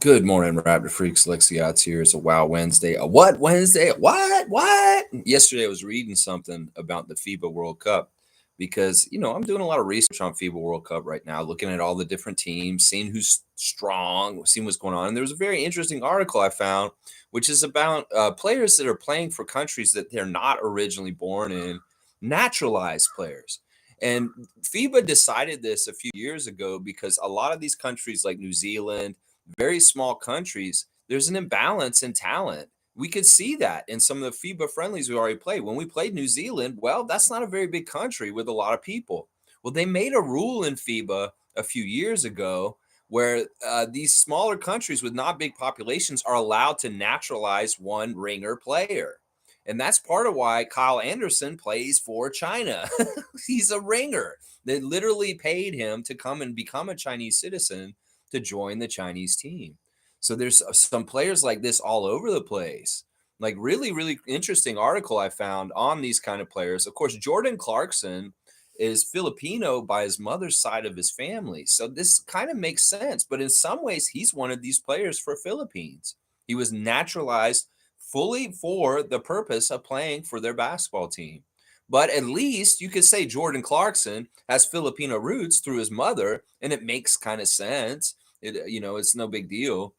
Good morning, Raptor Freaks. Lexiot's here. It's a Wow Wednesday. A what Wednesday? What? What? Yesterday I was reading something about the FIBA World Cup because, I'm doing a lot of research on FIBA World Cup right now, looking at all the different teams, seeing who's strong, seeing what's going on. And there was a very interesting article I found, which is about players that are playing for countries that they're not originally born in, naturalized players. And FIBA decided this a few years ago because a lot of these countries like New Zealand, very small countries, there's an imbalance in talent. We could see that in some of the FIBA friendlies we already played. When we played New Zealand, well, that's not a very big country with a lot of people. Well, they made a rule in FIBA a few years ago where these smaller countries with not big populations are allowed to naturalize one ringer player. And that's part of why Kyle Anderson plays for China. He's a ringer. They literally paid him to come and become a Chinese citizen to join the Chinese team. So there's some players like this all over the place. Like really, really interesting article I found on these kind of players. Of course, Jordan Clarkson is Filipino by his mother's side of his family. So this kind of makes sense. But in some ways, he's one of these players for Philippines. He was naturalized fully for the purpose of playing for their basketball team. But at least you could say Jordan Clarkson has Filipino roots through his mother, and it makes kind of sense. It's no big deal.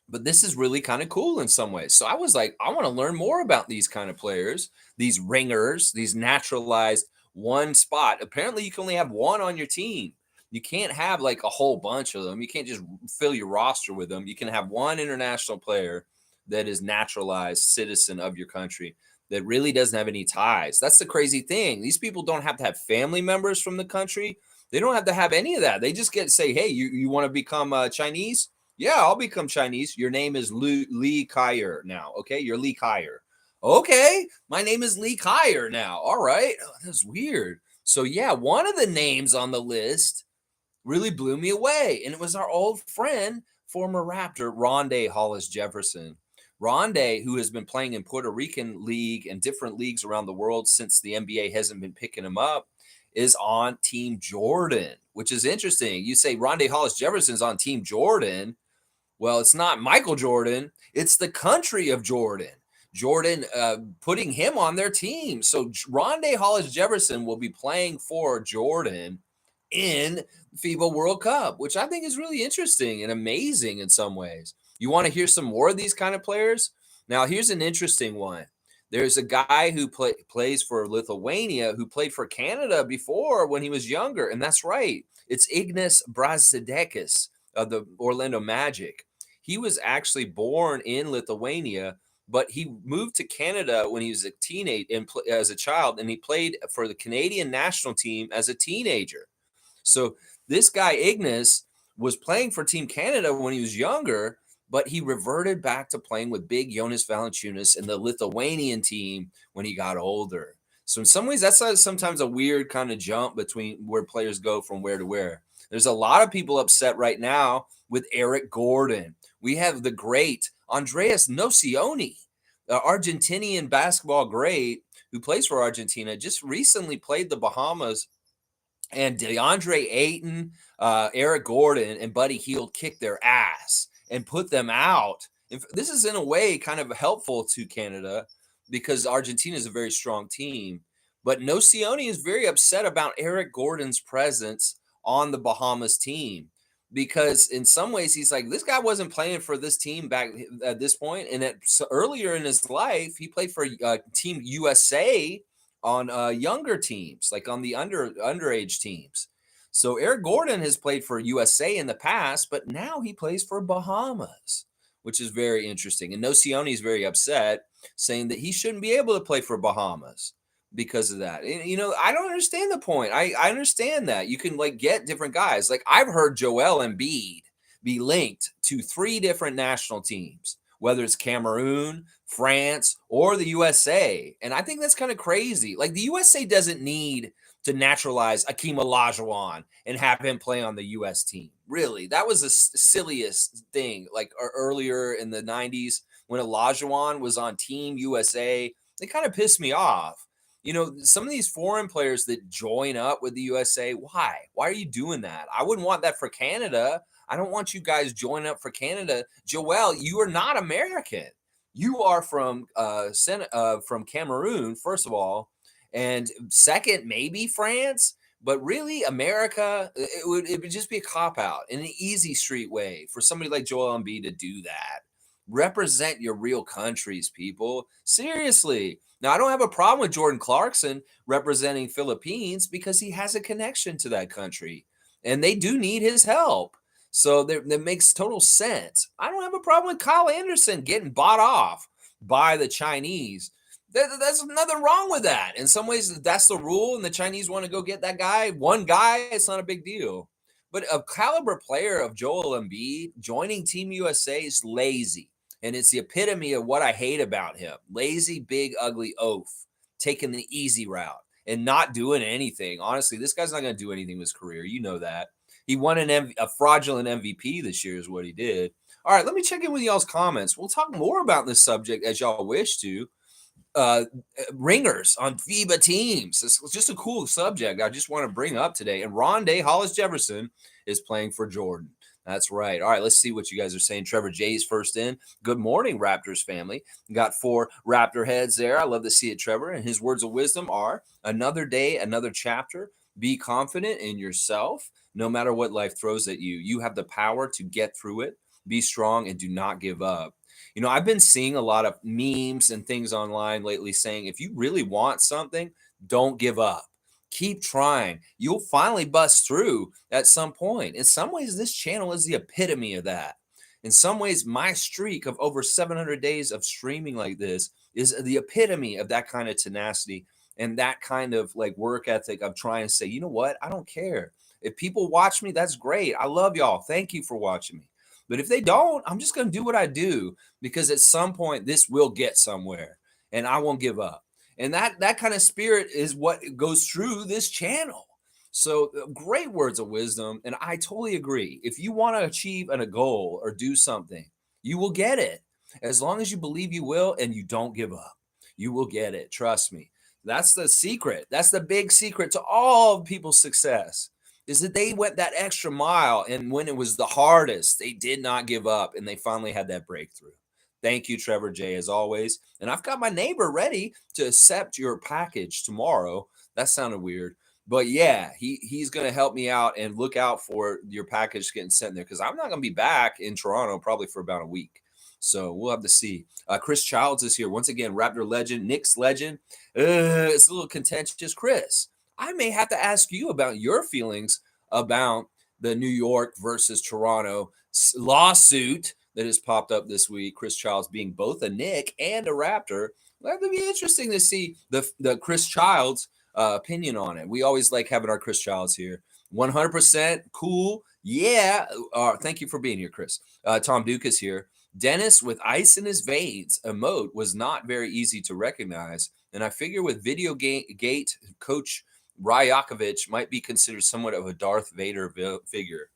But this is really kind of cool in some ways. So I was like, I want to learn more about these kind of players, these ringers, these naturalized one spot. Apparently, you can only have one on your team. You can't have like a whole bunch of them. You can't just fill your roster with them. You can have one international player that is naturalized citizen of your country that really doesn't have any ties. That's the crazy thing. These people don't have to have family members from the country. They don't have to have any of that. They just get to say, hey, you want to become Chinese? Yeah, I'll become Chinese. Your name is Lee Kyer now. Okay, you're Lee Kyer. Okay, my name is Lee Kyer now. All right. Oh, that's weird. So yeah, one of the names on the list really blew me away. And it was our old friend, former Raptor, Rondé Hollis Jefferson. Rondé, who has been playing in Puerto Rican league and different leagues around the world since the NBA hasn't been picking him up, is on Team Jordan, which is interesting. You say Rondé Hollis Jefferson's on Team Jordan. Well, it's not Michael Jordan. It's the country of Jordan. Jordan putting him on their team. So Rondé Hollis Jefferson will be playing for Jordan in FIBA World Cup, which I think is really interesting and amazing in some ways. You want to hear some more of these kind of players? Now, here's an interesting one. There's a guy who plays for Lithuania who played for Canada before when he was younger, and that's right. It's Ignas Brazdeikis of the Orlando Magic. He was actually born in Lithuania, but he moved to Canada when he was a teenage and as a child, and he played for the Canadian national team as a teenager. So this guy Ignas was playing for Team Canada when he was younger, but he reverted back to playing with big Jonas Valanciunas and the Lithuanian team when he got older. So in some ways, that's sometimes a weird kind of jump between where players go from where to where. There's a lot of people upset right now with Eric Gordon. We have the great Andreas Nocioni, the Argentinian basketball great who plays for Argentina, just recently played the Bahamas, and DeAndre Ayton, Eric Gordon, and Buddy Hield kicked their ass and put them out. And this is in a way kind of helpful to Canada because Argentina is a very strong team. But Nocioni is very upset about Eric Gordon's presence on the Bahamas team because in some ways he's like, this guy wasn't playing for this team back at this point. And earlier in his life, he played for Team USA on younger teams, like on the underage teams. So Eric Gordon has played for USA in the past, but now he plays for Bahamas, which is very interesting. And Nocioni is very upset, saying that he shouldn't be able to play for Bahamas because of that. And, I don't understand the point. I understand that you can like get different guys. Like I've heard Joel Embiid be linked to 3 different national teams, whether it's Cameroon, France, or the USA. And I think that's kind of crazy. Like the USA doesn't need to naturalize Akeem Olajuwon and have him play on the US team. Really, that was the silliest thing. Like earlier in the 90s when Olajuwon was on Team USA, it kind of pissed me off. Some of these foreign players that join up with the USA, why? Why are you doing that? I wouldn't want that for Canada. I don't want you guys joining up for Canada. Joel, you are not American. You are from Cameroon, first of all, and second, maybe France. But really, America, it would just be a cop out in an easy street way for somebody like Joel Embiid to do that. Represent your real countries, people. Seriously. Now, I don't have a problem with Jordan Clarkson representing Philippines because he has a connection to that country and they do need his help. So that makes total sense. I don't have a problem with Kyle Anderson getting bought off by the Chinese. There's nothing wrong with that. In some ways, that's the rule, and the Chinese want to go get that guy. One guy, it's not a big deal. But a caliber player of Joel Embiid joining Team USA is lazy. And it's the epitome of what I hate about him. Lazy, big, ugly oaf, taking the easy route and not doing anything. Honestly, this guy's not going to do anything with his career. You know that. He won a fraudulent MVP this year is what he did. All right, let me check in with y'all's comments. We'll talk more about this subject as y'all wish to. uh, Ringers on FIBA teams. This was just a cool subject I just want to bring up today. And Rondé Hollis Jefferson is playing for Jordan. That's right. All right, let's see what you guys are saying. Trevor Jay's first in. Good morning, Raptors family. Got 4 Raptor heads there. I love to see it, Trevor. And his words of wisdom are another day, another chapter. Be confident in yourself. No matter what life throws at you, you have the power to get through it. Be strong and do not give up. You know, I've been seeing a lot of memes and things online lately saying if you really want something, don't give up. Keep trying. You'll finally bust through at some point. In some ways, this channel is the epitome of that. In some ways, my streak of over 700 days of streaming like this is the epitome of that kind of tenacity and that kind of like work ethic of trying to say, you know what? I don't care. If people watch me, that's great. I love y'all. Thank you for watching me. But if they don't, I'm just going to do what I do because at some point this will get somewhere and I won't give up. And that kind of spirit is what goes through this channel. So great words of wisdom. And I totally agree. If you want to achieve a goal or do something, you will get it. As long as you believe you will and you don't give up, you will get it. Trust me. That's the secret. That's the big secret to all people's success is that they went that extra mile. And when it was the hardest, they did not give up and they finally had that breakthrough. Thank you, Trevor J, as always. And I've got my neighbor ready to accept your package tomorrow. That sounded weird. But yeah, he's going to help me out and look out for your package getting sent there because I'm not going to be back in Toronto probably for about a week. So we'll have to see. Chris Childs is here. Once again, Raptor legend, Knicks legend. It's a little contentious. Chris, I may have to ask you about your feelings about the New York versus Toronto lawsuit that has popped up this week. Chris Childs being both a Knick and a Raptor. That'd be interesting to see the Chris Childs opinion on it. We always like having our Chris Childs here. 100% cool. Yeah. Thank you for being here, Chris. Tom Duke is here. Dennis with ice in his veins emote was not very easy to recognize. And I figure with Video Gate coach Rajakovic might be considered somewhat of a Darth Vader figure.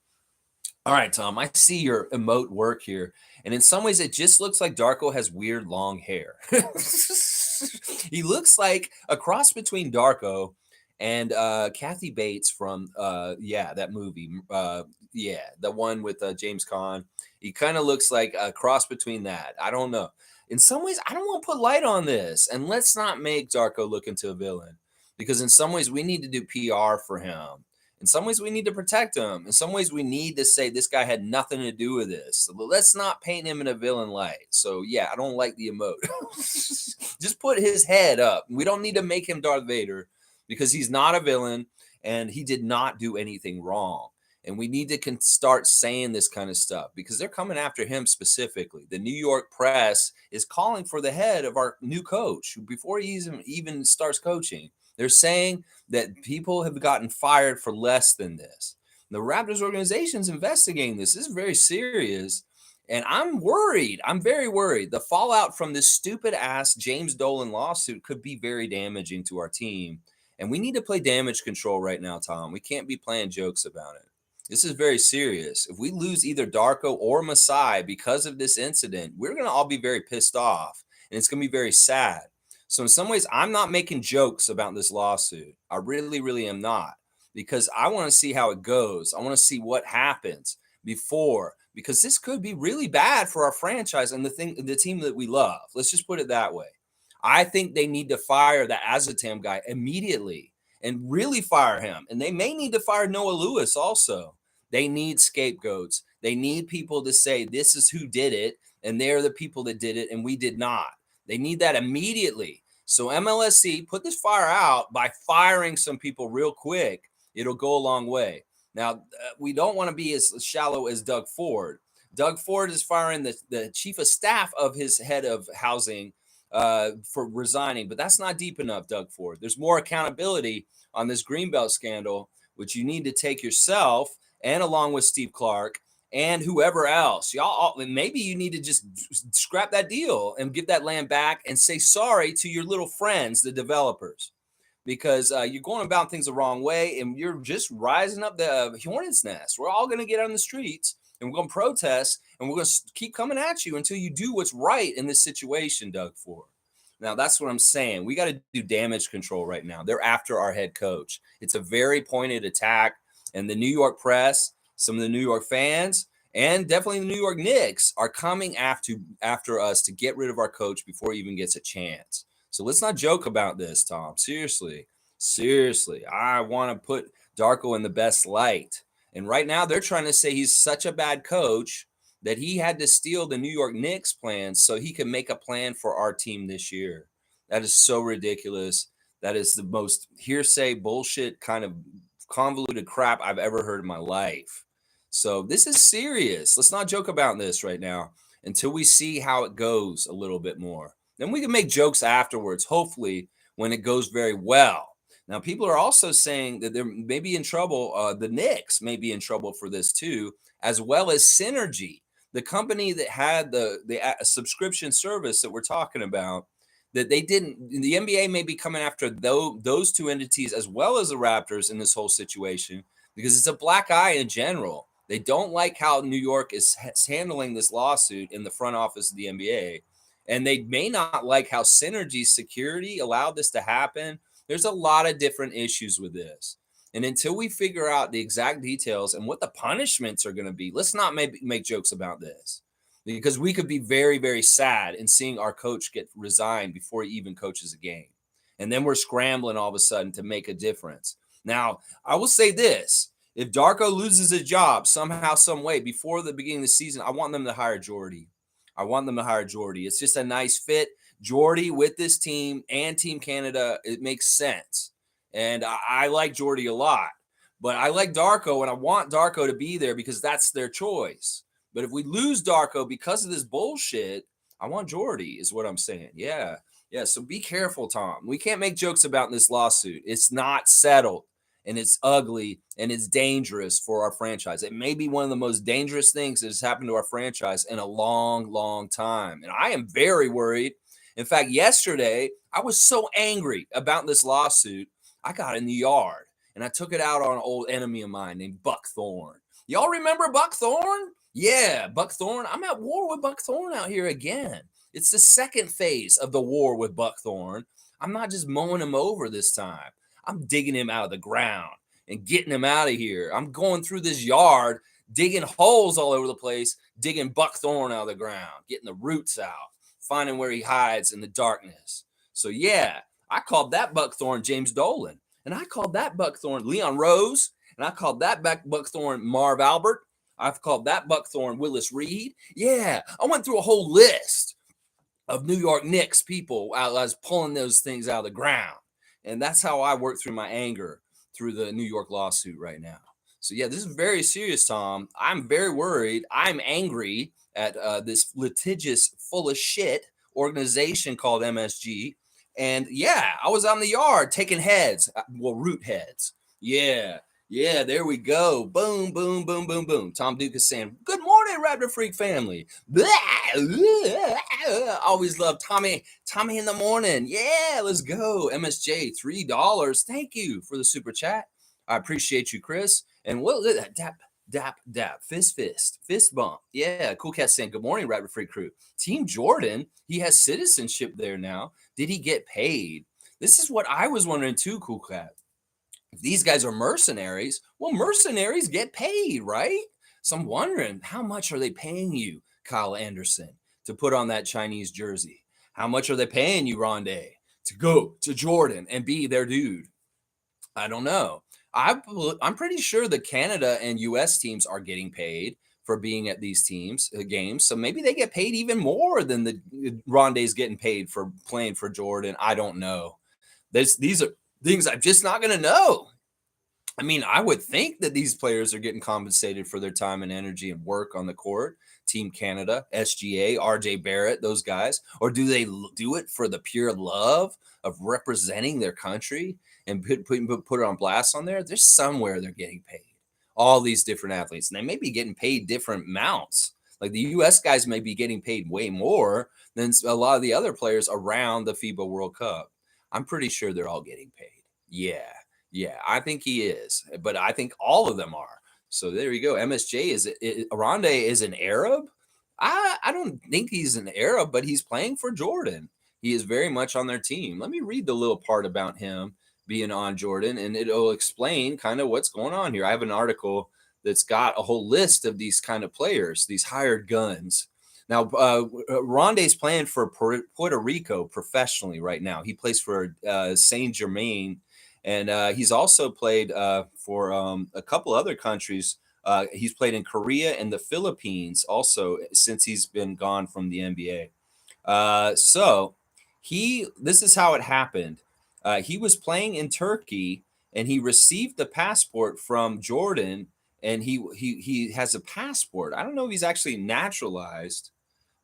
All right, Tom, I see your emote work here. And in some ways, it just looks like Darko has weird long hair. He looks like a cross between Darko and Kathy Bates from, that movie. The one with James Caan. He kind of looks like a cross between that. I don't know. In some ways, I don't want to put light on this. And let's not make Darko look into a villain. Because in some ways, we need to do PR for him. In some ways, we need to protect him. In some ways, we need to say this guy had nothing to do with this. So let's not paint him in a villain light. So, yeah, I don't like the emote. Just put his head up. We don't need to make him Darth Vader because he's not a villain and he did not do anything wrong. And we need to start saying this kind of stuff because they're coming after him specifically. The New York press is calling for the head of our new coach before he even starts coaching. They're saying that people have gotten fired for less than this. The Raptors organization is investigating this. This is very serious. And I'm worried. I'm very worried. The fallout from this stupid ass James Dolan lawsuit could be very damaging to our team. And we need to play damage control right now, Tom. We can't be playing jokes about it. This is very serious. If we lose either Darko or Masai because of this incident, we're going to all be very pissed off. And it's going to be very sad. So in some ways, I'm not making jokes about this lawsuit. I really, really am not because I want to see how it goes. I want to see what happens. before, because this could be really bad for our franchise and the team that we love. Let's just put it that way. I think they need to fire that Azatam guy immediately and really fire him. And they may need to fire Noah Lewis also. They need scapegoats. They need people to say this is who did it, and they're the people that did it, and we did not. They need that immediately. So MLSC, put this fire out by firing some people real quick. It'll go a long way. Now, we don't want to be as shallow as Doug Ford. Doug Ford is firing the chief of staff of his head of housing for resigning, but that's not deep enough, Doug Ford. There's more accountability on this Greenbelt scandal, which you need to take yourself and along with Steve Clark and whoever else. Y'all, maybe you need to just scrap that deal and give that land back and say sorry to your little friends, the developers, because you're going about things the wrong way and you're just rising up the hornet's nest. We're all going to get on the streets and we're going to protest and we're going to keep coming at you until you do what's right in this situation, Doug Ford. Now, that's what I'm saying. We got to do damage control right now. They're after our head coach. It's a very pointed attack. And the New York press, some of the New York fans, and definitely the New York Knicks are coming after us to get rid of our coach before he even gets a chance. So let's not joke about this, Tom. Seriously. I want to put Darko in the best light. And right now they're trying to say he's such a bad coach that he had to steal the New York Knicks plans so he can make a plan for our team this year. That is so ridiculous. That is the most hearsay bullshit kind of convoluted crap I've ever heard in my life. So this is serious. Let's not joke about this right now until we see how it goes a little bit more. Then we can make jokes afterwards, hopefully, when it goes very well. Now, people are also saying that they may be in trouble. The Knicks may be in trouble for this too, as well as Synergy, the company that had the subscription service that we're talking about. That they didn't, the NBA may be coming after those two entities as well as the Raptors in this whole situation because it's a black eye in general. They don't like how New York is handling this lawsuit in the front office of the NBA. And they may not like how Synergy Security allowed this to happen. There's a lot of different issues with this. And until we figure out the exact details and what the punishments are going to be, let's not make jokes about this. Because we could be very, very sad in seeing our coach get resigned before he even coaches a game. And then we're scrambling all of a sudden to make a difference. Now, I will say this. If Darko loses his job somehow, some way before the beginning of the season, I want them to hire Jordy. It's just a nice fit. Jordy with this team and Team Canada, it makes sense. And I like Jordy a lot. But I like Darko, and I want Darko to be there because that's their choice. But if we lose Darko because of this bullshit, I want Jordy, is what I'm saying. Yeah. So be careful, Tom. We can't make jokes about this lawsuit. It's not settled, and it's ugly, and it's dangerous for our franchise. It may be one of the most dangerous things that has happened to our franchise in a long, long time. And I am very worried. In fact, yesterday, I was so angry about this lawsuit, I got in the yard, and I took it out on an old enemy of mine named Buck Thorne. Y'all remember Buck Thorne? Yeah, Buck Thorne. I'm at war with Buck Thorne out here again. It's the second phase of the war with Buck Thorne. I'm not just mowing him over this time. I'm digging him out of the ground and getting him out of here. I'm going through this yard, digging holes all over the place, digging Buck Thorne out of the ground, getting the roots out, finding where he hides in the darkness. So yeah, I called that Buck Thorne James Dolan, and I called that Buck Thorne Leon Rose, and I called that Buck Thorne Marv Albert. I've called that Buck Thorne Willis Reed. Yeah, I went through a whole list of New York Knicks people. I was pulling those things out of the ground. And that's how I work through my anger through the New York lawsuit right now. So, yeah, this is very serious, Tom. I'm very worried. I'm angry at this litigious, full of shit organization called MSG. And, yeah, I was out in the yard taking heads, root heads. Yeah, there we go. Boom, boom, boom, boom, boom. Tom Duke is saying, good morning, Raptor Freak family. Always love Tommy in the morning. Yeah, let's go. MSJ, $3. Thank you for the super chat. I appreciate you, Chris. And what dap, fist bump. Yeah, Cool Cat saying, good morning, Raptor Freak crew. Team Jordan, he has citizenship there now. Did he get paid? This is what I was wondering too, Cool Cat. If these guys are mercenaries, well, mercenaries get paid, right? So I'm wondering, how much are they paying you, Kyle Anderson, to put on that Chinese jersey? How much are they paying you, Rondé, to go to Jordan and be their dude? I don't know. I'm pretty sure the Canada and US teams are getting paid for being at these teams games. So maybe they get paid even more than the Rondé's getting paid for playing for Jordan. I don't know. These are things I'm just not going to know. I mean, I would think that these players are getting compensated for their time and energy and work on the court. Team Canada, SGA, RJ Barrett, those guys, or do they do it for the pure love of representing their country and put it on blast on there? There's somewhere they're getting paid. All these different athletes, and they may be getting paid different amounts. Like the U.S. guys may be getting paid way more than a lot of the other players around the FIBA World Cup. I'm pretty sure they're all getting paid. Yeah. Yeah, I think he is, but I think all of them are. So there you go. MSJ Rondé is an Arab. I don't think he's an Arab, but he's playing for Jordan. He is very much on their team. Let me read the little part about him being on Jordan, and it'll explain kind of what's going on here. I have an article that's got a whole list of these kind of players, these hired guns. Now, Rondé's playing for Puerto Rico professionally right now. He plays for Saint Germain, and he's also played for a couple other countries. He's played in Korea and the Philippines also since he's been gone from the NBA. So this is how it happened. He was playing in Turkey and he received the passport from Jordan, and he has a passport. I don't know if he's actually naturalized,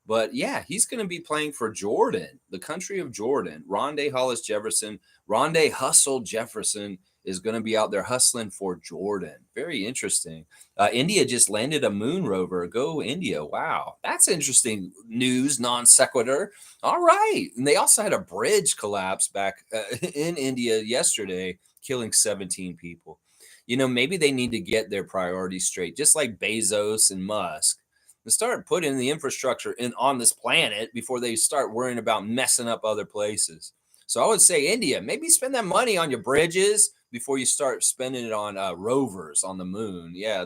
but yeah, he's going to be playing for Jordan, the country of Jordan. Rondé Hollis Jefferson, Rondé Hustle Jefferson is going to be out there hustling for Jordan. Very interesting. India just landed a moon rover. Go India. Wow. That's interesting news, non sequitur. All right. And they also had a bridge collapse back in India yesterday, killing 17 people. Maybe they need to get their priorities straight, just like Bezos and Musk, to start putting the infrastructure on this planet before they start worrying about messing up other places. So I would say, India, maybe spend that money on your bridges before you start spending it on rovers on the moon. Yeah,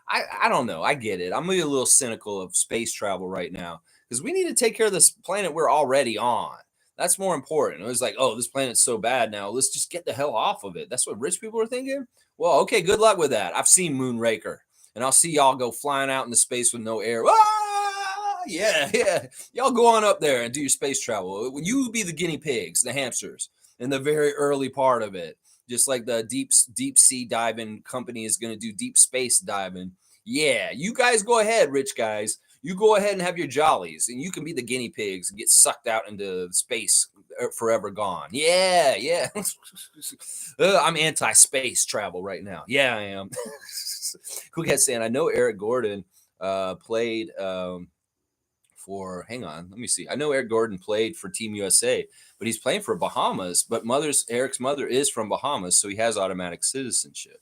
I don't know. I get it. I'm a little cynical of space travel right now because we need to take care of this planet we're already on. That's more important. It was like, oh, this planet's so bad now. Let's just get the hell off of it. That's what rich people are thinking. Well, okay, good luck with that. I've seen Moonraker, and I'll see y'all go flying out into space with no air. Ah, yeah. Y'all go on up there and do your space travel. When you be the guinea pigs, the hamsters, in the very early part of it, just like the deep sea diving company is going to do deep space diving. Yeah, you guys go ahead, rich guys. You go ahead and have your jollies, and you can be the guinea pigs and get sucked out into space, forever gone. Yeah. I'm anti-space travel right now. Yeah, I am. Cool Cat saying, I know Eric Gordon played hang on, let me see. I know Eric Gordon played for Team USA, but he's playing for Bahamas. But Eric's mother is from Bahamas, so he has automatic citizenship.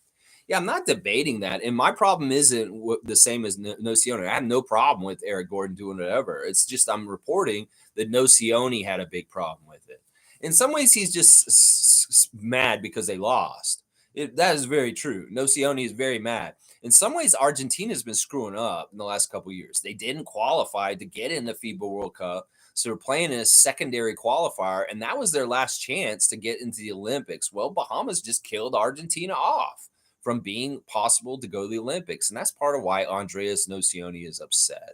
Yeah, I'm not debating that. And my problem isn't the same as Nocioni. I have no problem with Eric Gordon doing whatever. It's just I'm reporting that Nocioni had a big problem with it. In some ways, he's just mad because they lost. That is very true. Nocioni is very mad. In some ways, Argentina's been screwing up in the last couple of years. They didn't qualify to get in the FIBA World Cup, so they're playing in a secondary qualifier, and that was their last chance to get into the Olympics. Well, Bahamas just killed Argentina off from being possible to go to the Olympics, and that's part of why Andreas Nocioni is upset.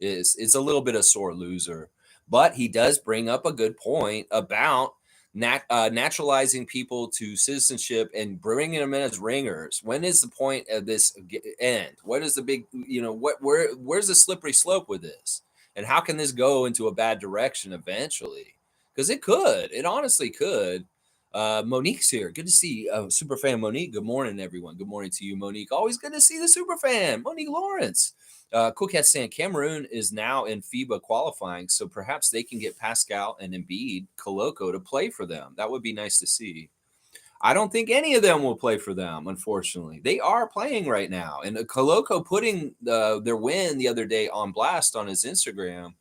It's a little bit of sore loser, but he does bring up a good point about naturalizing people to citizenship and bringing them in as ringers. When is the point of this end? What is the big, where's the slippery slope with this? And how can this go into a bad direction eventually? Because it honestly could. Monique's here. Good to see super fan Monique. Good morning, everyone. Good morning to you, Monique. Always good to see the super fan, Monique Lawrence. Cool Cat saying Cameroon is now in FIBA qualifying, so perhaps they can get Pascal and Embiid, Koloko to play for them. That would be nice to see. I don't think any of them will play for them, unfortunately. They are playing right now. And Koloko putting their win the other day on blast on his Instagram.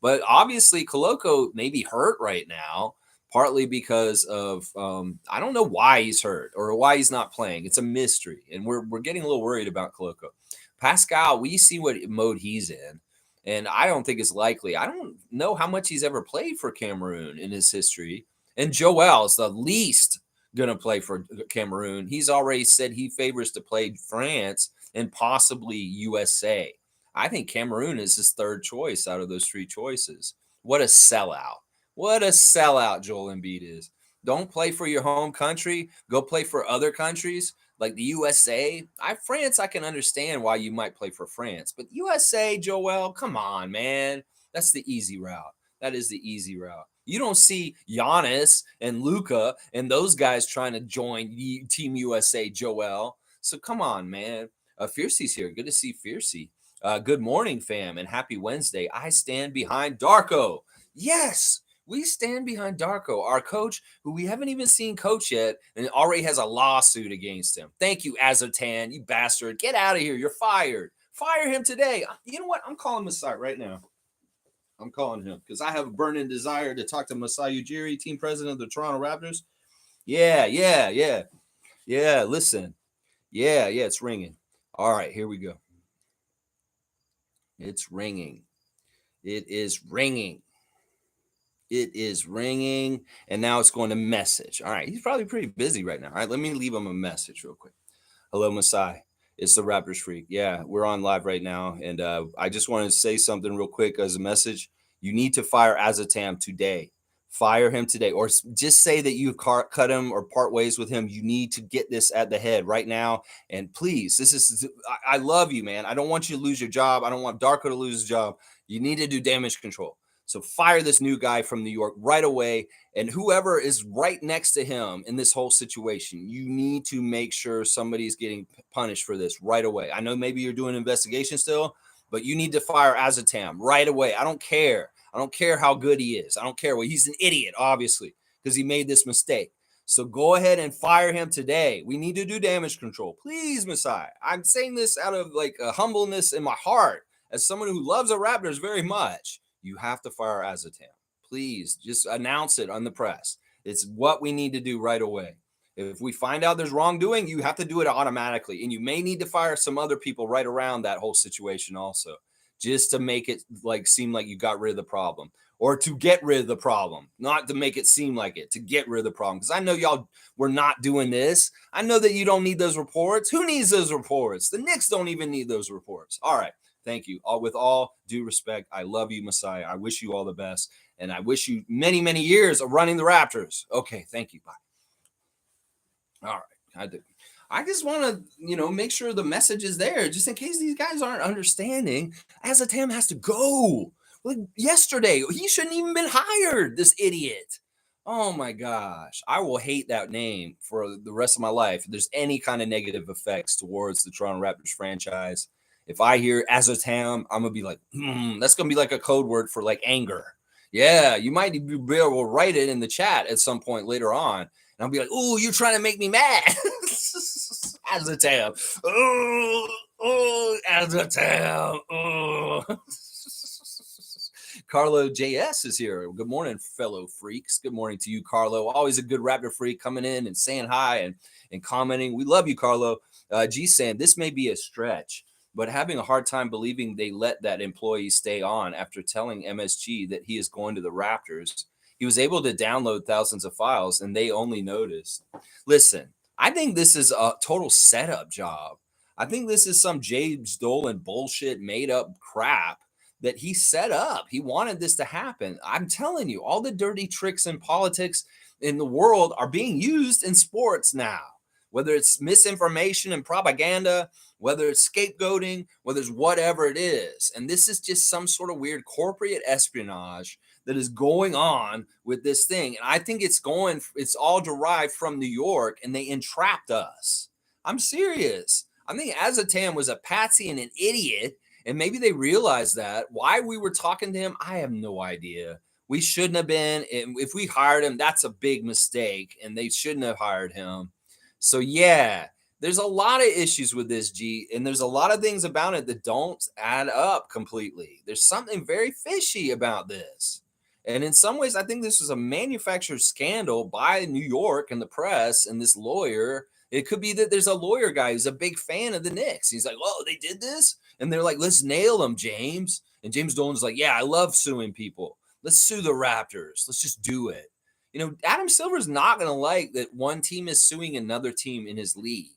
But obviously, Koloko may be hurt right now, partly because of I don't know why he's hurt or why he's not playing. It's a mystery, and we're getting a little worried about Koloko. Pascal, we see what mode he's in. And I don't think it's likely. I don't know how much he's ever played for Cameroon in his history. And Joel's the least going to play for Cameroon. He's already said he favors to play France and possibly USA. I think Cameroon is his third choice out of those three choices. What a sellout. What a sellout Joel Embiid is. Don't play for your home country. Go play for other countries like the USA. France, I can understand why you might play for France, but USA, Joel, come on, man. That's the easy route. That is the easy route. You don't see Giannis and Luca and those guys trying to join Team USA, Joel. So come on, man. Fiercey's here. Good to see Fiercey. Good morning, fam, and happy Wednesday. I stand behind Darko. Yes, we stand behind Darko, our coach, who we haven't even seen coach yet, and already has a lawsuit against him. Thank you, Azartan, you bastard. Get out of here. You're fired. Fire him today. You know what? I'm calling Masai right now. I'm calling him because I have a burning desire to talk to Masai Ujiri, team president of the Toronto Raptors. Yeah. Listen. Yeah, it's ringing. All right, here we go. It's ringing. It is ringing. It is ringing, and now it's going to message. All right, he's probably pretty busy right now. All right, let me leave him a message real quick. Hello, Masai. It's the Raptors Freak. Yeah, we're on live right now, and I just wanted to say something real quick as a message. You need to fire Azatam today. Fire him today, or just say that you cut him or part ways with him. You need to get this at the head right now. And please, I love you, man. I don't want you to lose your job. I don't want Darko to lose his job. You need to do damage control. So fire this new guy from New York right away. And whoever is right next to him in this whole situation, you need to make sure somebody's getting punished for this right away. I know maybe you're doing an investigation still, but you need to fire Azatam right away. I don't care. I don't care how good he is. I don't care. Well, he's an idiot, obviously, because he made this mistake. So go ahead and fire him today. We need to do damage control. Please, Masai. I'm saying this out of like a humbleness in my heart as someone who loves the Raptors very much. You have to fire Azatam. Please just announce it on the press. It's what we need to do right away. If we find out there's wrongdoing, you have to do it automatically. And you may need to fire some other people right around that whole situation also, just to make it like seem like you got rid of the problem, or to get rid of the problem, not to make it seem like it, to get rid of the problem. Because I know y'all were not doing this. I know that you don't need those reports. Who needs those reports? The Knicks don't even need those reports. All right. Thank you. With all due respect, I love you, Masai. I wish you all the best. And I wish you many, many years of running the Raptors. Okay. Thank you. Bye. All right. I just want to, make sure the message is there just in case these guys aren't understanding. Azatam has to go. Like yesterday, he shouldn't even been hired, this idiot. Oh my gosh. I will hate that name for the rest of my life. If there's any kind of negative effects towards the Toronto Raptors franchise, if I hear Azatam, I'm going to be like, that's going to be like a code word for like anger. Yeah, you might be able to write it in the chat at some point later on. And I'll be like, oh, you're trying to make me mad. Azatam. Azatam. Carlo JS is here. Good morning, fellow freaks. Good morning to you, Carlo. Always a good Raptor freak coming in and saying hi and commenting. We love you, Carlo. G saying this may be a stretch, but having a hard time believing they let that employee stay on after telling MSG that he is going to the Raptors. He was able to download thousands of files, and they only noticed. Listen, I think this is a total setup job. I think this is some James Dolan bullshit, made-up crap that he set up. He wanted this to happen. I'm telling you, all the dirty tricks in politics in the world are being used in sports now. Whether it's misinformation and propaganda, whether it's scapegoating, whether it's whatever it is. And this is just some sort of weird corporate espionage that is going on with this thing. And I think it's all derived from New York, and they entrapped us. I'm serious. I think Azatam was a patsy and an idiot, and maybe they realized that. Why we were talking to him, I have no idea. We shouldn't have been. If we hired him, that's a big mistake, and they shouldn't have hired him. So, yeah, there's a lot of issues with this, G, and there's a lot of things about it that don't add up completely. There's something very fishy about this. And in some ways, I think this was a manufactured scandal by New York and the press and this lawyer It could be that there's a lawyer guy who's a big fan of the Knicks. He's like, "Oh, they did this," and they're like, "Let's nail them, James." And James Dolan's like, "Yeah, I love suing people. Let's sue the Raptors. Let's just do it." Adam Silver's not going to like that one team is suing another team in his league.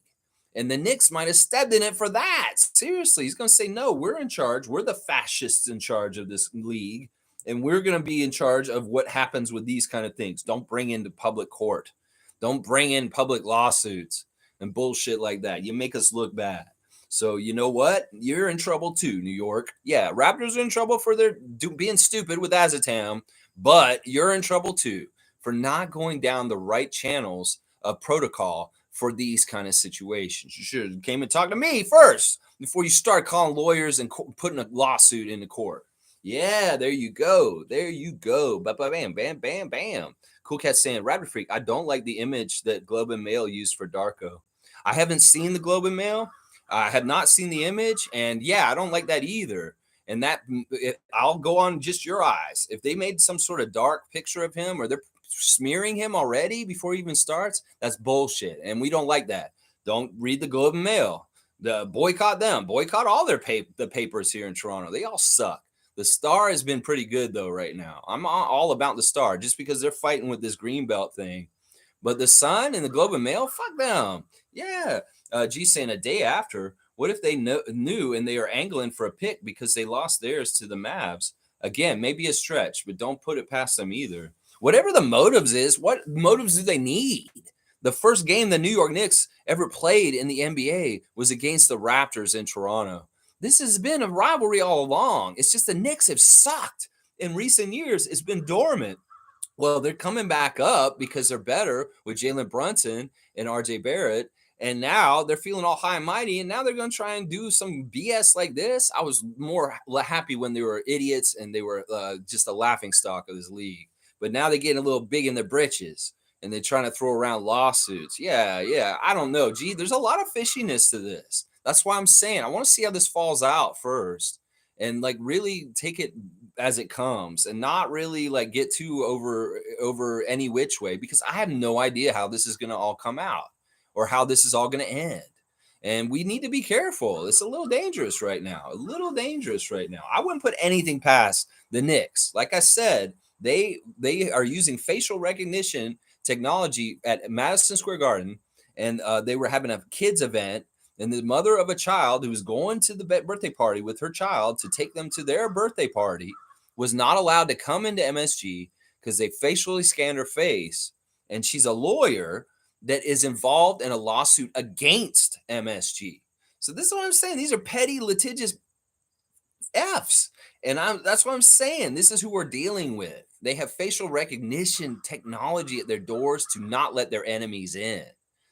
And the Knicks might have stepped in it for that. Seriously, he's going to say, no, we're in charge. We're the fascists in charge of this league. And we're going to be in charge of what happens with these kind of things. Don't bring into public court. Don't bring in public lawsuits and bullshit like that. You make us look bad. So you know what? You're in trouble too, New York. Yeah, Raptors are in trouble for their being stupid with Azatam, but you're in trouble too for not going down the right channels of protocol for these kind of situations. You should have came and talked to me first before you start calling lawyers and putting a lawsuit into court. Yeah, there you go. There you go. Bam, bam, bam, bam. Cool Cat saying, Raptor Freak, I don't like the image that Globe and Mail used for Darko. I haven't seen the Globe and Mail. I have not seen the image. And yeah, I don't like that either. And I'll go on just your eyes. If they made some sort of dark picture of him or they're smearing him already before he even starts, that's bullshit. And we don't like that. Don't read the Globe and Mail. Boycott them. Boycott all the papers here in Toronto. They all suck. The Star has been pretty good, though, right now. I'm all about the Star just because they're fighting with this Greenbelt thing. But the Sun and the Globe and Mail, fuck them. Yeah. G saying a day after, what if they knew and they are angling for a pick because they lost theirs to the Mavs? Again, maybe a stretch, but don't put it past them either. Whatever the motives is, what motives do they need? The first game the New York Knicks ever played in the NBA was against the Raptors in Toronto. This has been a rivalry all along. It's just the Knicks have sucked in recent years. It's been dormant. Well, they're coming back up because they're better with Jalen Brunson and RJ Barrett. And now they're feeling all high and mighty. And now they're going to try and do some BS like this. I was more happy when they were idiots and they were just a laughing stock of this league. But now they're getting a little big in their britches and they're trying to throw around lawsuits. Yeah. I don't know. Gee, there's a lot of fishiness to this. That's why I'm saying I want to see how this falls out first and like really take it as it comes and not really like get too over any which way, because I have no idea how this is going to all come out or how this is all going to end. And we need to be careful. It's a little dangerous right now. I wouldn't put anything past the Knicks. Like I said, they are using facial recognition technology at Madison Square Garden, and they were having a kids event. And the mother of a child who was going to the birthday party with her child to take them to their birthday party was not allowed to come into MSG because they facially scanned her face. And she's a lawyer that is involved in a lawsuit against MSG. So this is what I'm saying. These are petty, litigious F's. And that's what I'm saying. This is who we're dealing with. They have facial recognition technology at their doors to not let their enemies in.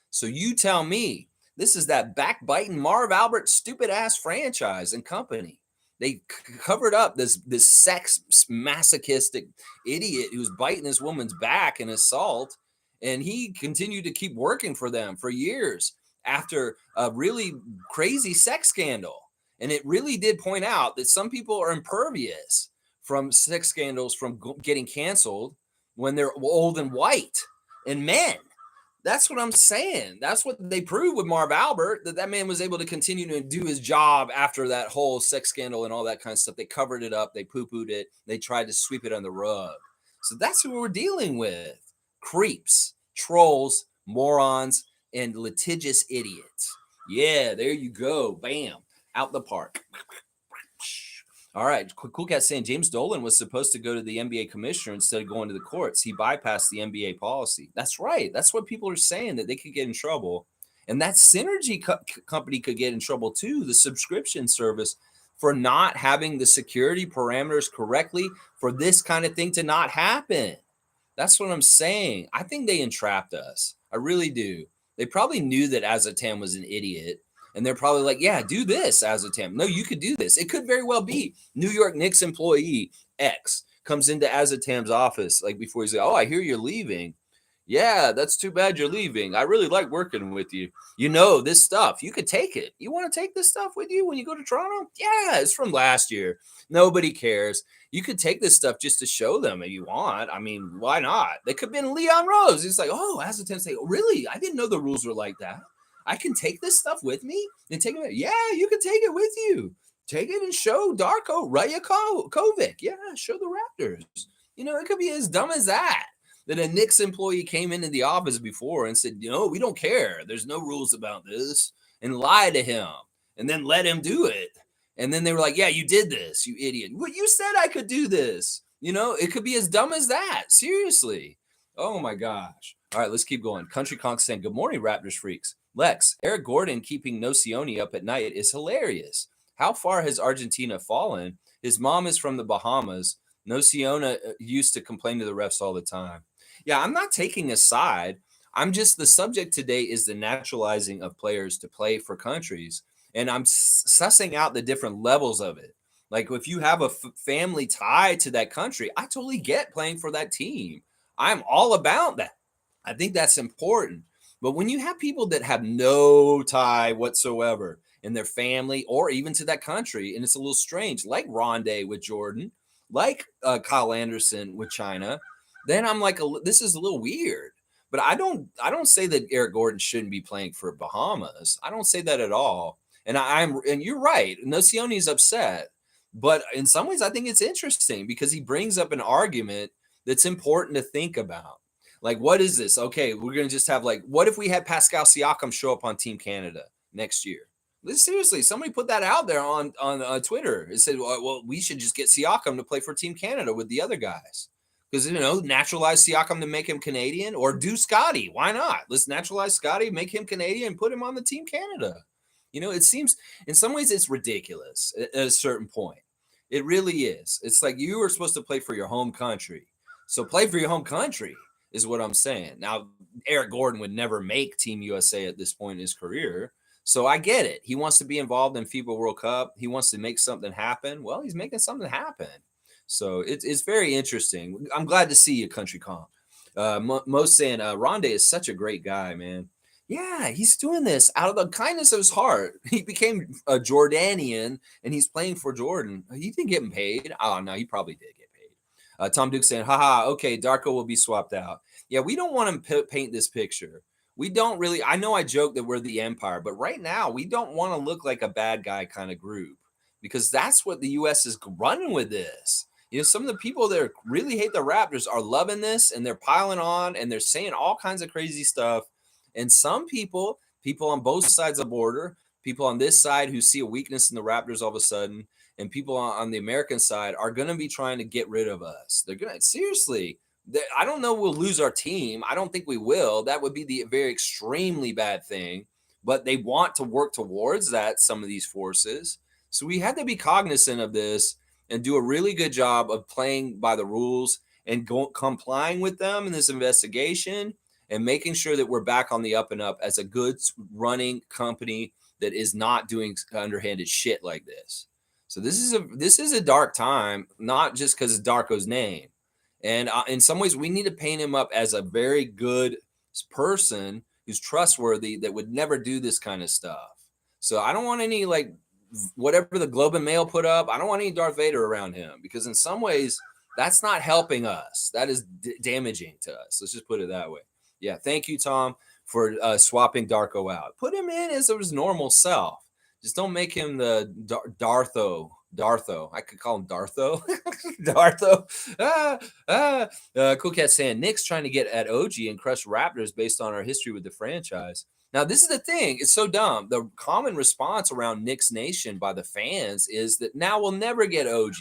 So you tell me, this is that backbiting Marv Albert stupid ass franchise and company. They covered up this sex masochistic idiot who's biting this woman's back in assault, and he continued to keep working for them for years after a really crazy sex scandal. And it really did point out that some people are impervious from sex scandals from getting canceled when they're old and white and men. That's what I'm saying. That's what they proved with Marv Albert, that man was able to continue to do his job after that whole sex scandal and all that kind of stuff. They covered it up. They poo-pooed it. They tried to sweep it on the rug. So that's who we're dealing with. Creeps, trolls, morons, and litigious idiots. Yeah, there you go. Bam. Out the park. All right, Cool Cat saying James Dolan was supposed to go to the NBA commissioner instead of going to the courts. He bypassed the NBA policy. That's right. That's what people are saying, that they could get in trouble. And that Synergy company could get in trouble too, the subscription service, for not having the security parameters correctly for this kind of thing to not happen. That's what I'm saying. I think they entrapped us. I really do. They probably knew that Azatam was an idiot. And they're probably like, yeah, do this, Azatam. No, you could do this. It could very well be New York Knicks employee X comes into Azatam's office like before he's like, oh, I hear you're leaving. Yeah, that's too bad you're leaving. I really like working with you. You know, this stuff, you could take it. You want to take this stuff with you when you go to Toronto? Yeah, it's from last year. Nobody cares. You could take this stuff just to show them if you want. I mean, why not? They could have been Leon Rose. It's like, oh, Azatam's like, really? I didn't know the rules were like that. I can take this stuff with me and take it. Yeah, you can take it with you. Take it and show Darko Rajakovic. Yeah, show the Raptors. It could be as dumb as that. That a Knicks employee came into the office before and said, we don't care. There's no rules about this, and lie to him, and then let him do it. And then they were like, yeah, you did this, you idiot. Well, you said I could do this. It could be as dumb as that. Seriously. Oh my gosh. All right, let's keep going. Country Conk saying, good morning, Raptors freaks. Lex, Eric Gordon keeping Nocioni up at night is hilarious. How far has Argentina fallen? His mom is from the Bahamas. Nociona used to complain to the refs all the time. Yeah, I'm not taking a side. I'm just, the subject today is the naturalizing of players to play for countries. And I'm sussing out the different levels of it. Like, if you have a family tie to that country, I totally get playing for that team. I'm all about that. I think that's important. But when you have people that have no tie whatsoever in their family or even to that country, and it's a little strange, like Rondé with Jordan, like Kyle Anderson with China, then I'm like, this is a little weird. But I don't say that Eric Gordon shouldn't be playing for Bahamas. I don't say that at all. And and you're right. Nocioni is upset, but in some ways, I think it's interesting because he brings up an argument that's important to think about. Like, what is this? Okay, we're gonna just have, like, what if we had Pascal Siakam show up on Team Canada next year? Seriously, somebody put that out there on Twitter. It said, well, we should just get Siakam to play for Team Canada with the other guys. Because, naturalize Siakam to make him Canadian, or do Scotty. Why not? Let's naturalize Scotty, make him Canadian, and put him on the Team Canada. It seems in some ways it's ridiculous at a certain point. It really is. It's like you were supposed to play for your home country. So play for your home country is what I'm saying. Now, Eric Gordon would never make Team USA at this point in his career. So I get it. He wants to be involved in FIBA World Cup. He wants to make something happen. Well, he's making something happen. So it's very interesting. I'm glad to see you, Country Kong. Most saying Rondé is such a great guy, man. Yeah, he's doing this out of the kindness of his heart. He became a Jordanian, and he's playing for Jordan. He didn't get him paid. Oh, no, he probably did get paid. Tom Duke saying, haha, okay, Darko will be swapped out. Yeah, we don't want him to paint this picture. We don't really. I know I joke that we're the Empire, but right now we don't want to look like a bad guy kind of group, because that's what the U.S. is running with this. Some of the people that really hate the Raptors are loving this, and they're piling on, and they're saying all kinds of crazy stuff. And some people on both sides of the border, people on this side who see a weakness in the Raptors all of a sudden, and people on the American side are going to be trying to get rid of us. They're going to, seriously, I don't know we'll lose our team. I don't think we will. That would be the very extremely bad thing. But they want to work towards that, some of these forces. So we have to be cognizant of this and do a really good job of playing by the rules and complying with them in this investigation, and making sure that we're back on the up and up as a good running company that is not doing underhanded shit like this. So this is a dark time, not just because it's Darko's name. And in some ways, we need to paint him up as a very good person who's trustworthy, that would never do this kind of stuff. So I don't want any, like, whatever the Globe and Mail put up, I don't want any Darth Vader around him, because in some ways, that's not helping us. That is damaging to us. Let's just put it that way. Yeah, thank you, Tom, for swapping Darko out. Put him in as his normal self. Just don't make him the Dartho. I could call him Dartho. Dartho. Cool Cat saying, Nick's trying to get at OG and crush Raptors based on our history with the franchise. Now, this is the thing. It's so dumb. The common response around Knicks Nation by the fans is that now we'll never get OG.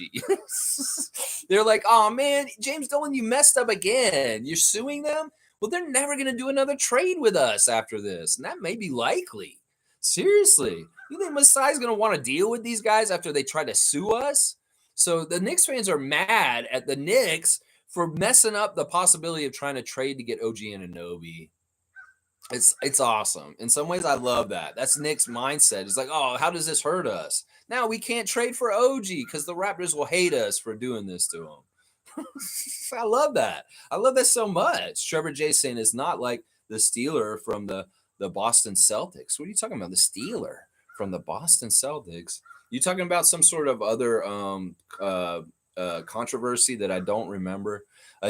They're like, oh, man, James Dolan, you messed up again. You're suing them? Well, they're never going to do another trade with us after this. And that may be likely. Seriously. You think Masai's going to want to deal with these guys after they try to sue us? So the Knicks fans are mad at the Knicks for messing up the possibility of trying to trade to get OG Anunoby. It's awesome. In some ways, I love that. That's Nick's mindset. It's like, oh, how does this hurt us? Now we can't trade for OG because the Raptors will hate us for doing this to them. I love that. I love that so much. Trevor J saying it's not like the Steeler from the Boston Celtics. What are you talking about? The Steeler from the Boston Celtics? You talking about some sort of other controversy that I don't remember?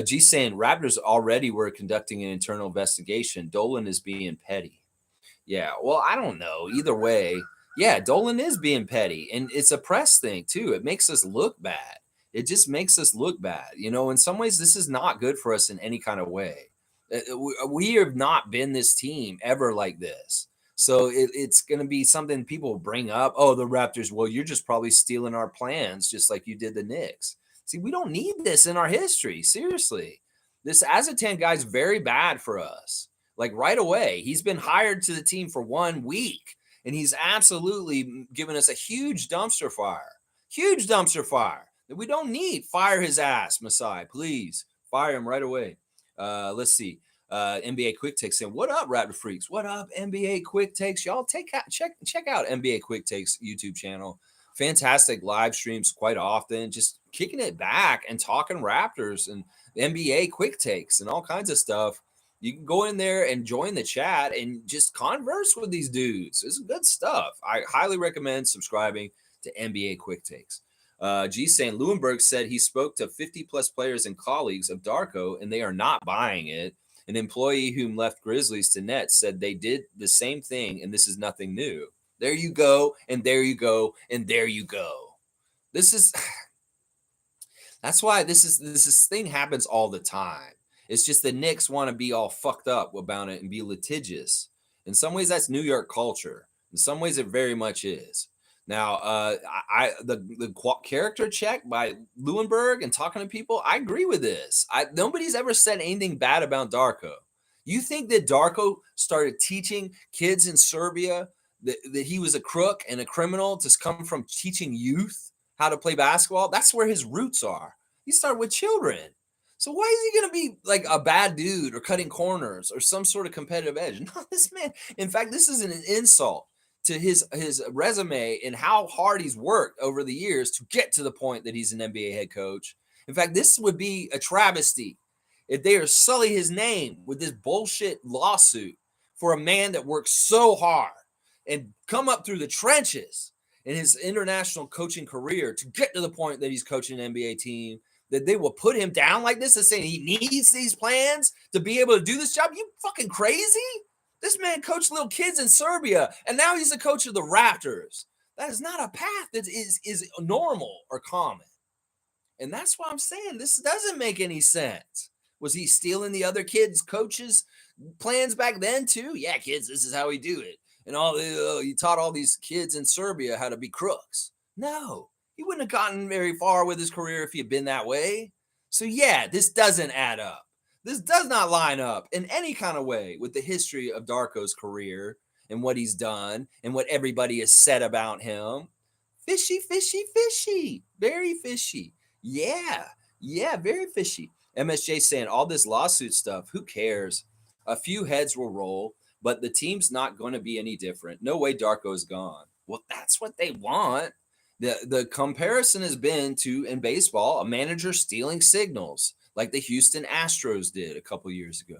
G saying Raptors already were conducting an internal investigation. Dolan is being petty. Yeah, well, I don't know. Either way, yeah, Dolan is being petty, and it's a press thing too. It makes us look bad. It just makes us look bad. In some ways, this is not good for us in any kind of way. We have not been this team ever like this. So it's going to be something people bring up. Oh, the Raptors. Well, you're just probably stealing our plans, just like you did the Knicks. See, we don't need this in our history. Seriously, this Azatan guy's very bad for us, like right away. He's been hired to the team for 1 week, and he's absolutely given us a huge dumpster fire. Huge dumpster fire that we don't need. Fire his ass, Masai. Please fire him right away. Let's see. NBA Quick Takes saying, "What up, Raptor Freaks? What up, NBA Quick Takes? Y'all check out NBA Quick Takes YouTube channel. Fantastic live streams quite often. Just kicking it back and talking Raptors and NBA Quick Takes and all kinds of stuff. You can go in there and join the chat and just converse with these dudes. It's good stuff. I highly recommend subscribing to NBA Quick Takes." G saying Lewinberg said he spoke to 50 plus players and colleagues of Darko and they are not buying it. An employee whom left Grizzlies to Nets said they did the same thing and this is nothing new. There you go, and there you go, and there you go. This is that's why this thing happens all the time. It's just the Knicks want to be all fucked up about it and be litigious. In some ways, that's New York culture. In some ways, it very much is. Now, the character check by Lewinberg and talking to people, I agree with this. Nobody's ever said anything bad about Darko. You think that Darko started teaching kids in Serbia that he was a crook and a criminal to come from teaching youth how to play basketball? That's where his roots are. He started with children. So why is he going to be like a bad dude or cutting corners or some sort of competitive edge? No, this man. In fact, this is an insult to his resume and how hard he's worked over the years to get to the point that he's an NBA head coach. In fact, this would be a travesty if they are sully his name with this bullshit lawsuit for a man that worked so hard and come up through the trenches in his international coaching career to get to the point that he's coaching an NBA team, that they will put him down like this and saying he needs these plans to be able to do this job. You fucking crazy? This man coached little kids in Serbia, and now he's the coach of the Raptors. That is not a path that is normal or common. And that's why I'm saying this doesn't make any sense. Was he stealing the other kids' coaches' plans back then too? Yeah, kids, this is how we do it. And he taught all these kids in Serbia how to be crooks. No, he wouldn't have gotten very far with his career if he had been that way. So yeah, this doesn't add up. This does not line up in any kind of way with the history of Darko's career and what he's done and what everybody has said about him. Fishy, fishy, fishy. Very fishy. Yeah, very fishy. MSJ saying all this lawsuit stuff, who cares? A few heads will roll, but the team's not going to be any different. No way Darko's gone. Well, that's what they want. The comparison has been to, in baseball, a manager stealing signals like the Houston Astros did a couple years ago.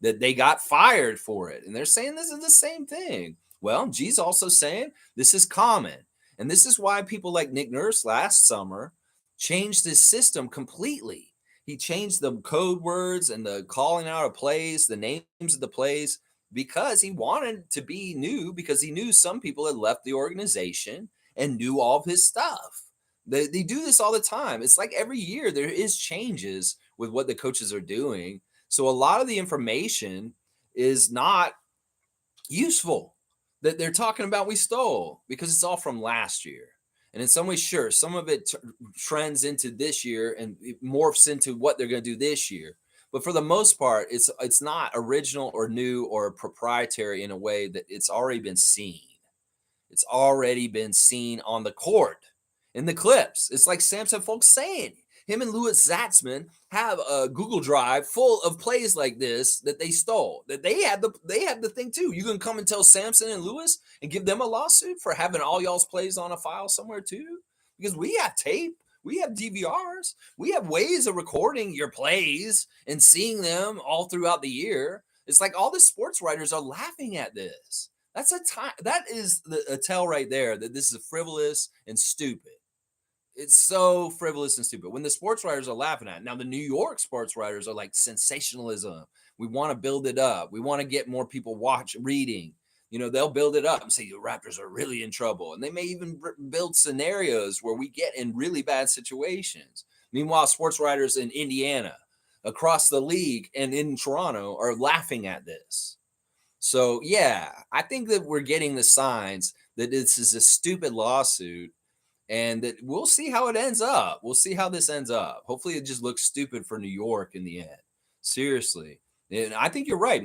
That they got fired for it. And they're saying this is the same thing. Well, G's also saying this is common. And this is why people like Nick Nurse last summer changed his system completely. He changed the code words and the calling out of plays, the names of the plays, because he wanted to be new, because he knew some people had left the organization and knew all of his stuff. They do this all the time. It's like every year there is changes with what the coaches are doing. So a lot of the information is not useful that they're talking about we stole because it's all from last year. And in some ways, sure, some of it trends into this year and it morphs into what they're going to do this year. But for the most part, it's not original or new or proprietary in a way that it's already been seen. It's already been seen on the court in the clips. It's like Samson Folks saying, him and Louis Zatzman have a Google Drive full of plays like this that they stole. That they have the thing too. You can come and tell Samson and Louis and give them a lawsuit for having all y'all's plays on a file somewhere too? Because we have tape, we have DVRs, we have ways of recording your plays and seeing them all throughout the year. It's like all the sports writers are laughing at this. That is a tell right there that this is frivolous and stupid. It's so frivolous and stupid when the sports writers are laughing at it. Now, the New York sports writers are like sensationalism. We want to build it up. We want to get more people reading. They'll build it up and say the Raptors are really in trouble. And they may even build scenarios where we get in really bad situations. Meanwhile, sports writers in Indiana, across the league, and in Toronto are laughing at this. So, yeah, I think that we're getting the signs that this is a stupid lawsuit and that we'll see how it ends up. We'll see how this ends up. Hopefully, it just looks stupid for New York in the end. Seriously. And I think you're right,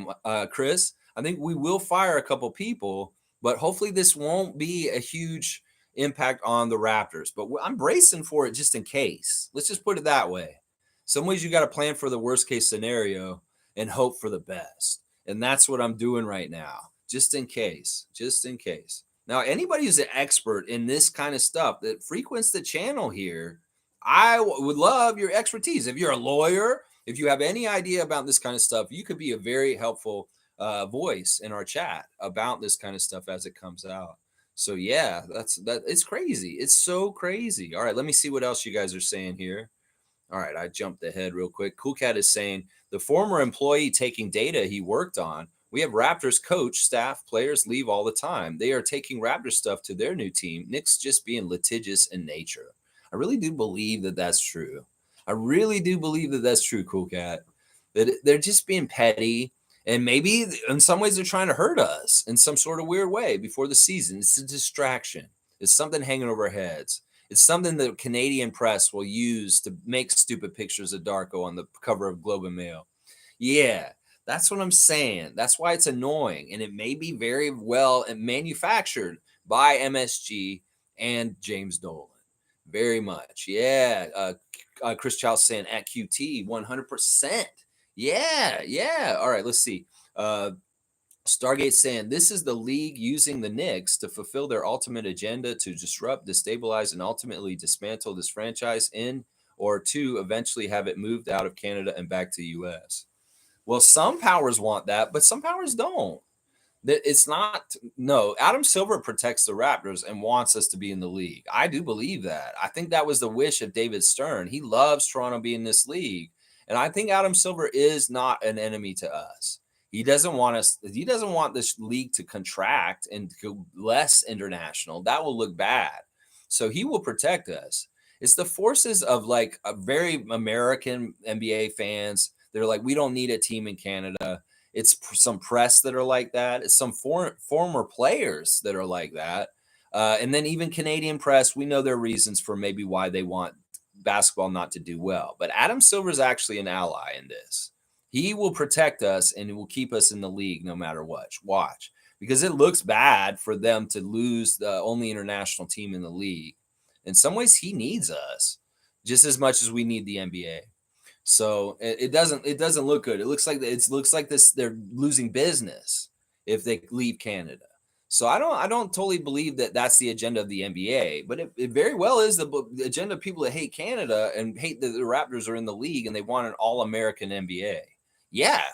Chris. I think we will fire a couple people, but hopefully, this won't be a huge impact on the Raptors. But I'm bracing for it just in case. Let's just put it that way. Some ways you got to plan for the worst case scenario and hope for the best. And that's what I'm doing right now, just in case, just in case. Now, anybody who's an expert in this kind of stuff that frequents the channel here, I would love your expertise. If you're a lawyer, if you have any idea about this kind of stuff, you could be a very helpful voice in our chat about this kind of stuff as it comes out. So yeah, that. It's crazy. It's so crazy. All right, let me see what else you guys are saying here. All right, I jumped ahead real quick. Cool Cat is saying the former employee taking data he worked on. We have Raptors coach, staff, players leave all the time. They are taking Raptors stuff to their new team. Nick's just being litigious in nature. I really do believe that that's true. I really do believe that that's true, Cool Cat. That they're just being petty. And maybe in some ways they're trying to hurt us in some sort of weird way before the season. It's a distraction. It's something hanging over our heads. It's something that Canadian press will use to make stupid pictures of Darko on the cover of Globe and Mail. Yeah, that's what I'm saying. That's why it's annoying. And it may be very well manufactured by MSG and James Dolan. Very much. Yeah. Chris Childs saying at QT 100%. Yeah. Yeah. All right. Let's see. Stargate saying this is the league using the Knicks to fulfill their ultimate agenda to disrupt, destabilize, and ultimately dismantle this franchise or to eventually have it moved out of Canada and back to the U.S. Well, some powers want that, but some powers don't. It's not, no, Adam Silver protects the Raptors and wants us to be in the league. I do believe that. I think that was the wish of David Stern. He loves Toronto being in this league. And I think Adam Silver is not an enemy to us. He doesn't want this league to contract and go less international. That will look bad. So he will protect us. It's the forces of like a very American NBA fans. They're like, we don't need a team in Canada. It's some press that are like that. It's some former players that are like that. And then even Canadian press, we know their reasons for maybe why they want basketball not to do well. But Adam Silver is actually an ally in this. He will protect us and will keep us in the league no matter what. Watch. Because it looks bad for them to lose the only international team in the league. In some ways, he needs us just as much as we need the NBA. So it doesn't look good. It looks like this they're losing business if they leave Canada. So I don't totally believe that that's the agenda of the NBA, but it very well is the agenda of people that hate Canada and hate that the Raptors are in the league and they want an all-American NBA. Yeah,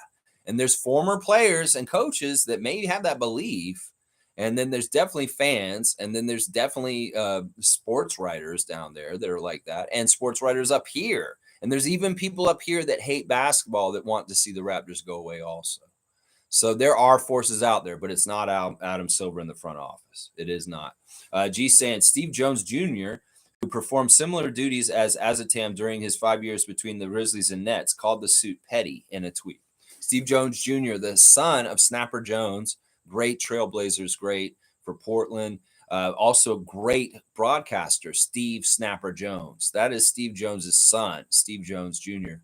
and there's former players and coaches that may have that belief, and then there's definitely fans, and then there's definitely sports writers down there that are like that, and sports writers up here. And there's even people up here that hate basketball that want to see the Raptors go away also. So there are forces out there, but it's not Adam Silver in the front office. It is not. G saying Steve Jones Jr., who performed similar duties as Azatam during his 5 years between the Grizzlies and Nets, called the suit petty in a tweet. Steve Jones Jr., the son of Snapper Jones, great Trailblazers, great for Portland. Also, great broadcaster, Steve Snapper Jones. That is Steve Jones's son, Steve Jones Jr.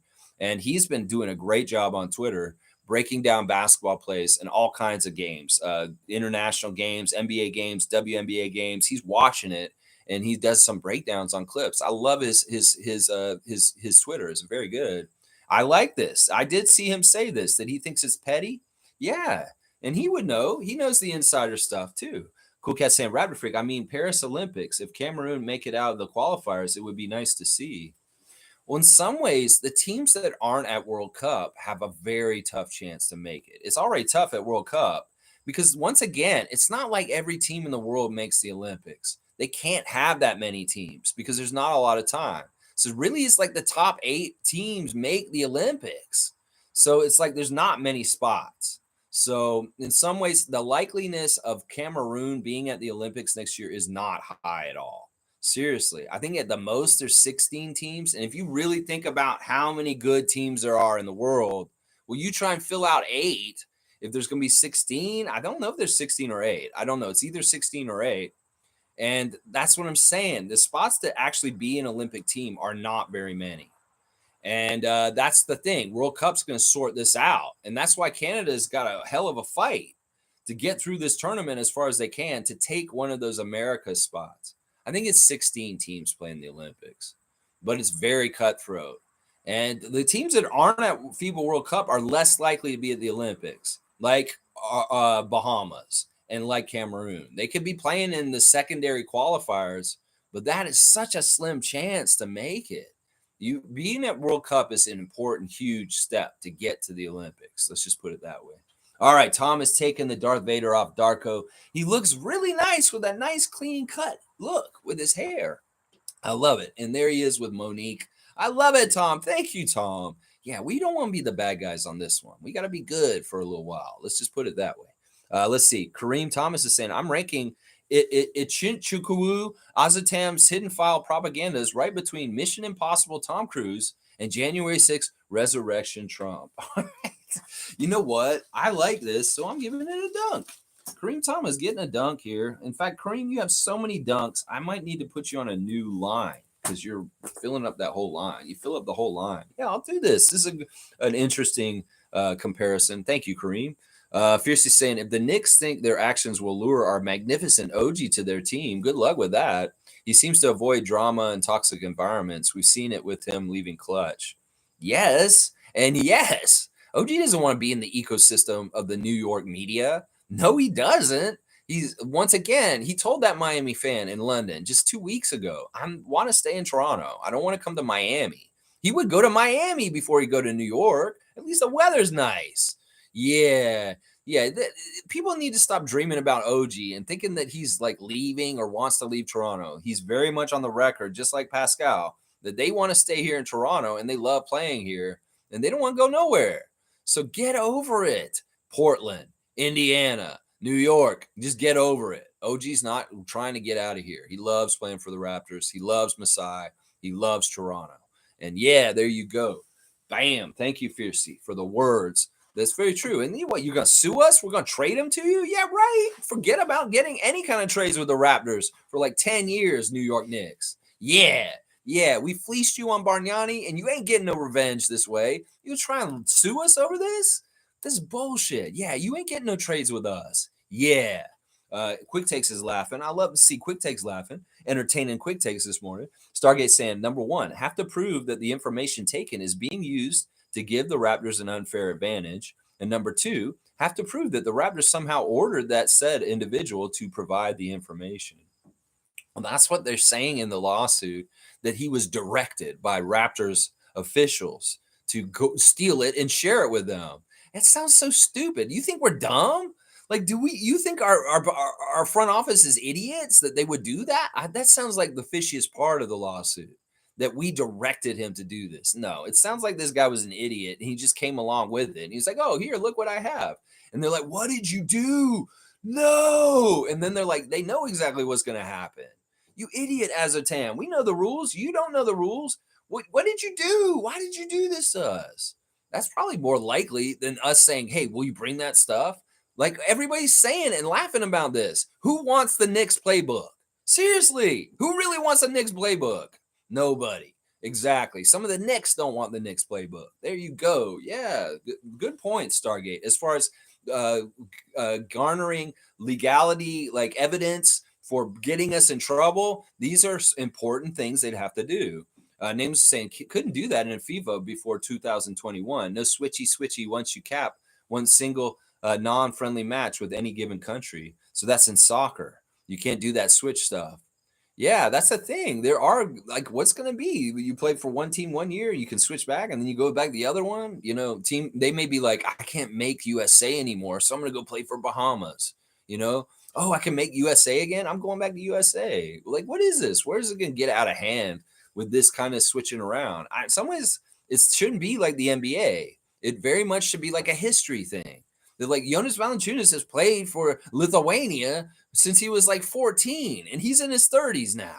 And he's been doing a great job on Twitter, breaking down basketball plays and all kinds of games, international games, NBA games, WNBA games. He's watching it, and he does some breakdowns on clips. I love his Twitter. It's very good. I like this. I did see him say this, that he thinks it's petty. Yeah, and he would know. He knows the insider stuff too. Cool Cat saying, Raptor Freak, I mean, Paris Olympics. If Cameroon make it out of the qualifiers, it would be nice to see. Well, in some ways, the teams that aren't at World Cup have a very tough chance to make it. It's already tough at World Cup because, once again, it's not like every team in the world makes the Olympics. They can't have that many teams because there's not a lot of time. So really, it's like the top 8 teams make the Olympics. So it's like there's not many spots. So, in some ways, the likeliness of Cameroon being at the Olympics next year is not high at all. Seriously, I think at the most there's 16 teams. And if you really think about how many good teams there are in the world, will you try and fill out eight? If there's going to be 16, I don't know if there's 16 or eight. I don't know. It's either 16 or eight. And that's what I'm saying. The spots to actually be an Olympic team are not very many. And that's the thing. World Cup's going to sort this out. And that's why Canada's got a hell of a fight to get through this tournament as far as they can to take one of those America spots. I think it's 16 teams playing the Olympics, but it's very cutthroat. And the teams that aren't at FIBA World Cup are less likely to be at the Olympics, like Bahamas and like Cameroon. They could be playing in the secondary qualifiers, but that is such a slim chance to make it. You being at World Cup is an important, huge step to get to the Olympics. Let's just put it that way. All right, Tom has taken the Darth Vader off Darko. He looks really nice with that nice clean cut look with his hair. I love it. And there he is with Monique. I love it, Tom. Thank you, Tom. Yeah, we don't want to be the bad guys on this one. We got to be good for a little while. Let's just put it that way. Let's see. Kareem Thomas is saying, I'm ranking Chinchukwu Azatam's hidden file propagandas right between Mission Impossible Tom Cruise and January 6th Resurrection Trump. All right. You know what? I like this, so I'm giving it a dunk. Kareem Thomas getting a dunk here. In fact, Kareem, you have so many dunks, I might need to put you on a new line because you're filling up that whole line. You fill up the whole line. Yeah, I'll do this. This is an interesting comparison. Thank you, Kareem. Fiercely saying, if the Knicks think their actions will lure our magnificent OG to their team, good luck with that. He seems to avoid drama and toxic environments. We've seen it with him leaving Clutch. Yes, and yes. OG doesn't want to be in the ecosystem of the New York media. No, he doesn't. He's once again, he told that Miami fan in London just 2 weeks ago, I want to stay in Toronto. I don't want to come to Miami. He would go to Miami before he go to New York. At least the weather's nice. Yeah. People need to stop dreaming about OG and thinking that he's like leaving or wants to leave Toronto. He's very much on the record, just like Pascal, that they want to stay here in Toronto and they love playing here and they don't want to go nowhere. So get over it. Portland, Indiana, New York, just get over it. OG's not trying to get out of here. He loves playing for the Raptors. He loves Masai. He loves Toronto. And yeah, there you go. Bam. Thank you, Fiercey, for the words. That's very true. And you know what? You're going to sue us? We're going to trade him to you? Yeah, right. Forget about getting any kind of trades with the Raptors for like 10 years, New York Knicks. Yeah, we fleeced you on Bargnani, and you ain't getting no revenge this way. You try and sue us over this? This is bullshit. Yeah, you ain't getting no trades with us. Yeah. Quick Takes is laughing. I love to see Quick Takes laughing. Entertaining Quick Takes this morning. Stargate saying, number one, have to prove that the information taken is being used to give the Raptors an unfair advantage. And number two, have to prove that the Raptors somehow ordered that said individual to provide the information. Well, that's what they're saying in the lawsuit, that he was directed by Raptors officials to go steal it and share it with them. It sounds so stupid. You think we're dumb? Like, you think our front office is idiots that they would do that? That sounds like the fishiest part of the lawsuit, that we directed him to do this. No, it sounds like this guy was an idiot and he just came along with it. And he's like, oh, here, look what I have. And they're like, what did you do? No. And then they're like, they know exactly what's going to happen. You idiot, Azartan. We know the rules. You don't know the rules. What did you do? Why did you do this to us? That's probably more likely than us saying, hey, will you bring that stuff? Like everybody's saying and laughing about this. Who wants the Knicks playbook? Seriously, who really wants a Knicks playbook? Nobody. Exactly. Some of the Knicks don't want the Knicks playbook. There you go. Yeah, good point, Stargate. As far as garnering legality, like evidence for getting us in trouble, these are important things they'd have to do. Names saying couldn't do that in a FIFA before 2021. No switchy once you cap one single non-friendly match with any given country. So that's in soccer. You can't do that switch stuff. Yeah, that's the thing. There are like, what's going to be? You play for one team 1 year, you can switch back, and then you go back the other one. You know, team they may be like, I can't make USA anymore, so I'm going to go play for Bahamas. You know, oh, I can make USA again. I'm going back to USA. Like, what is this? Where is it going to get out of hand with this kind of switching around? In some ways, it shouldn't be like the NBA. It very much should be like a history thing. They're like, Jonas Valanciunas has played for Lithuania since he was like 14, and he's in his 30s now.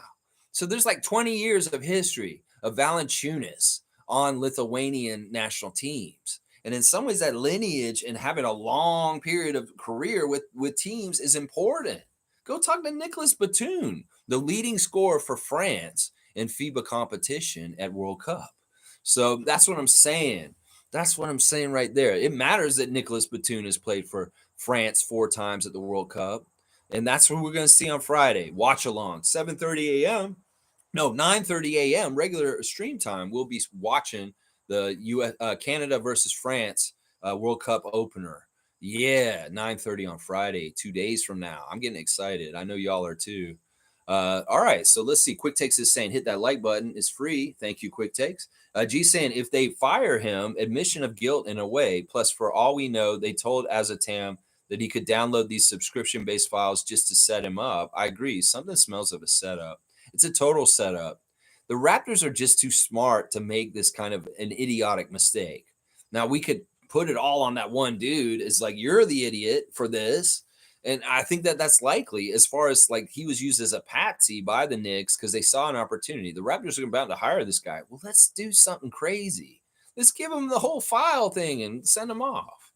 So there's like 20 years of history of Valanciunas on Lithuanian national teams. And in some ways, that lineage and having a long period of career with teams is important. Go talk to Nicolas Batum, the leading scorer for France in FIBA competition at World Cup. So that's what I'm saying. That's what I'm saying right there. It matters that Nicolas Batum has played for France 4 times at the World Cup. And that's what we're going to see on Friday. Watch along, 7:30 a.m. No, 9:30 a.m. regular stream time. We'll be watching the US Canada versus France World Cup opener. Yeah, 9:30 on Friday, 2 days from now. I'm getting excited. I know y'all are too. All right, so let's see. Quick Takes is saying hit that like button. It's free. Thank you, Quick Takes. G saying if they fire him, admission of guilt in a way. Plus, for all we know, they told Azatam that he could download these subscription-based files just to set him up. I agree. Something smells of a setup. It's a total setup. The Raptors are just too smart to make this kind of an idiotic mistake. Now, we could put it all on that one dude. It's like, you're the idiot for this. And I think that that's likely as far as like he was used as a patsy by the Knicks because they saw an opportunity. The Raptors are about to hire this guy. Well, let's do something crazy. Let's give him the whole file thing and send him off.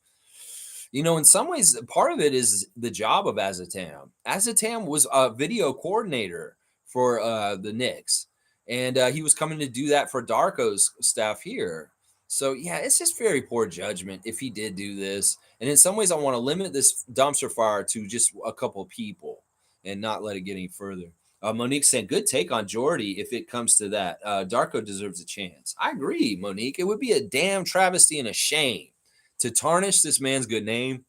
You know, in some ways, part of it is the job of Azatam. Azatam was a video coordinator for the Knicks, and he was coming to do that for Darko's staff here. So, yeah, it's just very poor judgment if he did do this. And in some ways, I want to limit this dumpster fire to just a couple of people and not let it get any further. Monique saying, good take on Jordy if it comes to that. Darko deserves a chance. I agree, Monique. It would be a damn travesty and a shame to tarnish this man's good name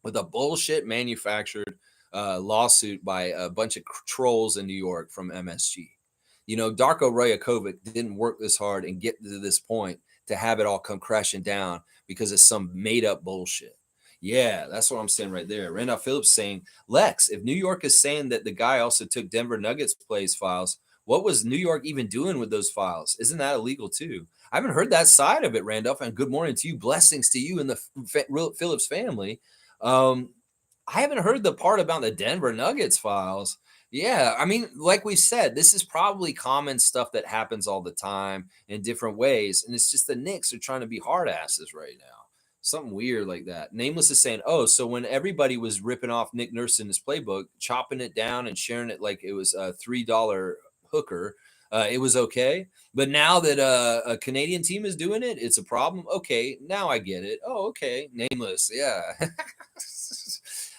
with a bullshit manufactured lawsuit by a bunch of trolls in New York from MSG. You know, Darko Rajakovic didn't work this hard and get to this point to have it all come crashing down because of some made up bullshit. Yeah, that's what I'm saying right there. Randolph Phillips saying, Lex, if New York is saying that the guy also took Denver Nuggets plays files, what was New York even doing with those files? Isn't that illegal too? I haven't heard that side of it, Randolph. And good morning to you. Blessings to you and the Phillips family. I haven't heard the part about the Denver Nuggets files. Yeah, I mean, like we said, this is probably common stuff that happens all the time in different ways. And it's just the Knicks are trying to be hard asses right now. Something weird like that. Nameless is saying, oh, so when everybody was ripping off Nick Nurse in his playbook, chopping it down and sharing it like it was a $3 hooker, it was okay. But now that a Canadian team is doing it, it's a problem. Okay, now I get it. Oh, okay. Nameless. Yeah.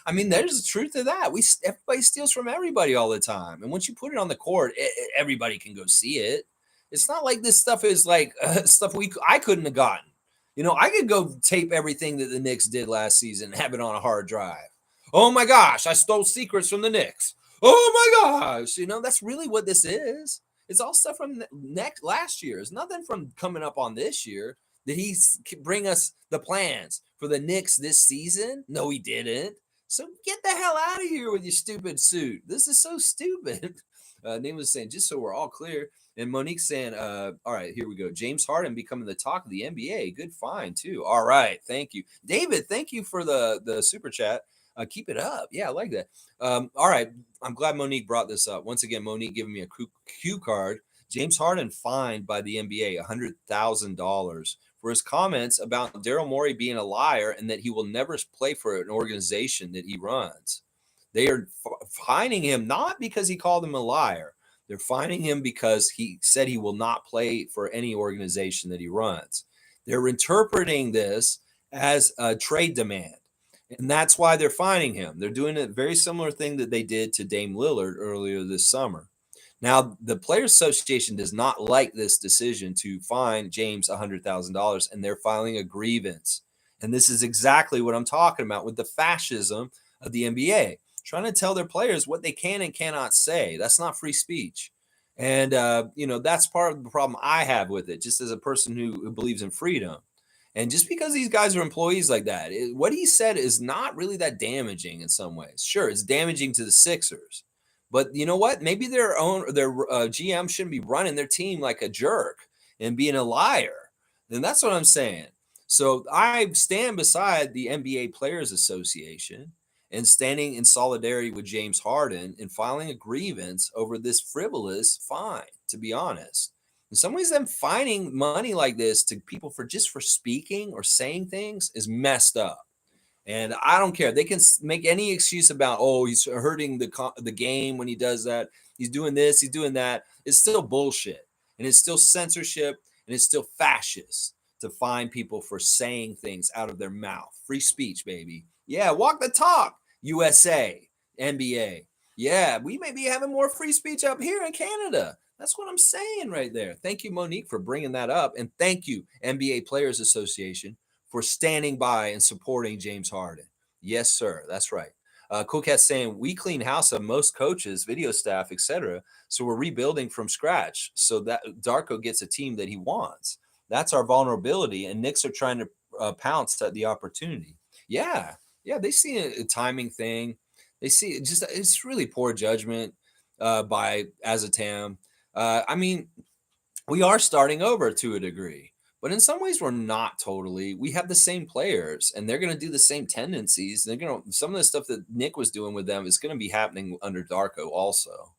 I mean, there's the truth of that. Everybody steals from everybody all the time, and once you put it on the court, everybody can go see it. It's not like this stuff is like stuff I couldn't have gotten. You know, I could go tape everything that the Knicks did last season and have it on a hard drive. Oh my gosh, I stole secrets from the Knicks. Oh my gosh, you know that's really what this is. It's all stuff from last year. It's nothing from coming up on this year. Did he bring us the plans for the Knicks this season? No, he didn't. So get the hell out of here with your stupid suit. This is so stupid. Name was saying, just so we're all clear. And Monique saying, all right, here we go. James Harden becoming the talk of the NBA. Good find, too. All right. Thank you. David, thank you for the super chat. Keep it up. Yeah, I like that. All right. I'm glad Monique brought this up. Once again, Monique giving me a cue card. James Harden fined by the NBA $100,000 for his comments about Daryl Morey being a liar and that he will never play for an organization that he runs. They are fining him not because he called him a liar. They're fining him because he said he will not play for any organization that he runs. They're interpreting this as a trade demand. And that's why they're fining him. They're doing a very similar thing that they did to Dame Lillard earlier this summer. Now, the Players Association does not like this decision to fine James $100,000, and they're filing a grievance. And this is exactly what I'm talking about with the fascism of the NBA, trying to tell their players what they can and cannot say. That's not free speech. And, that's part of the problem I have with it, just as a person who believes in freedom. And just because these guys are employees like that, what he said is not really that damaging in some ways. Sure, it's damaging to the Sixers. But you know what? Maybe their GM shouldn't be running their team like a jerk and being a liar. And that's what I'm saying. So I stand beside the NBA Players Association and standing in solidarity with James Harden and filing a grievance over this frivolous fine, to be honest. In some ways, them fining money like this to people for just for speaking or saying things is messed up. And I don't care. They can make any excuse about, oh, he's hurting the game when he does that. He's doing this, he's doing that. It's still bullshit. And it's still censorship and it's still fascist to fine people for saying things out of their mouth. Free speech, baby. Yeah, walk the talk, USA, NBA. Yeah, we may be having more free speech up here in Canada. That's what I'm saying right there. Thank you, Monique, for bringing that up. And thank you, NBA Players Association, for standing by and supporting James Harden. Yes, sir. That's right. Cool Cat saying we clean house of most coaches, video staff, etc. So we're rebuilding from scratch so that Darko gets a team that he wants. That's our vulnerability, and Knicks are trying to pounce at the opportunity. Yeah, yeah, they see a timing thing. They see it just it's really poor judgment by Azatam. I mean, we are starting over to a degree, but in some ways we're not totally. We have the same players, and they're going to do the same tendencies. They're going to some of the stuff that Nick was doing with them is going to be happening under Darko also.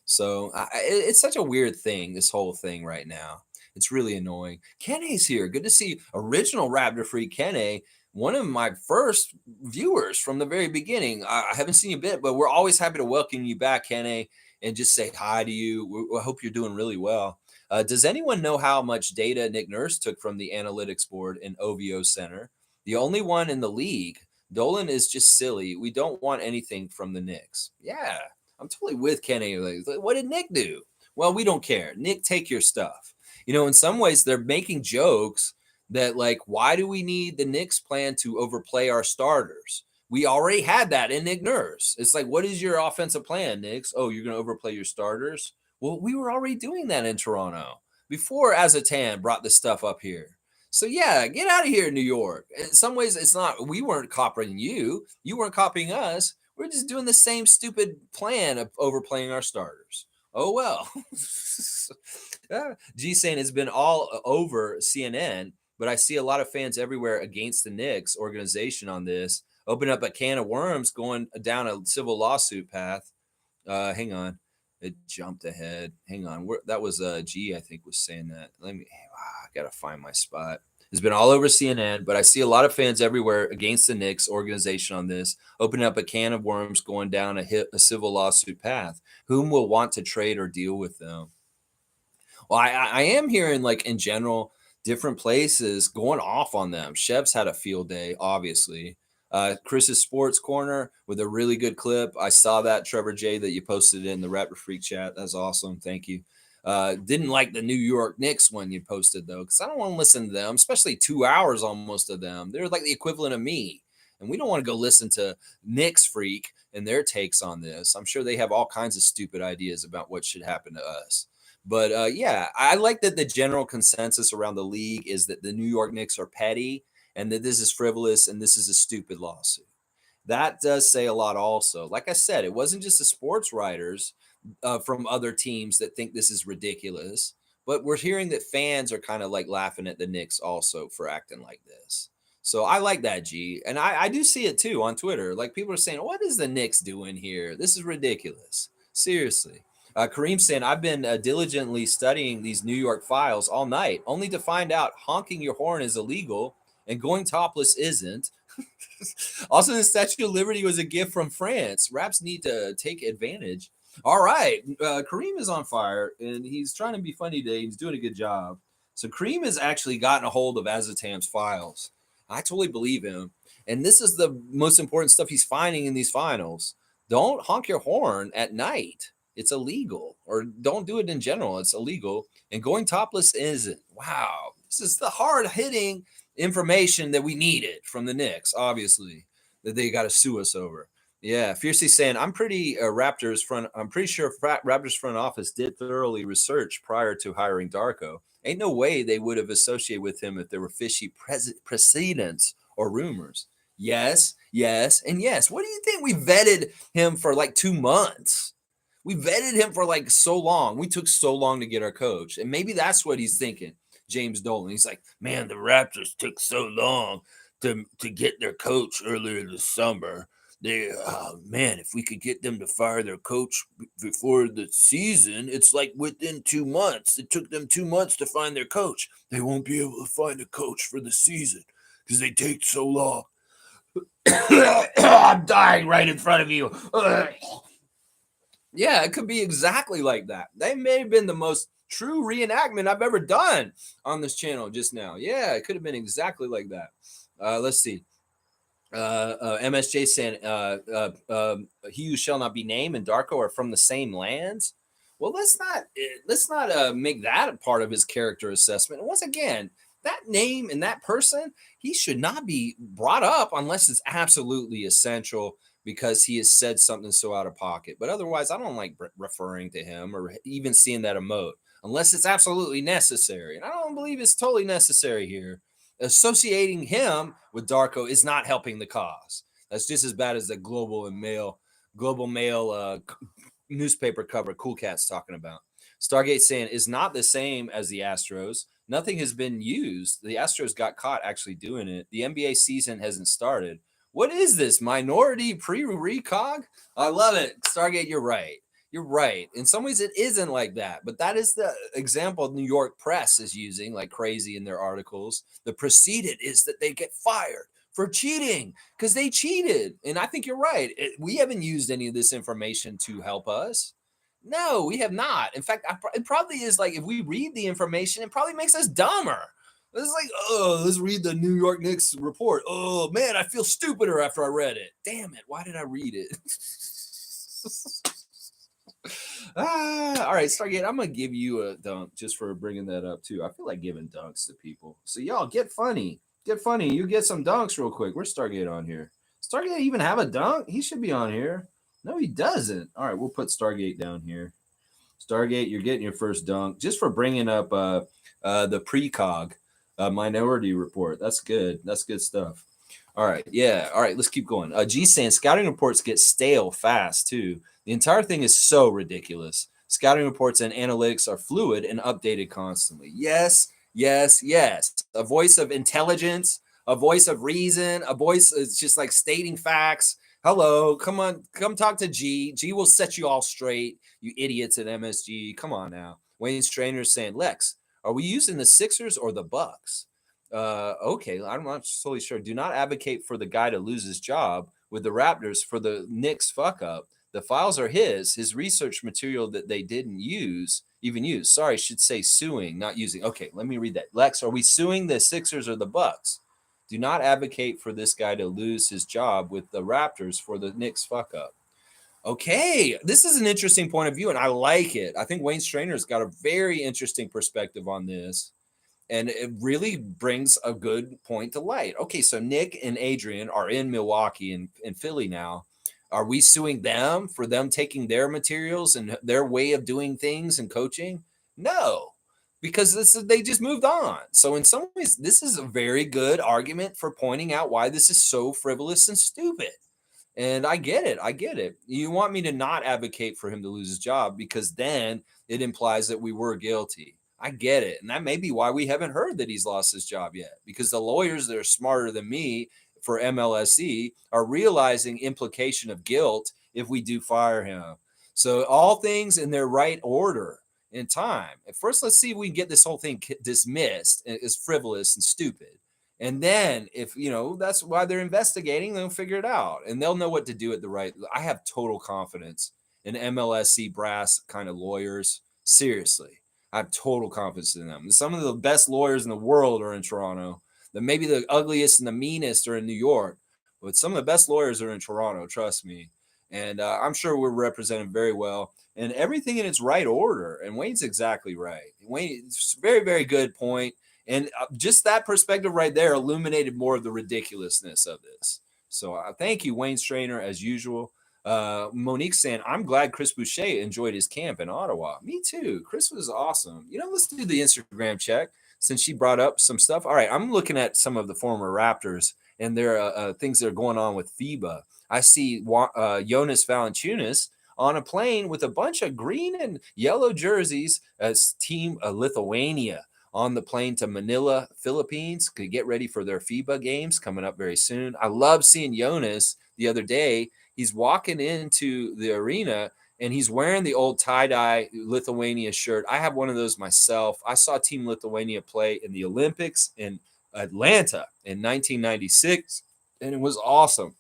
So it's such a weird thing, this whole thing right now. It's really annoying. Kenne's here. Good to see original Raptor Freak Kenne, one of my first viewers from the very beginning. I haven't seen you a bit, but we're always happy to welcome you back, Kenne, and just say hi to you. I hope you're doing really well. Does anyone know how much data Nick Nurse took from the analytics board in OVO Center? The only one in the league. Dolan is just silly. We don't want anything from the Knicks. Yeah, I'm totally with Kenny. Like, what did Nick do? Well, we don't care. Nick, take your stuff. You know, in some ways, they're making jokes that, like, why do we need the Knicks plan to overplay our starters? We already had that in Nick Nurse. It's like, what is your offensive plan, Knicks? Oh, you're going to overplay your starters? Well, we were already doing that in Toronto before Azatan brought this stuff up here. So yeah, get out of here, New York. In some ways, it's not. We weren't copying you. You weren't copying us. We're just doing the same stupid plan of overplaying our starters. Oh well. G saying it's been all over CNN, but I see a lot of fans everywhere against the Knicks organization on this. Open up a can of worms going down a civil lawsuit path. Hang on. It jumped ahead. Hang on. That was G, I think, was saying that. I got to find my spot. It's been all over CNN, but I see a lot of fans everywhere against the Knicks organization on this, opening up a can of worms going down a civil lawsuit path. Whom will want to trade or deal with them? Well, I am hearing, like, in general, different places going off on them. Chev's had a field day, obviously. Chris's Sports Corner with a really good clip. I saw that, Trevor J, that you posted in the Raptor Freak chat. That's awesome. Thank you. Didn't like the New York Knicks one you posted, though, because I don't want to listen to them, especially 2 hours almost of them. They're like the equivalent of me. And we don't want to go listen to Knicks Freak and their takes on this. I'm sure they have all kinds of stupid ideas about what should happen to us. But yeah, I like that the general consensus around the league is that the New York Knicks are petty and that this is frivolous and this is a stupid lawsuit. That does say a lot also. Like I said, it wasn't just the sports writers from other teams that think this is ridiculous, but we're hearing that fans are kind of like laughing at the Knicks also for acting like this. So I like that, G. And I do see it too on Twitter. Like people are saying, what is the Knicks doing here? This is ridiculous. Seriously. Kareem saying, I've been diligently studying these New York files all night, only to find out honking your horn is illegal and going topless isn't. Also, the Statue of Liberty was a gift from France. Raps need to take advantage. All right. Kareem is on fire, and he's trying to be funny today. He's doing a good job. So Kareem has actually gotten a hold of Azatam's files. I totally believe him. And this is the most important stuff he's finding in these finals. Don't honk your horn at night. It's illegal. Or don't do it in general. It's illegal. And going topless isn't. Wow. This is the hard-hitting information that we needed from the Knicks, obviously, that they got to sue us over. Yeah, Fiercely saying, I'm pretty sure Raptors front office did thoroughly research prior to hiring Darko. Ain't no way they would have associated with him if there were fishy precedents or rumors. Yes, yes, and yes. What do you think? We vetted him for like 2 months. We vetted him for like so long. We took so long to get our coach. And maybe that's what he's thinking. James Dolan. He's like, man, the Raptors took so long to get their coach earlier this summer. They, man, if we could get them to fire their coach before the season, it's like within 2 months. It took them 2 months to find their coach. They won't be able to find a coach for the season because they take so long. I'm dying right in front of you. Yeah, it could be exactly like that. They may have been the most true reenactment I've ever done on this channel just now. Yeah, it could have been exactly like that. Let's see. MSJ saying, "He who shall not be named and Darko are from the same lands." Well, let's not make that a part of his character assessment. And once again, that name and that person, he should not be brought up unless it's absolutely essential because he has said something so out of pocket. But otherwise, I don't like referring to him or even seeing that emote unless it's absolutely necessary. And I don't believe it's totally necessary here. Associating him with Darko is not helping the cause. That's just as bad as the global mail newspaper cover Cool Cat's talking about. Stargate saying is not the same as the Astros. Nothing has been used. The Astros got caught actually doing it. The NBA season hasn't started. What is this minority pre-recog? I love it. Stargate, you're right. You're right. In some ways, it isn't like that, but that is the example New York press is using like crazy in their articles. The precedent is that they get fired for cheating because they cheated. And I think you're right. We haven't used any of this information to help us. No, we have not. In fact, it probably is like if we read the information, it probably makes us dumber. It's like, oh, let's read the New York Knicks report. Oh, man, I feel stupider after I read it. Damn it. Why did I read it? All right, Stargate, I'm going to give you a dunk just for bringing that up, too. I feel like giving dunks to people. So, y'all, get funny. Get funny. You get some dunks real quick. Where's Stargate on here? Stargate even have a dunk? He should be on here. No, he doesn't. All right, we'll put Stargate down here. Stargate, you're getting your first dunk just for bringing up the precog minority report. That's good. That's good stuff. All right. Yeah. All right. Let's keep going. G saying scouting reports get stale fast, too. The entire thing is so ridiculous. Scouting reports and analytics are fluid and updated constantly. Yes, yes, yes. A voice of intelligence, a voice of reason, a voice is just like stating facts. Hello, come on, come talk to G. G will set you all straight, you idiots at MSG. Come on now. Wayne Strainer saying, Lex, are we using the Sixers or the Bucks? Okay, I'm not totally sure. Do not advocate for the guy to lose his job with the Raptors for the Knicks fuck up. The files are his research material that they didn't even use. Sorry, I should say suing, not using. Okay, let me read that. Lex, are we suing the Sixers or the Bucks? Do not advocate for this guy to lose his job with the Raptors for the Knicks fuck up. Okay, this is an interesting point of view, and I like it. I think Wayne Strainer's got a very interesting perspective on this, and it really brings a good point to light. Okay, so Nick and Adrian are in Milwaukee and Philly now. Are we suing them for them taking their materials and their way of doing things and coaching? No, because they just moved on. So in some ways, this is a very good argument for pointing out why this is so frivolous and stupid. And I get it. I get it. You want me to not advocate for him to lose his job because then it implies that we were guilty. I get it. And that may be why we haven't heard that he's lost his job yet, because the lawyers that are smarter than me for MLSE are realizing implication of guilt if we do fire him. So all things in their right order in time. At first, let's see if we can get this whole thing dismissed as frivolous and stupid. And then if, that's why they're investigating, they'll figure it out and they'll know what to do at the right. I have total confidence in MLSE brass kind of lawyers. Seriously, I have total confidence in them. Some of the best lawyers in the world are in Toronto. Maybe the ugliest and the meanest are in New York, but some of the best lawyers are in Toronto. Trust me. And I'm sure we're represented very well and everything in its right order. And Wayne's exactly right. Wayne's very, very good point. And just that perspective right there illuminated more of the ridiculousness of this. So thank you, Wayne Strainer, as usual. Monique saying, I'm glad Chris Boucher enjoyed his camp in Ottawa. Me too. Chris was awesome. Let's do the Instagram check since she brought up some stuff. All right, I'm looking at some of the former Raptors and their things that are going on with FIBA. I see Jonas Valanciunas on a plane with a bunch of green and yellow jerseys as Team Lithuania on the plane to Manila, Philippines, to get ready for their FIBA games coming up very soon. I love seeing Jonas the other day. He's walking into the arena and he's wearing the old tie-dye Lithuania shirt. I have one of those myself. I saw Team Lithuania play in the Olympics in Atlanta in 1996, and it was awesome.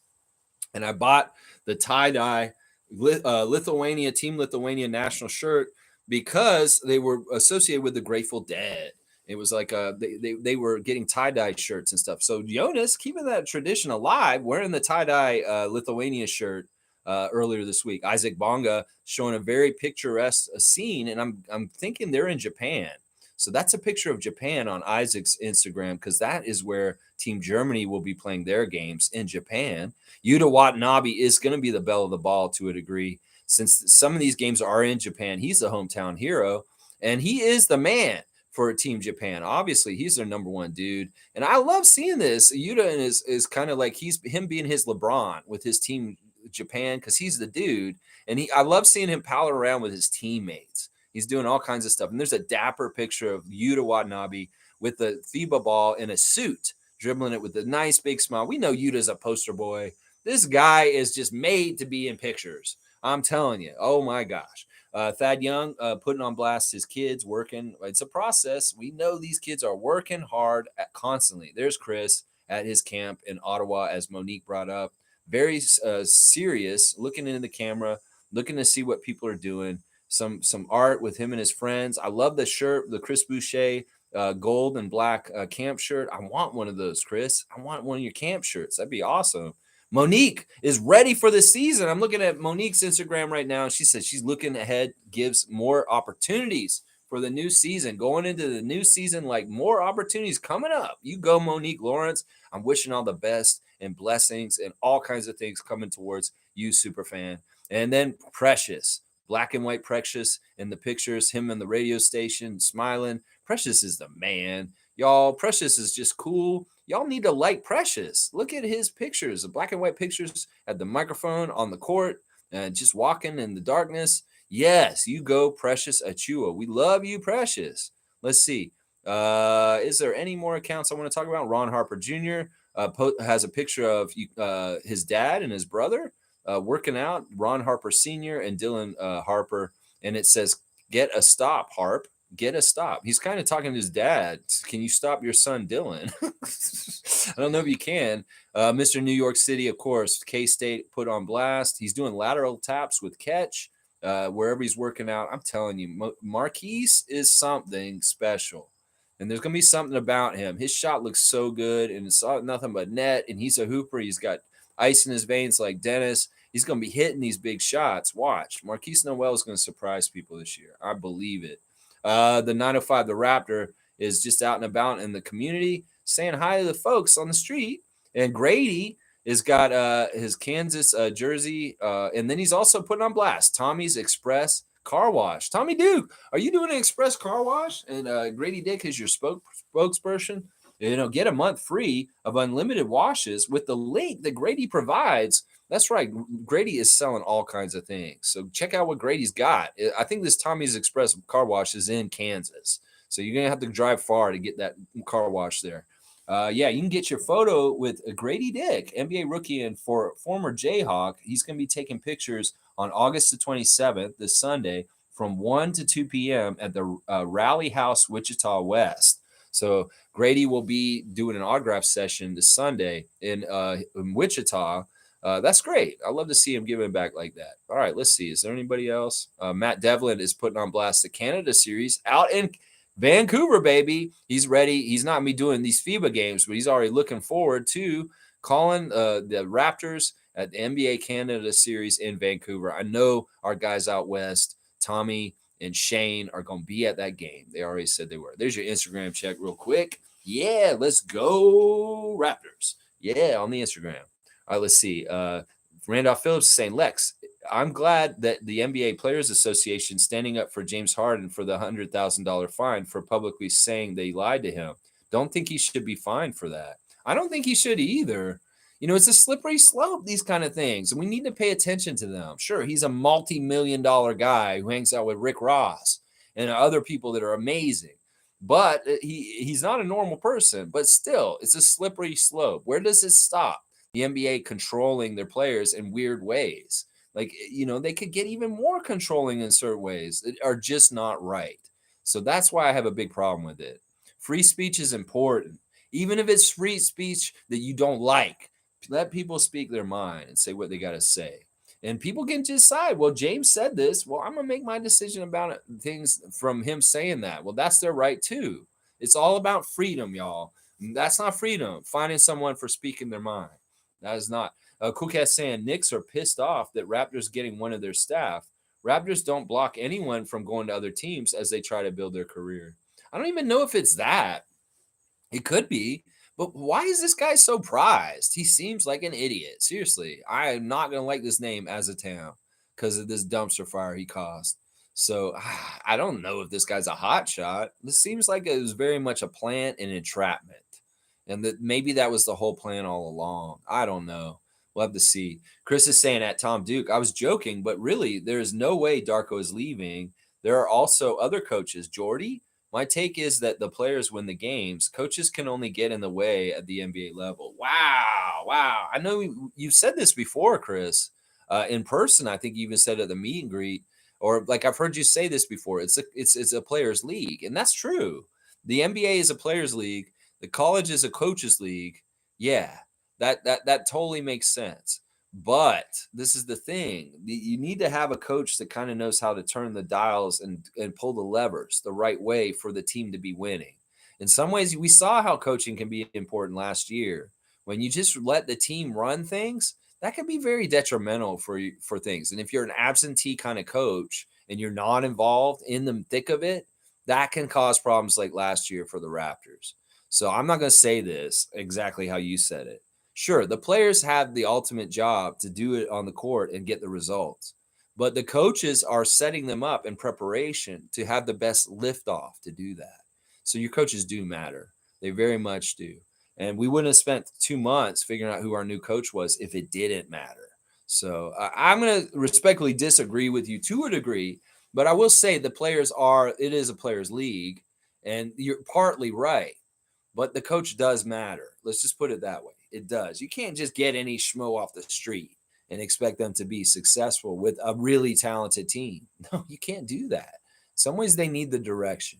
And I bought the tie-dye Lithuania Team Lithuania national shirt because they were associated with the Grateful Dead. It was like they were getting tie-dye shirts and stuff. So Jonas keeping that tradition alive, wearing the tie-dye Lithuania shirt earlier this week. Isaac Bonga showing a very picturesque scene, and I'm thinking they're in Japan. So that's a picture of Japan on Isaac's Instagram because that is where Team Germany will be playing their games in Japan. Yuta Watanabe is going to be the belle of the ball to a degree. Since some of these games are in Japan, he's the hometown hero, and he is the man for Team Japan. Obviously, he's their number one dude, and I love seeing this. Yuta is kind of like he's him being his LeBron with his team Japan because he's the dude, and I love seeing him pal around with his teammates. He's doing all kinds of stuff, and there's a dapper picture of Yuta Watanabe with the FIBA ball in a suit, dribbling it with a nice big smile. We know Yuta's a poster boy. This guy is just made to be in pictures. I'm telling you. Oh my gosh. Thad Young putting on blast his kids working. It's a process. We know these kids are working hard constantly. There's Chris at his camp in Ottawa, as Monique brought up. Very serious, looking into the camera, looking to see what people are doing. Some art with him and his friends. I love the shirt, the Chris Boucher gold and black camp shirt. I want one of those, Chris. I want one of your camp shirts. That'd be awesome. Monique is ready for the season. I'm looking at Monique's Instagram right now. She says she's looking ahead, gives more opportunities for the new season. Going into the new season, like more opportunities coming up. You go, Monique Lawrence. I'm wishing all the best and blessings and all kinds of things coming towards you, superfan. And then Precious, black and white Precious in the pictures, him in the radio station smiling. Precious is the man. Y'all, Precious is just cool. Y'all need to like Precious. Look at his pictures, the black and white pictures at the microphone on the court, just walking in the darkness. Yes, you go, Precious Achua. We love you, Precious. Let's see. Is there any more accounts I want to talk about? Ron Harper Jr. Has a picture of his dad and his brother working out. Ron Harper Sr. and Dylan Harper. And it says, "Get a stop, Harp. Get a stop." He's kind of talking to his dad. Can you stop your son, Dylan? I don't know if you can. Mr. New York City, of course, K-State put on blast. He's doing lateral taps with catch wherever he's working out. I'm telling you, Marquise is something special. And there's going to be something about him. His shot looks so good, and it's nothing but net, and he's a hooper. He's got ice in his veins like Dennis. He's going to be hitting these big shots. Watch. Marquise Noel is going to surprise people this year. I believe it. The 905, the Raptor, is just out and about in the community saying hi to the folks on the street. And Grady has got his Kansas jersey. And then he's also putting on blast Tommy's Express Car Wash. Tommy Duke, are you doing an Express Car Wash? And Grady Dick is your spokesperson. Get a month free of unlimited washes with the link that Grady provides. That's right. Grady is selling all kinds of things. So check out what Grady's got. I think this Tommy's Express Car Wash is in Kansas. So you're going to have to drive far to get that car wash there. You can get your photo with Grady Dick, NBA rookie and former Jayhawk. He's going to be taking pictures on August the 27th, this Sunday, from 1 to 2 p.m. at the Rally House, Wichita West. So Grady will be doing an autograph session this Sunday in Wichita. That's great. I love to see him giving back like that. All right, let's see. Is there anybody else? Matt Devlin is putting on blast the Canada series out in Vancouver, baby. He's ready. He's not me doing these FIBA games, but he's already looking forward to calling the Raptors at the NBA Canada series in Vancouver. I know our guys out west, Tommy and Shane, are going to be at that game. They already said they were. There's your Instagram check real quick. Yeah, let's go Raptors. Yeah, on the Instagram. All right, let's see. Randolph Phillips is saying, Lex, I'm glad that the NBA Players Association standing up for James Harden for the $100,000 fine for publicly saying they lied to him. Don't think he should be fined for that. I don't think he should either. It's a slippery slope, these kind of things, and we need to pay attention to them. Sure, he's a multi-million-dollar guy who hangs out with Rick Ross and other people that are amazing. But he's not a normal person. But still, it's a slippery slope. Where does it stop? The NBA controlling their players in weird ways. Like, they could get even more controlling in certain ways that are just not right. So that's why I have a big problem with it. Free speech is important. Even if it's free speech that you don't like, let people speak their mind and say what they got to say. And people can decide, well, James said this. Well, I'm going to make my decision about it, things from him saying that. Well, that's their right too. It's all about freedom, y'all. That's not freedom. Finding someone for speaking their mind. That is not. Cool Cat saying Knicks are pissed off that Raptors getting one of their staff. Raptors don't block anyone from going to other teams as they try to build their career. I don't even know if it's that. It could be, but why is this guy so prized? He seems like an idiot. Seriously, I am not going to like this name as a town because of this dumpster fire he caused. So I don't know if this guy's a hot shot. This seems like it was very much a plan and entrapment. And that maybe that was the whole plan all along. I don't know. We'll have to see. Chris is saying at Tom Duke, I was joking, but really, there is no way Darko is leaving. There are also other coaches. Jordy, my take is that the players win the games. Coaches can only get in the way at the NBA level. Wow. Wow. I know you've said this before, Chris. In person, I think you even said at the meet and greet, or like I've heard you say this before. It's a players' league, and that's true. The NBA is a players' league. The college is a coaches' league. Yeah, that totally makes sense. But this is the thing. You need to have a coach that kind of knows how to turn the dials and pull the levers the right way for the team to be winning. In some ways, we saw how coaching can be important last year. When you just let the team run things, that can be very detrimental for things. And if you're an absentee kind of coach and you're not involved in the thick of it, that can cause problems like last year for the Raptors. So I'm not going to say this exactly how you said it. Sure, the players have the ultimate job to do it on the court and get the results, but the coaches are setting them up in preparation to have the best liftoff to do that. So your coaches do matter. They very much do. And we wouldn't have spent 2 months figuring out who our new coach was if it didn't matter. So I'm going to respectfully disagree with you to a degree, but I will say it is a players' league, and you're partly right. But the coach does matter. Let's just put it that way. It does. You can't just get any schmo off the street and expect them to be successful with a really talented team. No, you can't do that. In some ways, they need the direction.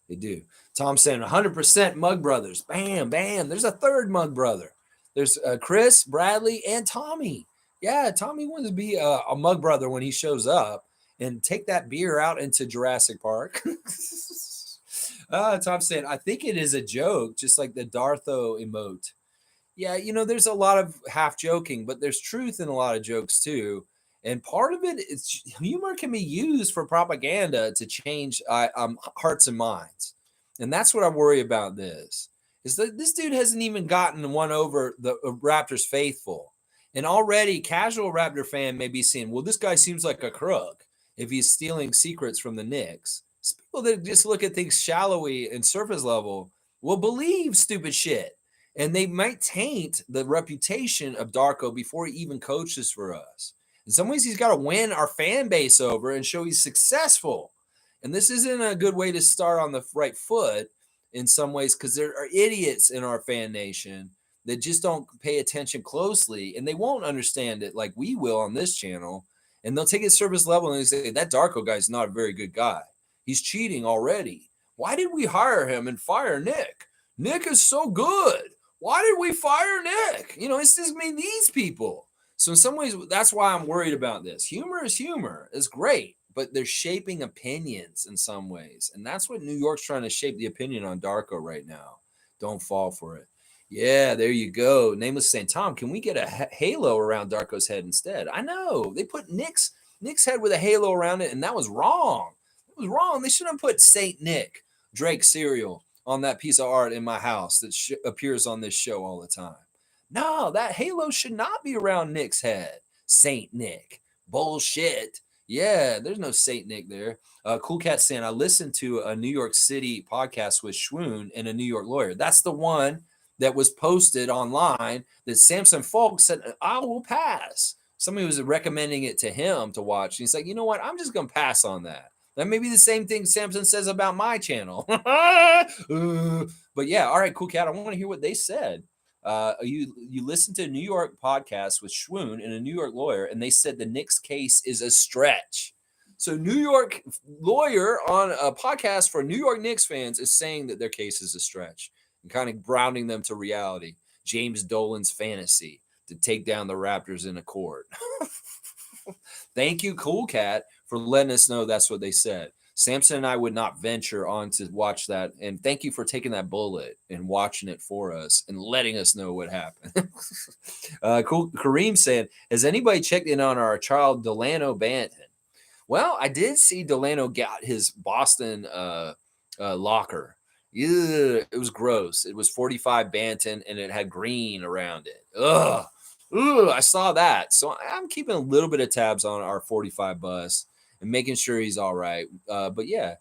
They do. Tom saying 100% Mug Brothers. Bam, bam. There's a third Mug Brother. There's Chris, Bradley, and Tommy. Yeah, Tommy wants to be a Mug Brother when he shows up and take that beer out into Jurassic Park. Tom saying, I think it is a joke, just like the Dartho emote. Yeah, there's a lot of half joking, but there's truth in a lot of jokes too. And part of it is humor can be used for propaganda to change hearts and minds. And that's what I worry about this. Is that this dude hasn't even gotten one over the Raptors faithful. And already casual Raptor fan may be saying, well, this guy seems like a crook if he's stealing secrets from the Knicks. People that just look at things shallowly and surface level will believe stupid shit. And they might taint the reputation of Darko before he even coaches for us. In some ways, he's got to win our fan base over and show he's successful. And this isn't a good way to start on the right foot in some ways, because there are idiots in our fan nation that just don't pay attention closely, and they won't understand it like we will on this channel. And they'll take it surface level and they say, that Darko guy is not a very good guy. He's cheating already. Why did we hire him and fire Nick? Nick is so good. Why did we fire Nick? It's just these people. So in some ways, that's why I'm worried about this. Humor is humor. It's great, but they're shaping opinions in some ways. And that's what New York's trying to shape the opinion on Darko right now. Don't fall for it. Yeah, there you go. Nameless saying, Tom, can we get a halo around Darko's head instead? I know. They put Nick's head with a halo around it, and that was wrong. It was wrong. They shouldn't have put Saint Nick, Drake cereal, on that piece of art in my house that appears on this show all the time. No, that halo should not be around Nick's head. Saint Nick. Bullshit. Yeah, there's no Saint Nick there. Cool Cat saying, I listened to a New York City podcast with Schwoon and a New York lawyer. That's the one that was posted online that Samson Falk said, I will pass. Somebody was recommending it to him to watch. And he's like, you know what? I'm just going to pass on that. That may be the same thing Samson says about my channel. But yeah, all right, cool cat. I want to hear what they said. You listened to a New York podcast with Schwoon and a New York lawyer, and they said the Knicks case is a stretch. So New York lawyer on a podcast for New York Knicks fans is saying that their case is a stretch and kind of grounding them to reality. James Dolan's fantasy to take down the Raptors in a court. Thank you, Cool Cat, for letting us know that's what they said. Samson and I would not venture on to watch that. And thank you for taking that bullet and watching it for us and letting us know what happened. Cool. Kareem said, has anybody checked in on our child Delano Banton? Well, I did see Delano got his Boston locker. Yeah, it was gross. It was 45 Banton and it had green around it. Ugh. Ooh, I saw that. So I'm keeping a little bit of tabs on our 45 bus and making sure he's all right. But yeah,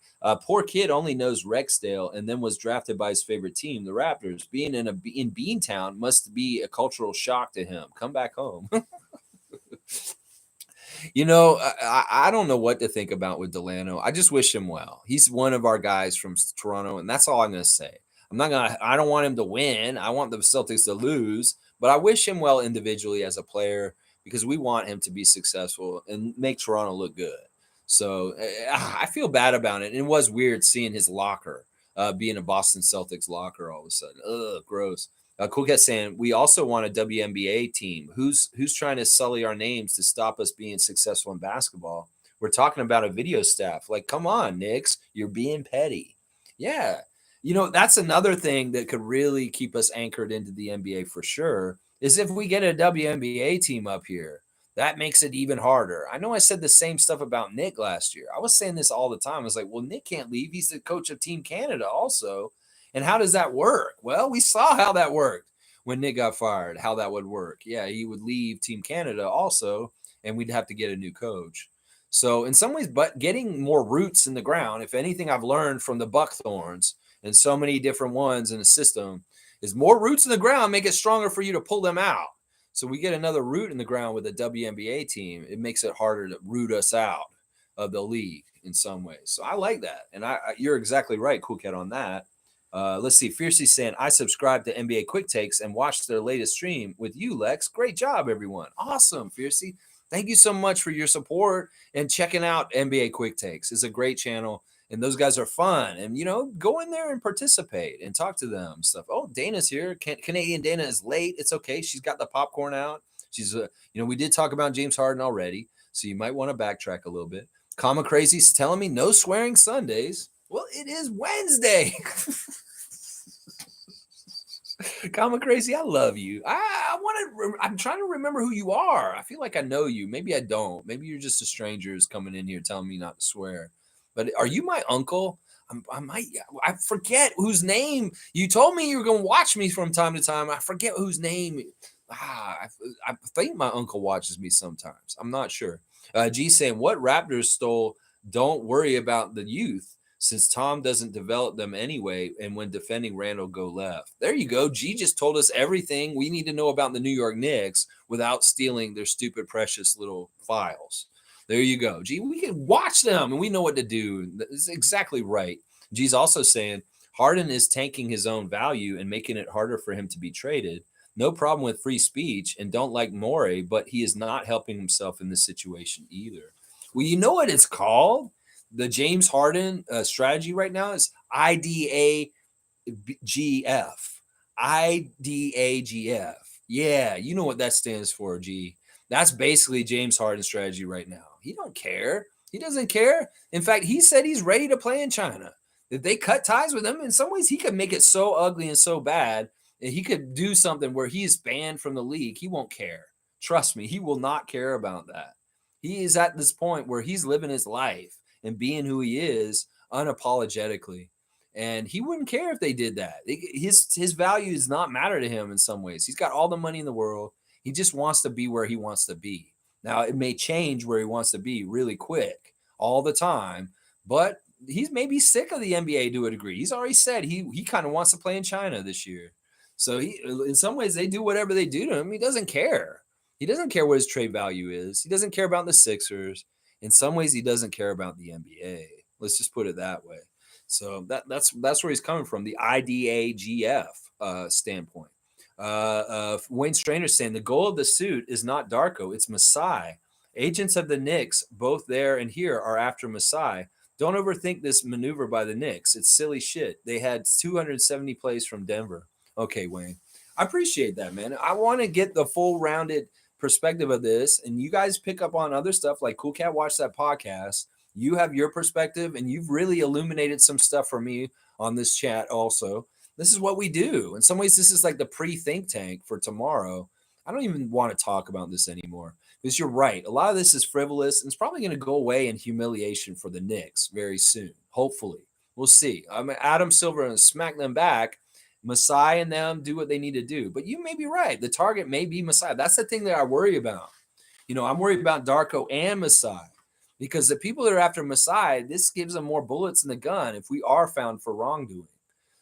poor kid only knows Rexdale and then was drafted by his favorite team, the Raptors. Being in Beantown must be a cultural shock to him. Come back home. I don't know what to think about with Delano. I just wish him well. He's one of our guys from Toronto, and that's all I'm going to say. I don't want him to win. I want the Celtics to lose, but I wish him well individually as a player because we want him to be successful and make Toronto look good. So I feel bad about it. It was weird seeing his locker being a Boston Celtics locker all of a sudden. Ugh, gross. Cool Cat saying we also want a WNBA team. Who's trying to sully our names to stop us being successful in basketball? We're talking about a video staff. Like, come on, Knicks, you're being petty. Yeah, that's another thing that could really keep us anchored into the NBA for sure. Is if we get a WNBA team up here, that makes it even harder. I know I said the same stuff about Nick last year. I was saying this all the time. I was like, well, Nick can't leave. He's the coach of Team Canada also. And how does that work? Well, we saw how that worked when Nick got fired, how that would work. Yeah, he would leave Team Canada also, and we'd have to get a new coach. So in some ways, but getting more roots in the ground, if anything I've learned from the Buckthorns and so many different ones in the system, is more roots in the ground make it stronger for you to pull them out. So we get another root in the ground with a WNBA team. It makes it harder to root us out of the league in some ways. So I like that. And you're exactly right, Cool Cat, on that. Let's see. Fiercely saying, I subscribe to NBA Quick Takes and watched their latest stream with you, Lex. Great job, everyone. Awesome, Fiercely. Thank you so much for your support and checking out NBA Quick Takes. It's a great channel, and those guys are fun. And, go in there and participate and talk to them. Stuff. Oh, Dana's here. Canadian Dana is late. It's okay. She's got the popcorn out. She's, we did talk about James Harden already, so you might want to backtrack a little bit. Comma Crazy's telling me no swearing Sundays. Well, it is Wednesday. Comma Crazy, I love you. I'm trying to remember who you are. I feel like I know you. Maybe I don't. Maybe you're just a stranger who's coming in here telling me not to swear. But are you my uncle? I forget whose name you told me you were going to watch me from time to time. I forget whose name. I think my uncle watches me sometimes. I'm not sure. G saying what Raptors stole. Don't worry about the youth, since Tom doesn't develop them anyway, and when defending Randall, go left. There you go. G just told us everything we need to know about the New York Knicks without stealing their stupid, precious little files. There you go. G, we can watch them and we know what to do. That's exactly right. G's also saying Harden is tanking his own value and making it harder for him to be traded. No problem with free speech and don't like Morey, but he is not helping himself in this situation either. Well, you know what it's called? The James Harden strategy right now is IDAGF. IDAGF. Yeah, you know what that stands for, G. That's basically James Harden's strategy right now. He don't care. He doesn't care. In fact, he said he's ready to play in China. If they cut ties with him, in some ways, he could make it so ugly and so bad that he could do something where he's banned from the league. He won't care. Trust me, he will not care about that. He is at this point where he's living his life and being who he is unapologetically. And he wouldn't care if they did that. His value does not matter to him in some ways. He's got all the money in the world. He just wants to be where he wants to be. Now, it may change where he wants to be really quick all the time, but he's maybe sick of the NBA to a degree. He's already said he kind of wants to play in China this year. So in some ways, they do whatever they do to him. He doesn't care. He doesn't care what his trade value is. He doesn't care about the Sixers. In some ways, he doesn't care about the NBA. Let's just put it that way. So that's where he's coming from, the IDAGF standpoint. Wayne Strainer saying the goal of the suit is not Darko, it's Masai. Agents of the Knicks, both there and here, are after Masai. Don't overthink this maneuver by the Knicks. It's silly shit. They had 270 plays from Denver. Okay, Wayne. I appreciate that, man. I want to get the full rounded perspective of this, and you guys pick up on other stuff like Cool Cat Watch That podcast. You have your perspective, and you've really illuminated some stuff for me on this chat also. This is what we do. In some ways, this is like the pre-think tank for tomorrow. I don't even want to talk about this anymore because you're right. A lot of this is frivolous, and it's probably going to go away in humiliation for the Knicks very soon. Hopefully. We'll see. I mean, Adam Silver and smack them back. Masai and them do what they need to do. But you may be right. The target may be Masai. That's the thing that I worry about. I'm worried about Darko and Masai because the people that are after Masai, this gives them more bullets in the gun if we are found for wrongdoing.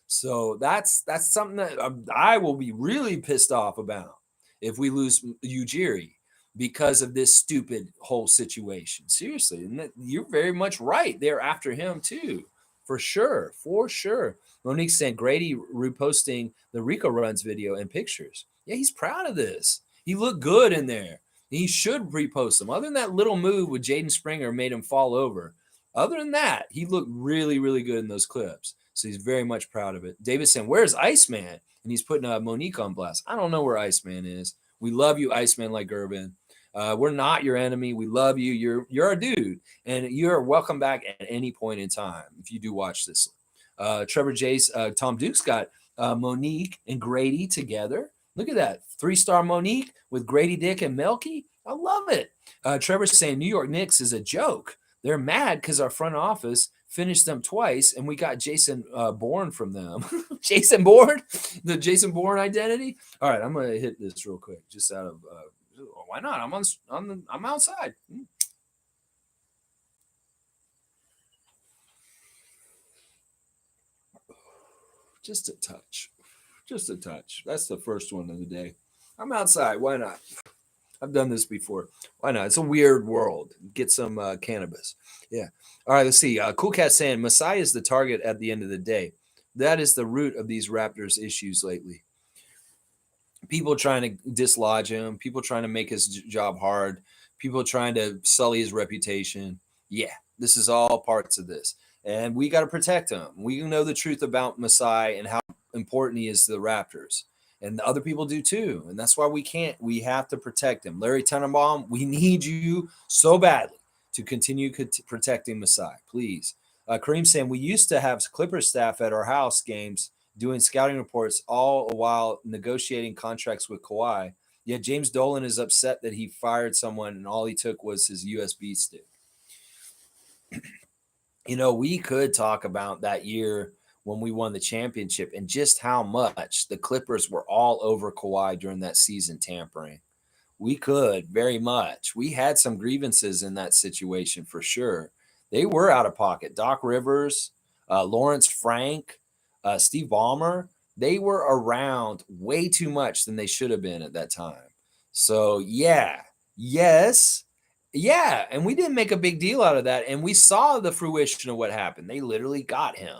So that's something that I will be really pissed off about if we lose Ujiri because of this stupid whole situation. Seriously, and you're very much right. They're after him too, for sure, for sure. Monique saying Grady reposting the Rico Runs video and pictures. Yeah, he's proud of this. He looked good in there. He should repost them. Other than that little move with Jaden Springer made him fall over. Other than that, he looked really, really good in those clips. So he's very much proud of it. David saying, "Where's Iceman?" And he's putting Monique on blast. I don't know where Iceman is. We love you, Iceman, like Gervin. We're not your enemy. We love you. You're our dude, and you're welcome back at any point in time if you do watch this. Trevor Jace, Tom Duke's got Monique and Grady together. Look at that 3-star Monique with Grady Dick and Melky. I love it. Trevor's saying New York Knicks is a joke. They're mad because our front office finished them twice, and we got Jason Bourne from them. Jason Bourne, the Jason Bourne identity. All right, I'm gonna hit this real quick, just out of why not? I'm outside. Just a touch, just a touch. That's the first one of the day. I'm outside. Why not? I've done this before. Why not? It's a weird world. Get some cannabis. Yeah. All right, let's see. Cool Cat saying Masai is the target at the end of the day. That is the root of these Raptors issues lately. People trying to dislodge him, people trying to make his job hard, people trying to sully his reputation. Yeah, this is all parts of this. And we got to protect him. We know the truth about Masai and how important he is to the Raptors. And the other people do too. And that's why we have to protect him. Larry Tenenbaum, we need you so badly to continue protecting Masai, please. Kareem saying, we used to have Clippers staff at our house games doing scouting reports all while negotiating contracts with Kawhi. Yet James Dolan is upset that he fired someone and all he took was his USB stick. We could talk about that year when we won the championship and just how much the Clippers were all over Kawhi during that season tampering. We could very much. We had some grievances in that situation for sure. They were out of pocket. Doc Rivers, Lawrence Frank, Steve Ballmer, they were around way too much than they should have been at that time. So, yeah, yes, yeah. And we didn't make a big deal out of that. And we saw the fruition of what happened. They literally got him.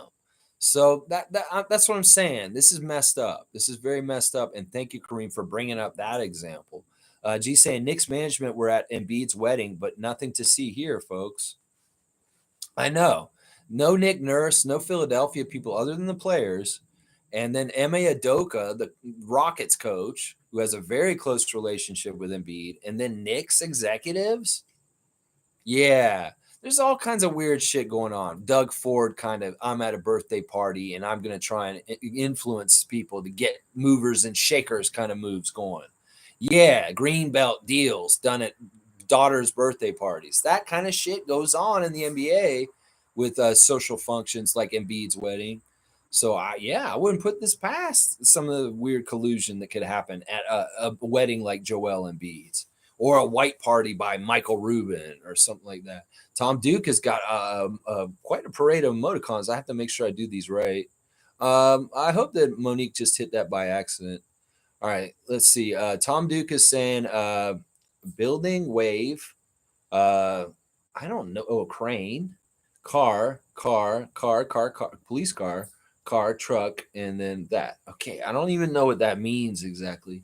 So that's what I'm saying. This is messed up. This is very messed up. And thank you, Kareem, for bringing up that example. G saying Knicks management were at Embiid's wedding, but nothing to see here, folks. I know. No Nick Nurse, no Philadelphia people other than the players. And then Ime Udoka, the Rockets coach, who has a very close relationship with Embiid. And then Knicks executives. Yeah. There's all kinds of weird shit going on. Doug Ford kind of, I'm at a birthday party and I'm going to try and influence people to get movers and shakers kind of moves going. Yeah, greenbelt deals done at daughters' birthday parties. That kind of shit goes on in the NBA with social functions like Embiid's wedding. So, I wouldn't put this past some of the weird collusion that could happen at a wedding like Joel Embiid's or a white party by Michael Rubin or something like that. Tom Duke has got quite a parade of emoticons. I have to make sure I do these right. I hope that Monique just hit that by accident. All right, let's see. Tom Duke is saying building wave. I don't know. Oh, crane, car car, police car, truck, and then that. Okay, I don't even know what that means exactly.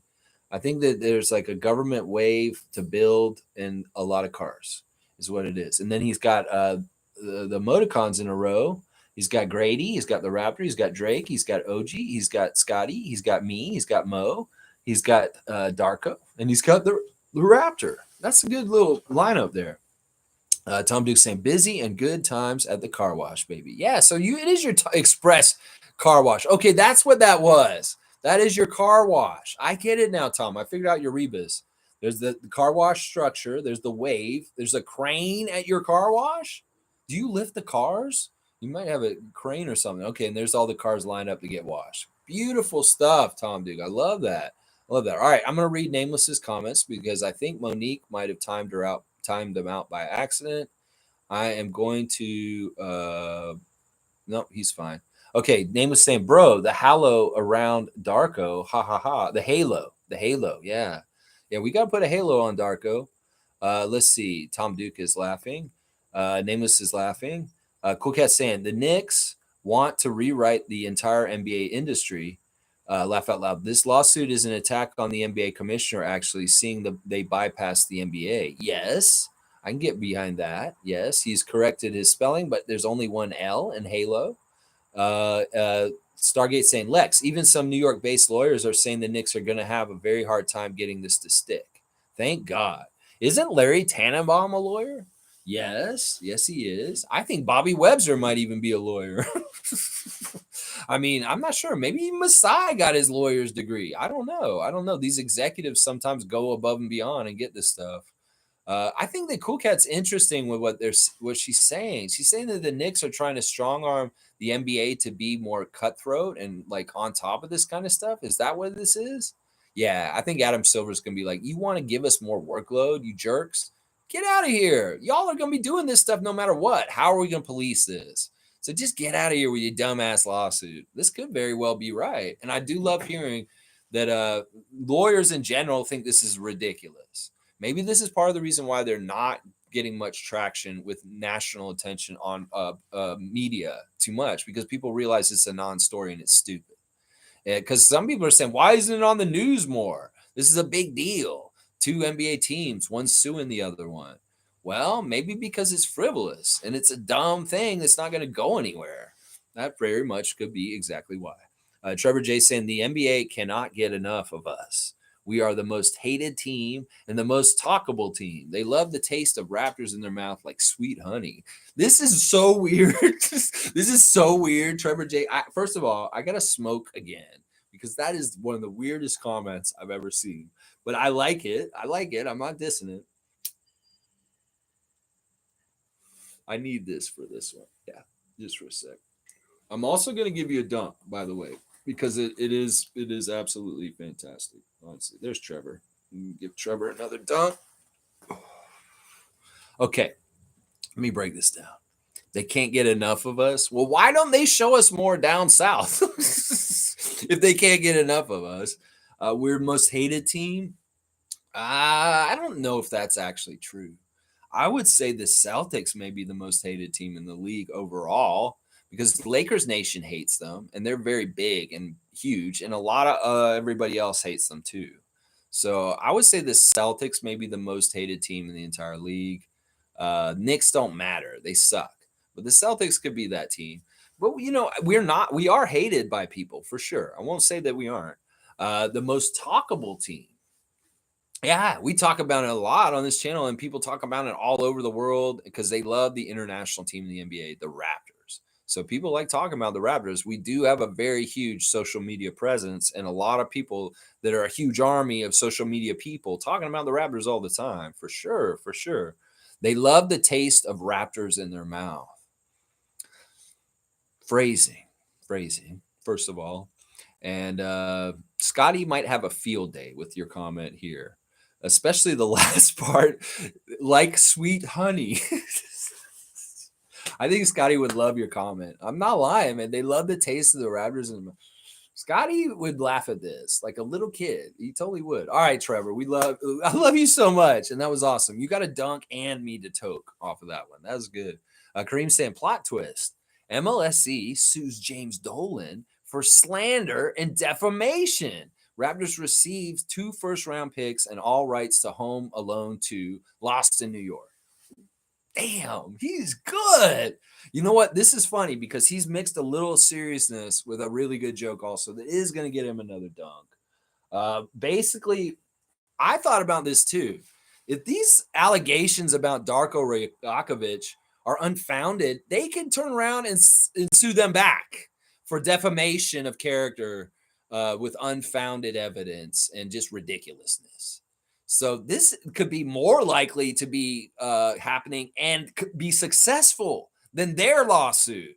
I think that there's like a government wave to build and a lot of cars is what it is. And then he's got the emoticons in a row. He's got Grady, he's got the Raptor, he's got Drake, he's got OG, he's got Scotty, he's got me, he's got Mo, he's got Darko, and he's got the Raptor. That's a good little lineup there. Tom Duke saying busy and good times at the car wash, baby. Yeah, so it is your express car wash. Okay, that's what that was. That is your car wash. I get it now, Tom. I figured out your rebus. There's the car wash structure. There's the wave. There's a crane at your car wash. Do you lift the cars? You might have a crane or something. Okay, and there's all the cars lined up to get washed. Beautiful stuff, Tom Duke. I love that. I love that. All right, I'm gonna read Nameless's comments because I think Monique might have timed them out by accident. I am going to no, he's fine. Okay, name was saying, bro, the halo around Darko, ha ha ha. The halo, yeah. Yeah, we gotta put a halo on Darko. Let's see. Tom Duke is laughing. Nameless is laughing. Cool Cat saying the Knicks want to rewrite the entire NBA industry. Laugh out loud. This lawsuit is an attack on the NBA commissioner, actually, seeing they bypassed the NBA. Yes, I can get behind that. Yes, he's corrected his spelling, but there's only one L in Halo. Stargate saying, Lex, even some New York based lawyers are saying the Knicks are going to have a very hard time getting this to stick. Thank God. Isn't Larry Tannenbaum a lawyer? Yes, he is. I think Bobby Webster might even be a lawyer. I mean, I'm not sure. Maybe Masai got his lawyer's degree. I don't know. These executives sometimes go above and beyond and get this stuff. I think that Cool Cat's interesting with what she's saying. She's saying that the Knicks are trying to strong arm the NBA to be more cutthroat and like on top of this kind of stuff. Is that what this is? Yeah, I think Adam Silver's gonna be like, you want to give us more workload, you jerks? Get out of here. Y'all are gonna be doing this stuff no matter what. How are we gonna police this? So just get out of here with your dumbass lawsuit. This could very well be right. And I do love hearing that lawyers in general think this is ridiculous. Maybe this is part of the reason why they're not getting much traction with national attention on media too much, because people realize it's a non-story and it's stupid. Because some people are saying, why isn't it on the news more? This is a big deal. 2 NBA teams, one suing the other one. Well, maybe because it's frivolous and it's a dumb thing that's not going to go anywhere. That very much could be exactly why. Trevor J saying the NBA cannot get enough of us. We are the most hated team and the most talkable team. They love the taste of Raptors in their mouth like sweet honey. This is so weird. This is so weird, Trevor J. First of all, I got to smoke again because that is one of the weirdest comments I've ever seen. But I like it. I'm not dissing it. I need this for this one. Yeah, just for a sec. I'm also going to give you a dunk, by the way, because it is absolutely fantastic. Let's see. There's Trevor. Give Trevor another dunk. Okay, let me break this down. They can't get enough of us. Well, why don't they show us more down south? If they can't get enough of us, we're most hated team. I don't know if that's actually true. I would say the Celtics may be the most hated team in the league overall because the Lakers Nation hates them and they're very big and huge, and a lot of everybody else hates them too. So I would say the Celtics may be the most hated team in the entire league. Knicks don't matter; they suck, but the Celtics could be that team. But we are hated by people for sure. I won't say that we aren't. The most talkable team. Yeah, we talk about it a lot on this channel, and people talk about it all over the world because they love the international team in the NBA, the Raptors. So people like talking about the Raptors. We do have a very huge social media presence, and a lot of people that are a huge army of social media people talking about the Raptors all the time, for sure, for sure. They love the taste of Raptors in their mouth. Phrasing, first of all. And Scotty might have a field day with your comment here, especially the last part, like sweet honey. I think Scotty would love your comment. I'm not lying, man. They love the taste of the Raptors. And Scotty would laugh at this like a little kid. He totally would. All right, Trevor, I love you so much. And that was awesome. You got a dunk and me to toke off of that one. That was good. Kareem saying plot twist. MLSE sues James Dolan for slander and defamation. Raptors received 2 first-round picks and all rights to Home Alone 2, Lost in New York. Damn, he's good. You know what? This is funny because he's mixed a little seriousness with a really good joke also that is going to get him another dunk. Basically, I thought about this too. If these allegations about Darko Rajakovic are unfounded, they can turn around and sue them back for defamation of character with unfounded evidence and just ridiculousness. So this could be more likely to be happening and could be successful than their lawsuit.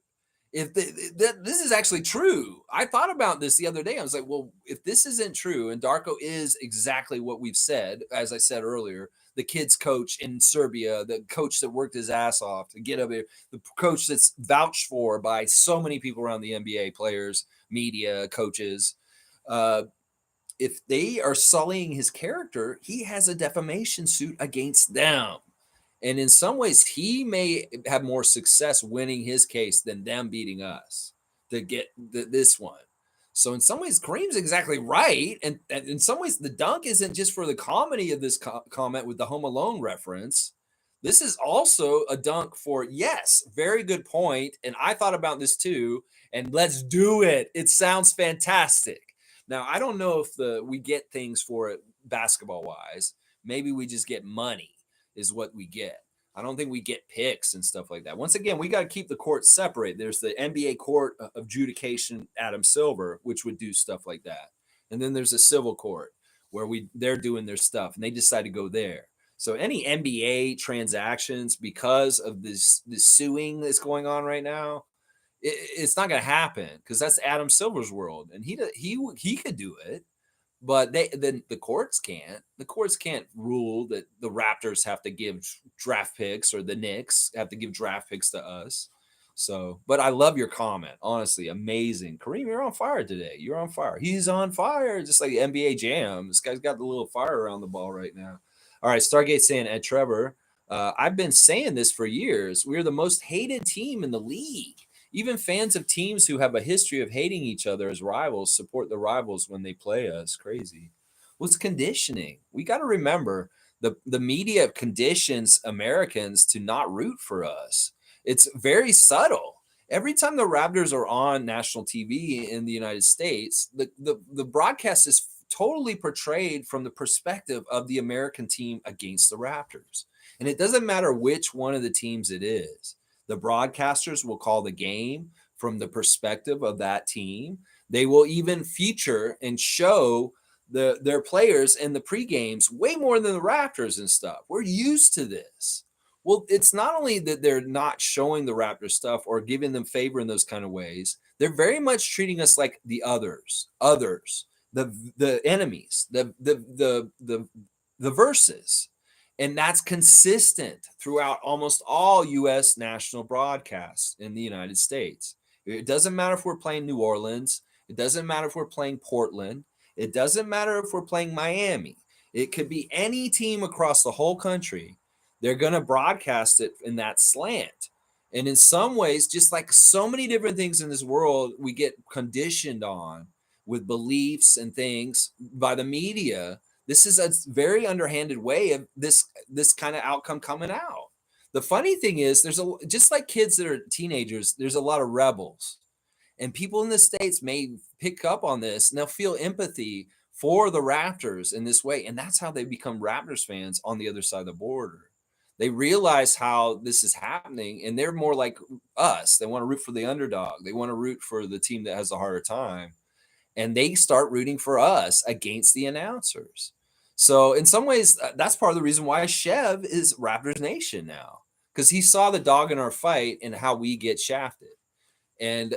If this is actually true, I thought about this the other day. I was like, well, if this isn't true and Darko is exactly what we've said, as I said earlier, the kid's coach in Serbia, the coach that worked his ass off to get up here, the coach that's vouched for by so many people around the NBA, players, media, coaches, if they are sullying his character, he has a defamation suit against them. And in some ways, he may have more success winning his case than them beating us to get this one. So in some ways, Kareem's exactly right. And in some ways, the dunk isn't just for the comedy of this comment with the Home Alone reference. This is also a dunk for, yes, very good point. And I thought about this too. And let's do it. It sounds fantastic. Now, I don't know if we get things for it basketball wise. Maybe we just get money is what we get. I don't think we get picks and stuff like that. Once again, we got to keep the courts separate. There's the NBA court of adjudication, Adam Silver, which would do stuff like that. And then there's a civil court where they're doing their stuff and they decide to go there. So any NBA transactions, because of this suing that's going on right now, it's not going to happen because that's Adam Silver's world, and he could do it, but then the courts can't. The courts can't rule that the Raptors have to give draft picks or the Knicks have to give draft picks to us. So, but I love your comment. Honestly, amazing. Kareem, you're on fire today. You're on fire. He's on fire, just like NBA Jam. This guy's got the little fire around the ball right now. All right, Stargate saying, Ed Trevor, I've been saying this for years. We're the most hated team in the league. Even fans of teams who have a history of hating each other as rivals support the rivals when they play us. Crazy. Well, it's conditioning. We got to remember the media conditions Americans to not root for us. It's very subtle. Every time the Raptors are on national TV in the United States, the broadcast is totally portrayed from the perspective of the American team against the Raptors. And it doesn't matter which one of the teams it is. The broadcasters will call the game from the perspective of that team. They will even feature and show their players in the pre-games way more than the Raptors and stuff. We're used to this. Well, it's not only that they're not showing the Raptors stuff or giving them favor in those kind of ways. They're very much treating us like the others, the enemies, the verses. And that's consistent throughout almost all U.S. national broadcasts in the United States. It doesn't matter if we're playing New Orleans. It doesn't matter if we're playing Portland. It doesn't matter if we're playing Miami. It could be any team across the whole country. They're going to broadcast it in that slant. And in some ways, just like so many different things in this world, we get conditioned on with beliefs and things by the media. This is a very underhanded way of this kind of outcome coming out. The funny thing is, just like kids that are teenagers, there's a lot of rebels, and people in the States may pick up on this and they'll feel empathy for the Raptors in this way, and that's how they become Raptors fans on the other side of the border. They realize how this is happening, and they're more like us. They want to root for the underdog. They want to root for the team that has a harder time, and they start rooting for us against the announcers. So in some ways, that's part of the reason why Chev is Raptors Nation now, because he saw the dog in our fight and how we get shafted. And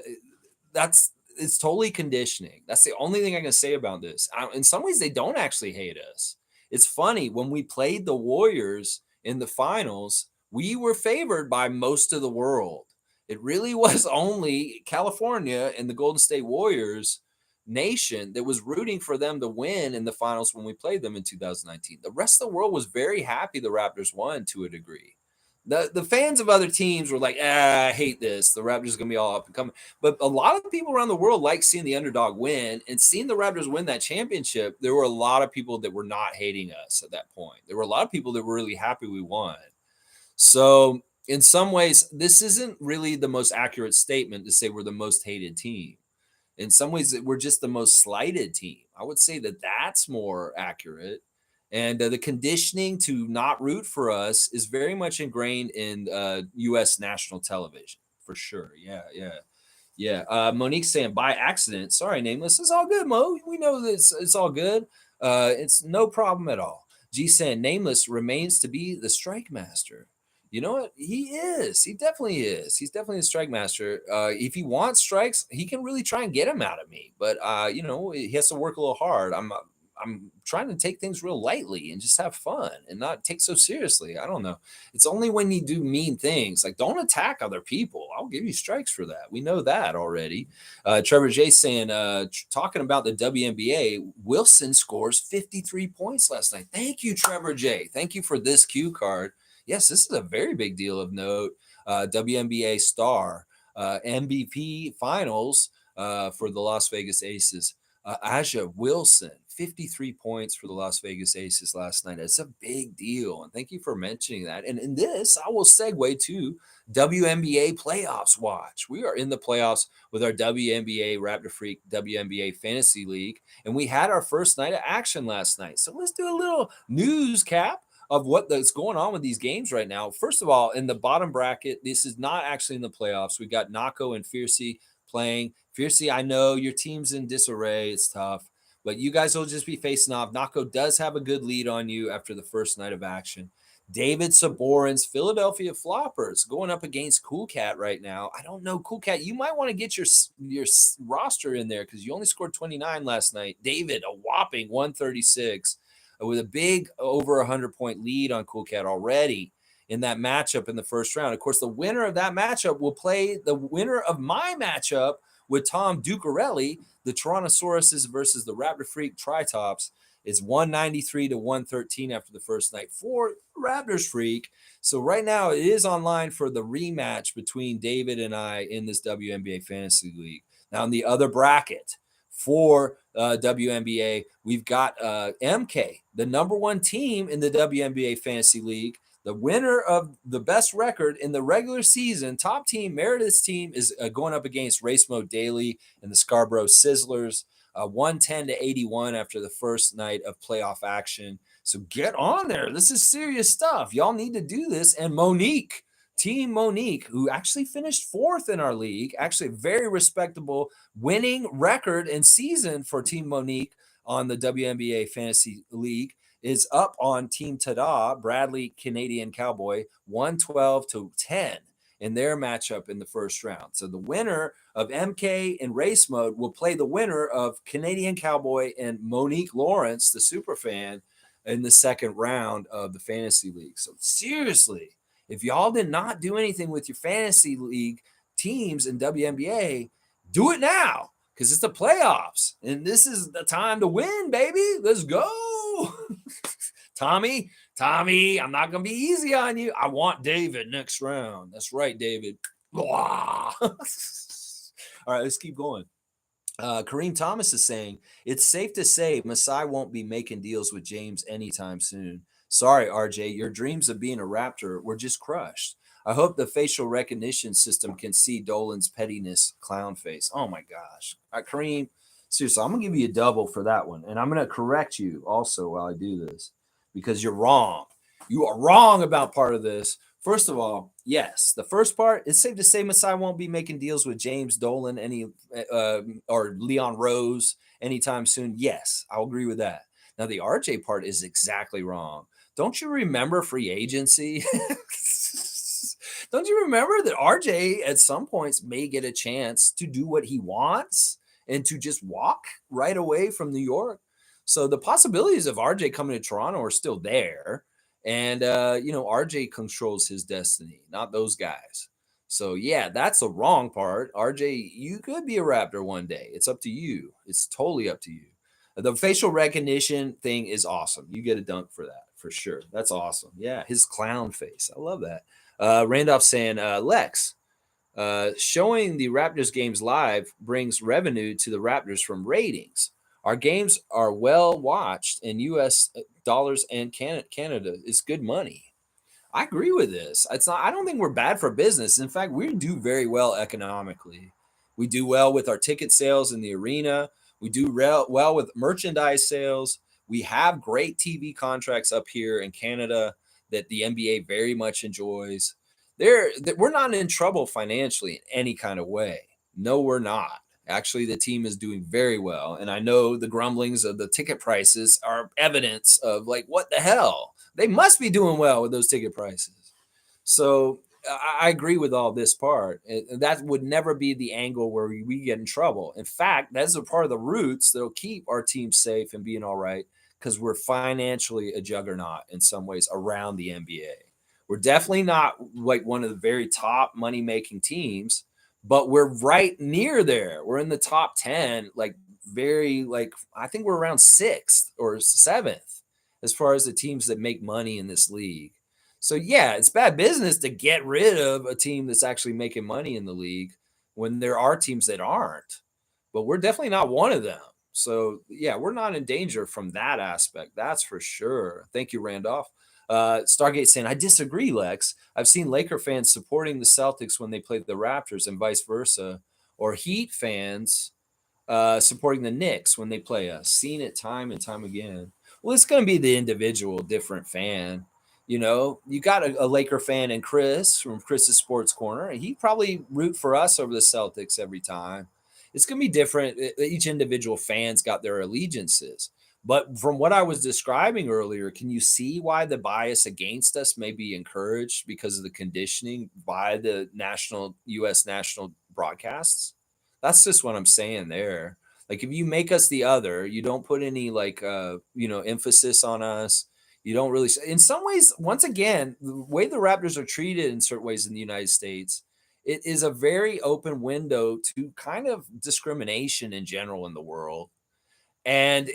it's totally conditioning. That's the only thing I can say about this. In some ways, they don't actually hate us. It's funny, when we played the Warriors in the finals, we were favored by most of the world. It really was only California and the Golden State Warriors nation that was rooting for them to win in the finals when we played them in 2019. The rest of the world was very happy the Raptors won to a degree. The fans of other teams were like, I hate this. The Raptors are gonna be all up and coming. But a lot of people around the world like seeing the underdog win, and seeing the Raptors win that championship. There were a lot of people that were not hating us at that point. There were a lot of people that were really happy we won. So in some ways, this isn't really the most accurate statement to say we're the most hated team. In some ways, we're just the most slighted team. I would say that that's more accurate. And the conditioning to not root for us is very much ingrained in U.S. national television, for sure. Yeah, yeah. Yeah, Monique saying by accident. Sorry, nameless. It's all good, Mo. We know that it's all good. It's no problem at all. G saying nameless remains to be the strike master. You know what? He is. He definitely is. He's definitely a strike master. If he wants strikes, he can really try and get them out of me. But he has to work a little hard. I'm trying to take things real lightly and just have fun and not take so seriously. I don't know. It's only when you do mean things, like don't attack other people. I'll give you strikes for that. We know that already. Trevor J saying, talking about the WNBA, Wilson scores 53 points last night. Thank you, Trevor J. Thank you for this cue card. Yes, this is a very big deal of note. WNBA star, MVP finals for the Las Vegas Aces. Aja Wilson, 53 points for the Las Vegas Aces last night. It's a big deal. And thank you for mentioning that. And in this, I will segue to WNBA playoffs watch. We are in the playoffs with our WNBA Raptor Freak WNBA Fantasy League. And we had our first night of action last night. So let's do a little news cap of what's going on with these games right now. First of all, in the bottom bracket, this is not actually in the playoffs. We got Nako and Fiercey playing. Fiercey, I know your team's in disarray. It's tough, but you guys will just be facing off. Nako does have a good lead on you after the first night of action. David Saborin's Philadelphia Floppers going up against Cool Cat right now. I don't know, Cool Cat. You might want to get your roster in there because you only scored 29 last night. David, a whopping 136 with a big over 100-point lead on Cool Cat already in that matchup in the first round. Of course, the winner of that matchup will play the winner of my matchup with Tom Ducarelli, the Tyrannosauruses versus the Raptor Freak Tritops. Is 193 to 113 after the first night for Raptors Freak. So right now it is online for the rematch between David and I in this WNBA Fantasy League. Now in the other bracket for WNBA, we've got MK, the number one team in the WNBA Fantasy League. The winner of the best record in the regular season, top team, Meredith's team, is going up against Race Mode Daily and the Scarborough Sizzlers. 110 to 81 after the first night of playoff action. So get on there. This is serious stuff. Y'all need to do this. And Monique, Team Monique, who actually finished fourth in our league, actually a very respectable winning record and season for Team Monique on the WNBA Fantasy League, is up on Team Tada, Bradley Canadian Cowboy, 112 to 10 in their matchup in the first round. So the winner of MK and Race Mode will play the winner of Canadian Cowboy and Monique Lawrence, the super fan, in the second round of the Fantasy League. So seriously, if y'all did not do anything with your Fantasy League teams in WNBA, do it now because it's the playoffs and this is the time to win, baby. Let's go. Tommy, I'm not going to be easy on you. I want David next round. That's right, David. All right, let's keep going. Kareem Thomas is saying, it's safe to say Masai won't be making deals with James anytime soon. Sorry, RJ, your dreams of being a Raptor were just crushed. I hope the facial recognition system can see Dolan's pettiness clown face. Oh my gosh. Kareem, seriously, I'm going to give you a double for that one. And I'm going to correct you also while I do this because you're wrong. You are wrong about part of this. First of all, yes, the first part, it's safe to say Masai won't be making deals with James Dolan or Leon Rose anytime soon. Yes, I'll agree with that. Now, the RJ part is exactly wrong. Don't you remember free agency? Don't you remember that RJ at some points may get a chance to do what he wants and to just walk right away from New York? So the possibilities of RJ coming to Toronto are still there. And, RJ controls his destiny, not those guys. So, yeah, that's the wrong part. RJ, you could be a Raptor one day. It's up to you. It's totally up to you. The facial recognition thing is awesome. You get a dunk for that, for sure. That's awesome. Yeah, his clown face. I love that. Randolph saying, Lex, showing the Raptors games live brings revenue to the Raptors from ratings. Our games are well watched in U.S. dollars and Canada. It's good money. I agree with this. It's not. I don't think we're bad for business. In fact, we do very well economically. We do well with our ticket sales in the arena. We do well with merchandise sales. We have great TV contracts up here in Canada that the NBA very much enjoys. We're not in trouble financially in any kind of way. No, we're not. Actually, the team is doing very well. And I know the grumblings of the ticket prices are evidence of like, what the hell? They must be doing well with those ticket prices. So I agree with all this part. That would never be the angle where we get in trouble. In fact, that's a part of the roots that'll keep our team safe and being all right because we're financially a juggernaut in some ways around the NBA. We're definitely not like one of the very top money making teams, but we're right near there. We're in the top 10, like very, like, I think we're around sixth or seventh as far as the teams that make money in this league. So yeah, it's bad business to get rid of a team that's actually making money in the league when there are teams that aren't. But we're definitely not one of them. So yeah, we're not in danger from that aspect. That's for sure. Thank you, Randolph. Stargate saying, I disagree, Lex. I've seen Laker fans supporting the Celtics when they played the Raptors and vice versa, or Heat fans supporting the Knicks when they play us. Seen it time and time again. Well, it's going to be the individual different fan. You know, you got a Laker fan and Chris from Chris's Sports Corner, and he probably root for us over the Celtics every time. It's going to be different. Each individual fan's got their allegiances. But from what I was describing earlier, can you see why the bias against us may be encouraged because of the conditioning by the U.S. national broadcasts? That's just what I'm saying there. Like if you make us the other, you don't put any like emphasis on us. You don't really in some ways, once again, the way the Raptors are treated in certain ways in the United States, it is a very open window to kind of discrimination in general in the world. And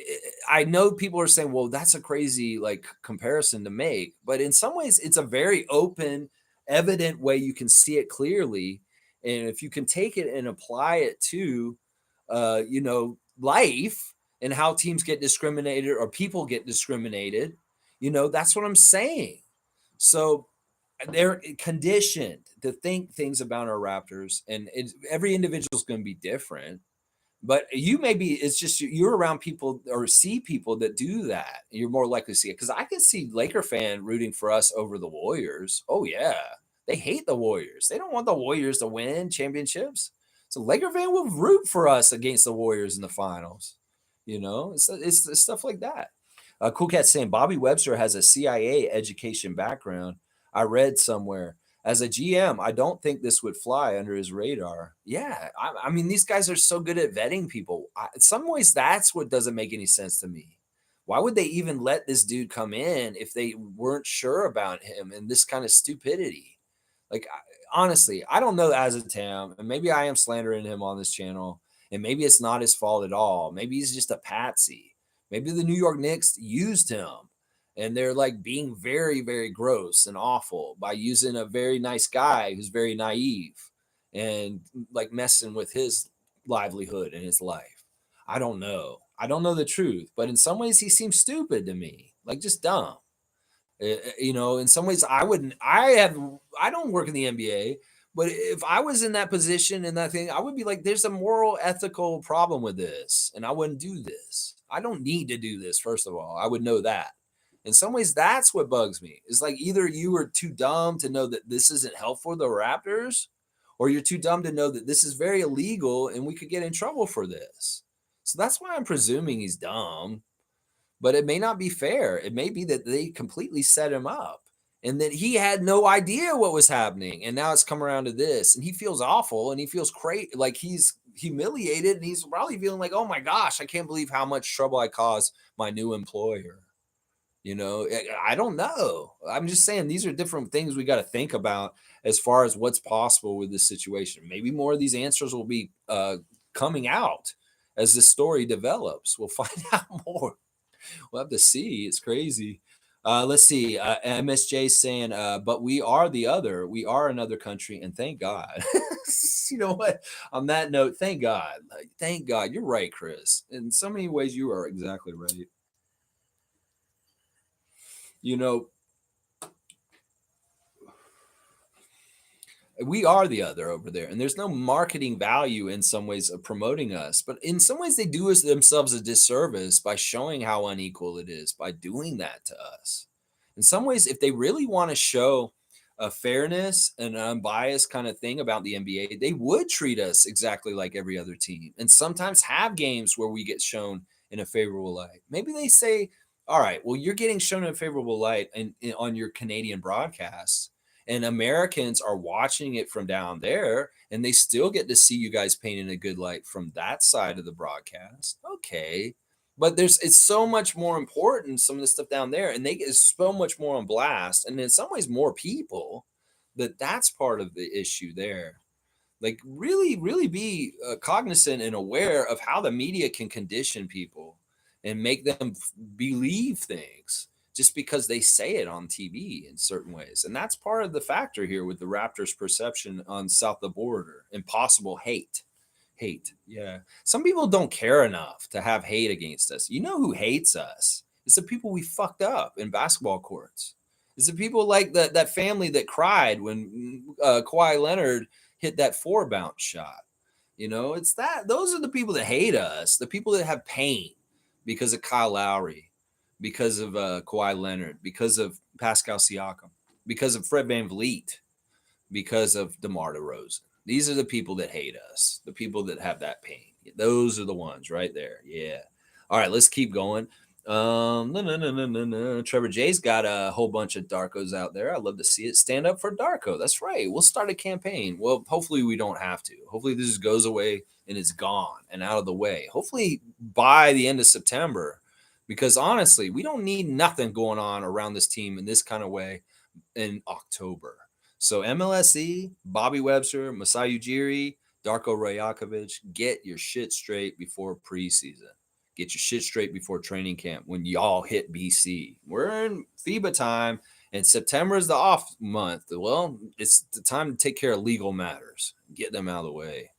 I know people are saying, well, that's a crazy like comparison to make. But in some ways, it's a very open, evident way you can see it clearly. And if you can take it and apply it to, life and how teams get discriminated or people get discriminated, that's what I'm saying. So they're conditioned to think things about our Raptors, and every individual is going to be different. But you maybe it's just you're around people or see people that do that. You're more likely to see it because I can see Laker fan rooting for us over the Warriors. Oh yeah, they hate the Warriors. They don't want the Warriors to win championships. So Laker fan will root for us against the Warriors in the finals. It's stuff like that. Cool Cat saying Bobby Webster has a CIA education background. I read somewhere. As a GM, I don't think this would fly under his radar. Yeah, I mean, these guys are so good at vetting people. In some ways, that's what doesn't make any sense to me. Why would they even let this dude come in if they weren't sure about him and this kind of stupidity? Like, honestly, I don't know Azatam, and maybe I am slandering him on this channel, and maybe it's not his fault at all. Maybe he's just a patsy. Maybe the New York Knicks used him and they're like being very, very gross and awful by using a very nice guy who's very naive and like messing with his livelihood and his life. I don't know. I don't know the truth, but in some ways he seems stupid to me, like just dumb. In some ways I wouldn't. I don't work in the NBA, but if I was in that position and that thing, I would be like, there's a moral, ethical problem with this, and I wouldn't do this. I don't need to do this. First of all, I would know that. In some ways, that's what bugs me. It's like either you are too dumb to know that this isn't helpful to the Raptors, or you're too dumb to know that this is very illegal and we could get in trouble for this. So that's why I'm presuming he's dumb. But it may not be fair. It may be that they completely set him up and that he had no idea what was happening. And now it's come around to this. And he feels awful and he feels like he's humiliated. And he's probably feeling like, oh my gosh, I can't believe how much trouble I caused my new employer. I don't know. I'm just saying these are different things we got to think about as far as what's possible with this situation. Maybe more of these answers will be coming out as this story develops. We'll find out more. We'll have to see. It's crazy. Let's see. MSJ saying, but we are the other. We are another country, and thank God. You know what? On that note, thank God. Like, thank God. You're right, Chris. In so many ways, you are exactly right. You know, we are the other over there, and there's no marketing value in some ways of promoting us, but in some ways they do us themselves a disservice by showing how unequal it is by doing that to us. In some ways, if they really want to show a fairness and an unbiased kind of thing about the NBA, they would treat us exactly like every other team and sometimes have games where we get shown in a favorable light. Maybe they say, all right, well, you're getting shown in a favorable light on your Canadian broadcasts, and Americans are watching it from down there, and they still get to see you guys paint in a good light from that side of the broadcast. Okay. But it's so much more important, some of the stuff down there, and they get so much more on blast, and in some ways more people, that's part of the issue there. Like, really be cognizant and aware of how the media can condition people and make them believe things just because they say it on TV in certain ways. And that's part of the factor here with the Raptors' perception on south of the border, impossible hate. Yeah. Some people don't care enough to have hate against us. You know who hates us? It's the people we fucked up in basketball courts. It's the people like that family that cried when Kawhi Leonard hit that four bounce shot. You know, it's that those are the people that hate us, the people that have pain because of Kyle Lowry, because of Kawhi Leonard, because of Pascal Siakam, because of Fred VanVleet, because of DeMar DeRozan. These are the people that hate us, the people that have that pain. Those are the ones right there. Yeah. All right, let's keep going. No, no, no, no, no, no. Trevor J's got a whole bunch of Darkos out there. I'd love to see it. Stand up for Darko. That's right. We'll start a campaign. Well, hopefully we don't have to. Hopefully this just goes away and it's gone and out of the way. Hopefully by the end of September, because honestly, we don't need nothing going on around this team in this kind of way in October. So MLSE, Bobby Webster, Masai Ujiri, Darko Rajakovic, get your shit straight before preseason. Get your shit straight before training camp when y'all hit BC. We're in FIBA time, and September is the off month. Well, it's the time to take care of legal matters. Get them out of the way.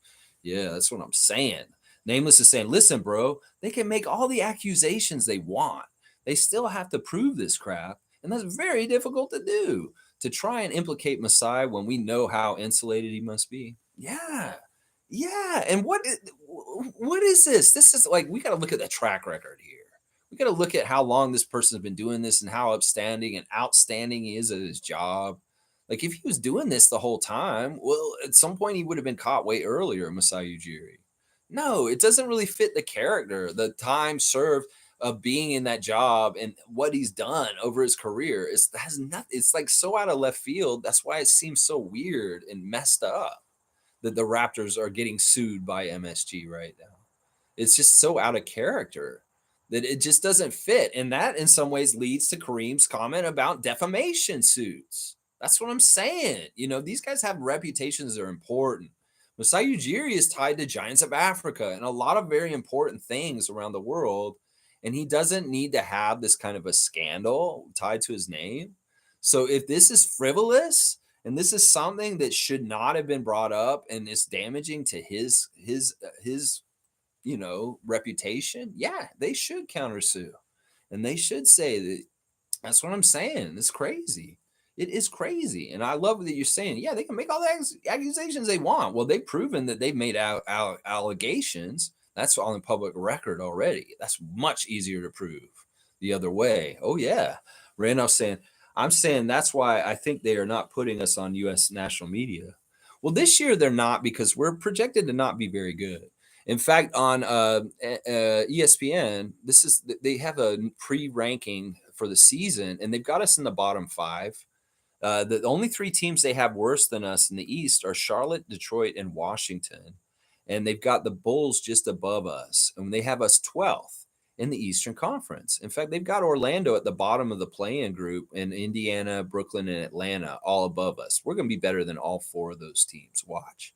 Yeah, that's what I'm saying. Nameless is saying, listen, bro, they can make all the accusations they want. They still have to prove this crap, and that's very difficult to do. To try and implicate Masai when we know how insulated he must be. Yeah. Yeah. And what is this? This is like, we got to look at the track record here. We got to look at how long this person's been doing this and how outstanding he is at his job. Like, if he was doing this the whole time, well, at some point he would have been caught way earlier, Masai Ujiri. No, it doesn't really fit the character, the time served of being in that job and what he's done over his career. Has nothing. It's like so out of left field. That's why it seems so weird and messed up that the Raptors are getting sued by MSG right now. It's just so out of character that it just doesn't fit. And that in some ways leads to Kareem's comment about defamation suits. That's what I'm saying. You know, these guys have reputations that are important. Masai Ujiri is tied to Giants of Africa and a lot of very important things around the world. And he doesn't need to have this kind of a scandal tied to his name. So if this is frivolous and this is something that should not have been brought up and is damaging to his reputation, yeah, they should countersue. And they should say that. That's what I'm saying. It's crazy. It is crazy. And I love that you're saying, yeah, they can make all the accusations they want. Well, they've proven that they've made allegations. That's on the public record already. That's much easier to prove the other way. Oh, yeah. Randolph saying, I'm saying that's why I think they are not putting us on U.S. national media. Well, this year they're not because we're projected to not be very good. In fact, on ESPN, they have a pre-ranking for the season, and they've got us in the bottom five. The only three teams they have worse than us in the East are Charlotte, Detroit, and Washington, and they've got the Bulls just above us, and they have us 12th in the Eastern Conference. In fact, they've got Orlando at the bottom of the play-in group, and Indiana, Brooklyn, and Atlanta all above us. We're going to be better than all four of those teams. Watch.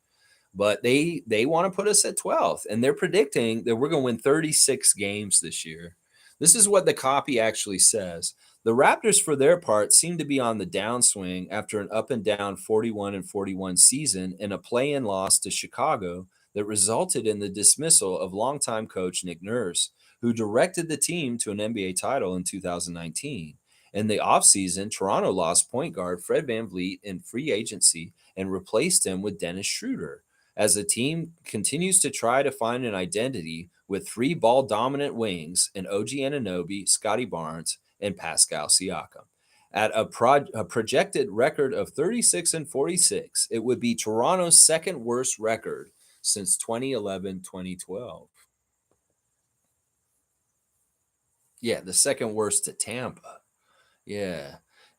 But they want to put us at 12th, and they're predicting that we're going to win 36 games this year. This is what the copy actually says. The Raptors, for their part, seem to be on the downswing after an up and down 41 and 41 season and a play in loss to Chicago that resulted in the dismissal of longtime coach Nick Nurse, who directed the team to an NBA title in 2019. In the offseason, Toronto lost point guard Fred VanVleet in free agency and replaced him with Dennis Schroeder. As the team continues to try to find an identity with three ball dominant wings in OG Anunoby, Scotty Barnes, and Pascal Siakam. At a projected record of 36 and 46, it would be Toronto's second worst record since 2011-2012. Yeah, the second worst to Tampa. Yeah.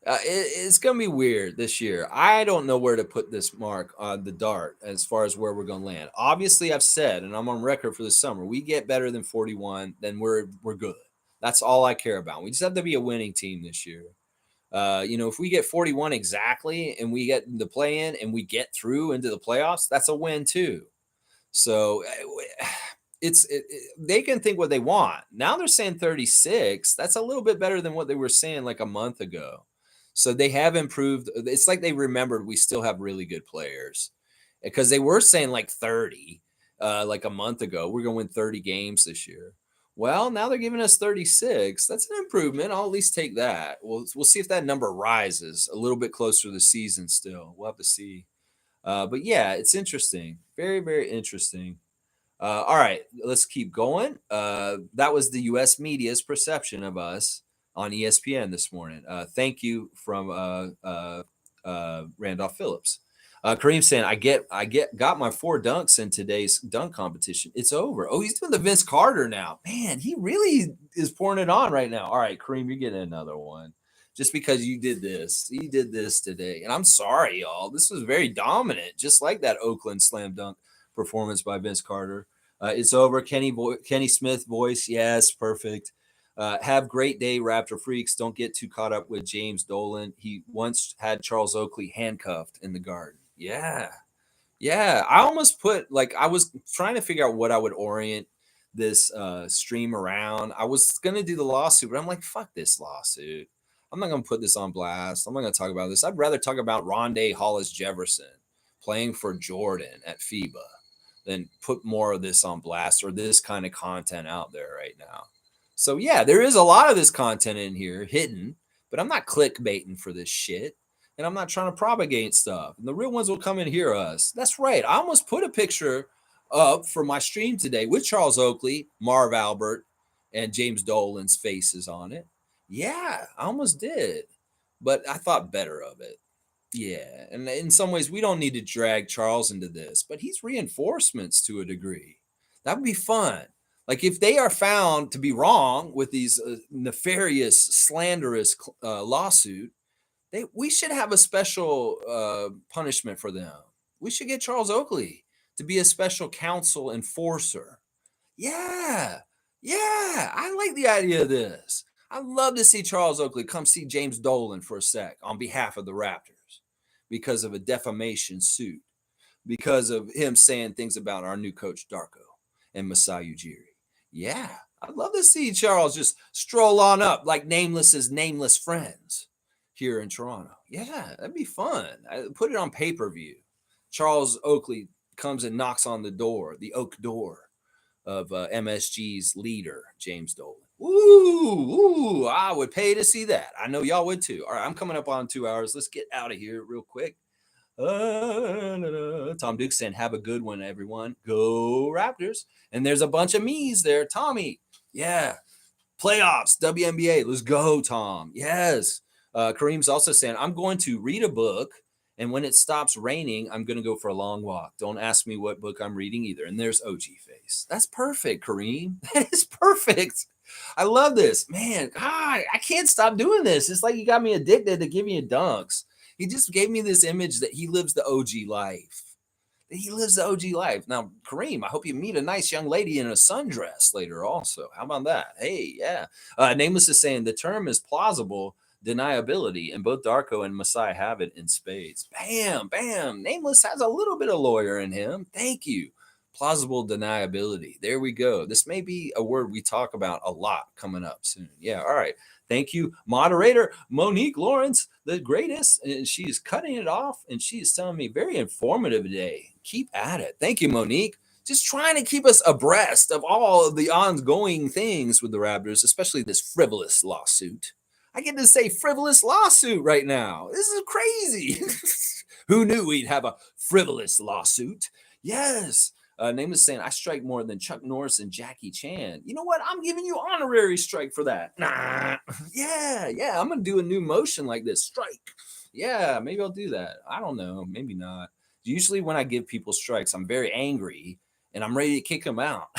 It's going to be weird this year. I don't know where to put this mark on the dart as far as where we're going to land. Obviously, I've said, and I'm on record for the summer, we get better than 41, then we're good. That's all I care about. We just have to be a winning team this year. If we get 41 exactly and we get the play in and we get through into the playoffs, that's a win too. So they can think what they want. Now they're saying 36. That's a little bit better than what they were saying like a month ago. So they have improved. It's like they remembered we still have really good players because they were saying like 30 like a month ago. We're going to win 30 games this year. Well, now they're giving us 36. That's an improvement. I'll at least take that. We'll see if that number rises a little bit closer to the season still. We'll have to see. But yeah, it's interesting. Very, very interesting. All right, let's keep going. That was the U.S. media's perception of us on ESPN this morning. Thank you from Randolph Phillips. Kareem saying, got my 4 dunks in today's dunk competition. It's over. Oh, he's doing the Vince Carter now. Man, he really is pouring it on right now. All right, Kareem, you're getting another one. Just because you did this. You did this today. And I'm sorry, y'all. This was very dominant, just like that Oakland slam dunk performance by Vince Carter. It's over. Kenny Smith voice. Yes, perfect. Have great day, Raptor freaks. Don't get too caught up with James Dolan. He once had Charles Oakley handcuffed in the garden. Yeah. Yeah. I almost put, I was trying to figure out what I would orient this stream around. I was going to do the lawsuit, but I'm like, fuck this lawsuit. I'm not going to put this on blast. I'm not going to talk about this. I'd rather talk about Rondé Hollis Jefferson playing for Jordan at FIBA than put more of this on blast or this kind of content out there right now. So yeah, there is a lot of this content in here hidden, but I'm not clickbaiting for this shit. And I'm not trying to propagate stuff. And the real ones will come and hear us. That's right. I almost put a picture up for my stream today with Charles Oakley, Marv Albert, and James Dolan's faces on it. Yeah, I almost did. But I thought better of it. Yeah, and in some ways, we don't need to drag Charles into this, but he's reinforcements to a degree. That would be fun. Like if they are found to be wrong with these nefarious, slanderous lawsuit, we should have a special punishment for them. We should get Charles Oakley to be a special counsel enforcer. Yeah, yeah, I like the idea of this. I'd love to see Charles Oakley come see James Dolan for a sec on behalf of the Raptors because of a defamation suit, because of him saying things about our new coach Darko and Masai Ujiri. Yeah, I'd love to see Charles just stroll on up like Nameless's nameless friends here in Toronto. Yeah, that'd be fun. I put it on pay-per-view. Charles Oakley comes and knocks on the door, the oak door of MSG's leader, James Dolan. Ooh, I would pay to see that. I know y'all would too. All right, I'm coming up on 2 hours. Let's get out of here real quick. Tom Duke saying, have a good one, everyone. Go Raptors. And there's a bunch of me's there. Tommy, yeah. Playoffs, WNBA. Let's go, Tom. Yes. Kareem's also saying, I'm going to read a book, and when it stops raining, I'm going to go for a long walk. Don't ask me what book I'm reading either. And there's OG face. That's perfect, Kareem. That is perfect. I love this. Man, God, I can't stop doing this. It's like you got me addicted to giving you dunks. He just gave me this image that he lives the OG life. He lives the OG life. Now, Kareem, I hope you meet a nice young lady in a sundress later also. How about that? Hey, yeah. Nameless is saying the term is plausible deniability, and both Darko and Masai have it in spades. Bam, bam. Nameless has a little bit of lawyer in him. Thank you. Plausible deniability. There we go. This may be a word we talk about a lot coming up soon. Yeah. All right. Thank you, moderator Monique Lawrence, the greatest. And she is cutting it off, and she is telling me very informative today. Keep at it. Thank you, Monique. Just trying to keep us abreast of all of the ongoing things with the Raptors, especially this frivolous lawsuit. I get to say frivolous lawsuit right now. This is crazy. Who knew we'd have a frivolous lawsuit? Yes. Name is saying I strike more than Chuck Norris and Jackie Chan. You know what? I'm giving you honorary strike for that. Nah. Yeah. I'm gonna do a new motion like this. Strike. Yeah, maybe I'll do that. I don't know. Maybe not. Usually when I give people strikes, I'm very angry and I'm ready to kick them out.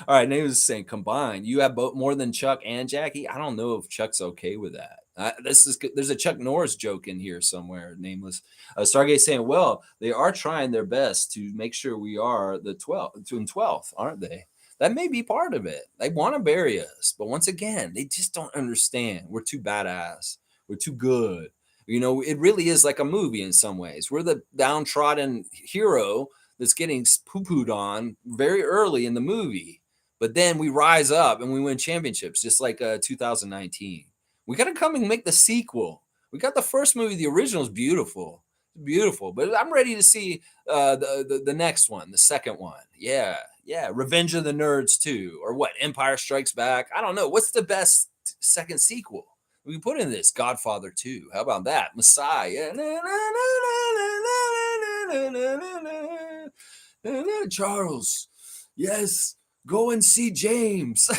All right, name is saying combined. You have both more than Chuck and Jackie. I don't know if Chuck's okay with that. There's a Chuck Norris joke in here somewhere, nameless. Stargate saying, well, they are trying their best to make sure we are the 12th, aren't they? That may be part of it. They want to bury us, but once again, they just don't understand. We're too badass. We're too good. You know, it really is like a movie in some ways. We're the downtrodden hero that's getting poo-pooed on very early in the movie. But then we rise up and we win championships, just like 2019. We got to come and make the sequel. We got the first movie. The original is beautiful, But I'm ready to see the next one, the second one. Yeah. Revenge of the Nerds 2, or what? Empire Strikes Back. I don't know. What's the best second sequel we can put in this? Godfather 2. How about that? Messiah. Charles. Yes. Go and see James.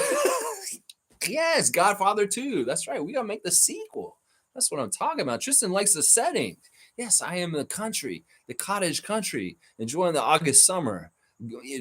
Yes, Godfather 2. That's right. We got to make the sequel. That's what I'm talking about. Tristan likes the setting. Yes, I am in the country, the cottage country, enjoying the August summer,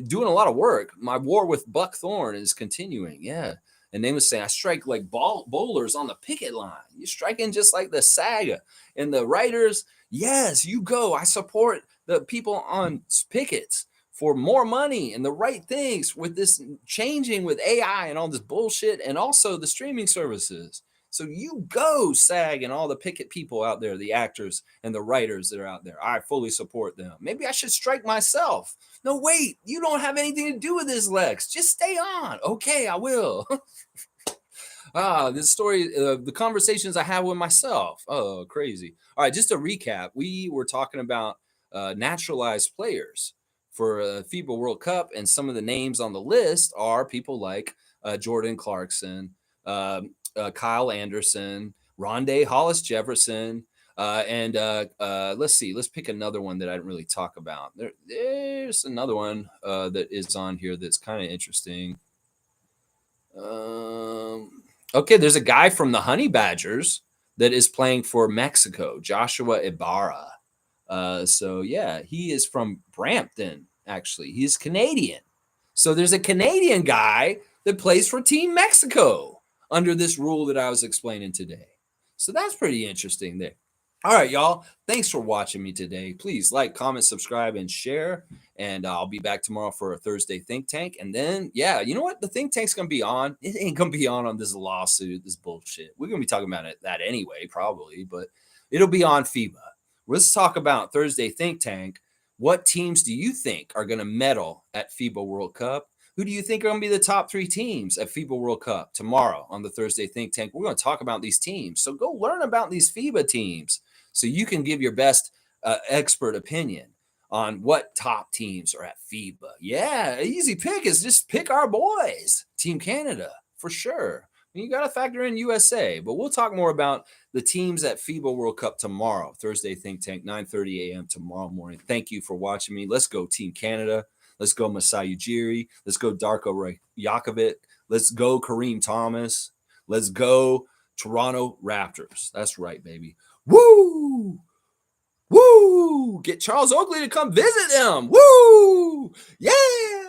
doing a lot of work. My war with Buck Thorne is continuing. Yeah. And they was saying, I strike like bowlers on the picket line. You're striking just like the saga. And the writers, yes, you go. I support the people on pickets for more money and the right things with this changing with AI and all this bullshit, and also the streaming services. So you go, SAG, and all the picket people out there, the actors and the writers that are out there. I fully support them. Maybe I should strike myself. No, wait, you don't have anything to do with this, Lex. Just stay on. Okay, I will. This story, the conversations I have with myself. Oh, crazy. All right, just to recap, we were talking about naturalized players for FIBA World Cup, and some of the names on the list are people like Jordan Clarkson, Kyle Anderson, Rondé Hollis Jefferson, and let's see, let's pick another one that I didn't really talk about. There's another one that is on here that's kind of interesting. Okay, there's a guy from the Honey Badgers that is playing for Mexico, Joshua Ibarra. So yeah, he is from Brampton, actually. He's Canadian. So there's a Canadian guy that plays for Team Mexico under this rule that I was explaining today. So that's pretty interesting there. All right, y'all. Thanks for watching me today. Please like, comment, subscribe, and share. And I'll be back tomorrow for a Thursday Think Tank. And then, yeah, you know what? The Think Tank's going to be on. It ain't going to be on this lawsuit, this bullshit. We're going to be talking about that anyway, probably. But it'll be on FIBA. Let's talk about Thursday Think Tank. What teams do you think are going to medal at FIBA World Cup? Who do you think are going to be the top 3 teams at FIBA World Cup tomorrow on the Thursday Think Tank? We're going to talk about these teams. So go learn about these FIBA teams so you can give your best expert opinion on what top teams are at FIBA. Yeah, easy pick is just pick our boys, Team Canada, for sure. You got to factor in USA, but we'll talk more about the teams at FIBA World Cup tomorrow, Thursday Think Tank, 9:30 a.m. tomorrow morning. Thank you for watching me. Let's go Team Canada. Let's go Masai Ujiri. Let's go Darko Rakovic. Let's go Kareem Thomas. Let's go Toronto Raptors. That's right, baby. Woo! Woo! Get Charles Oakley to come visit them. Woo! Yeah!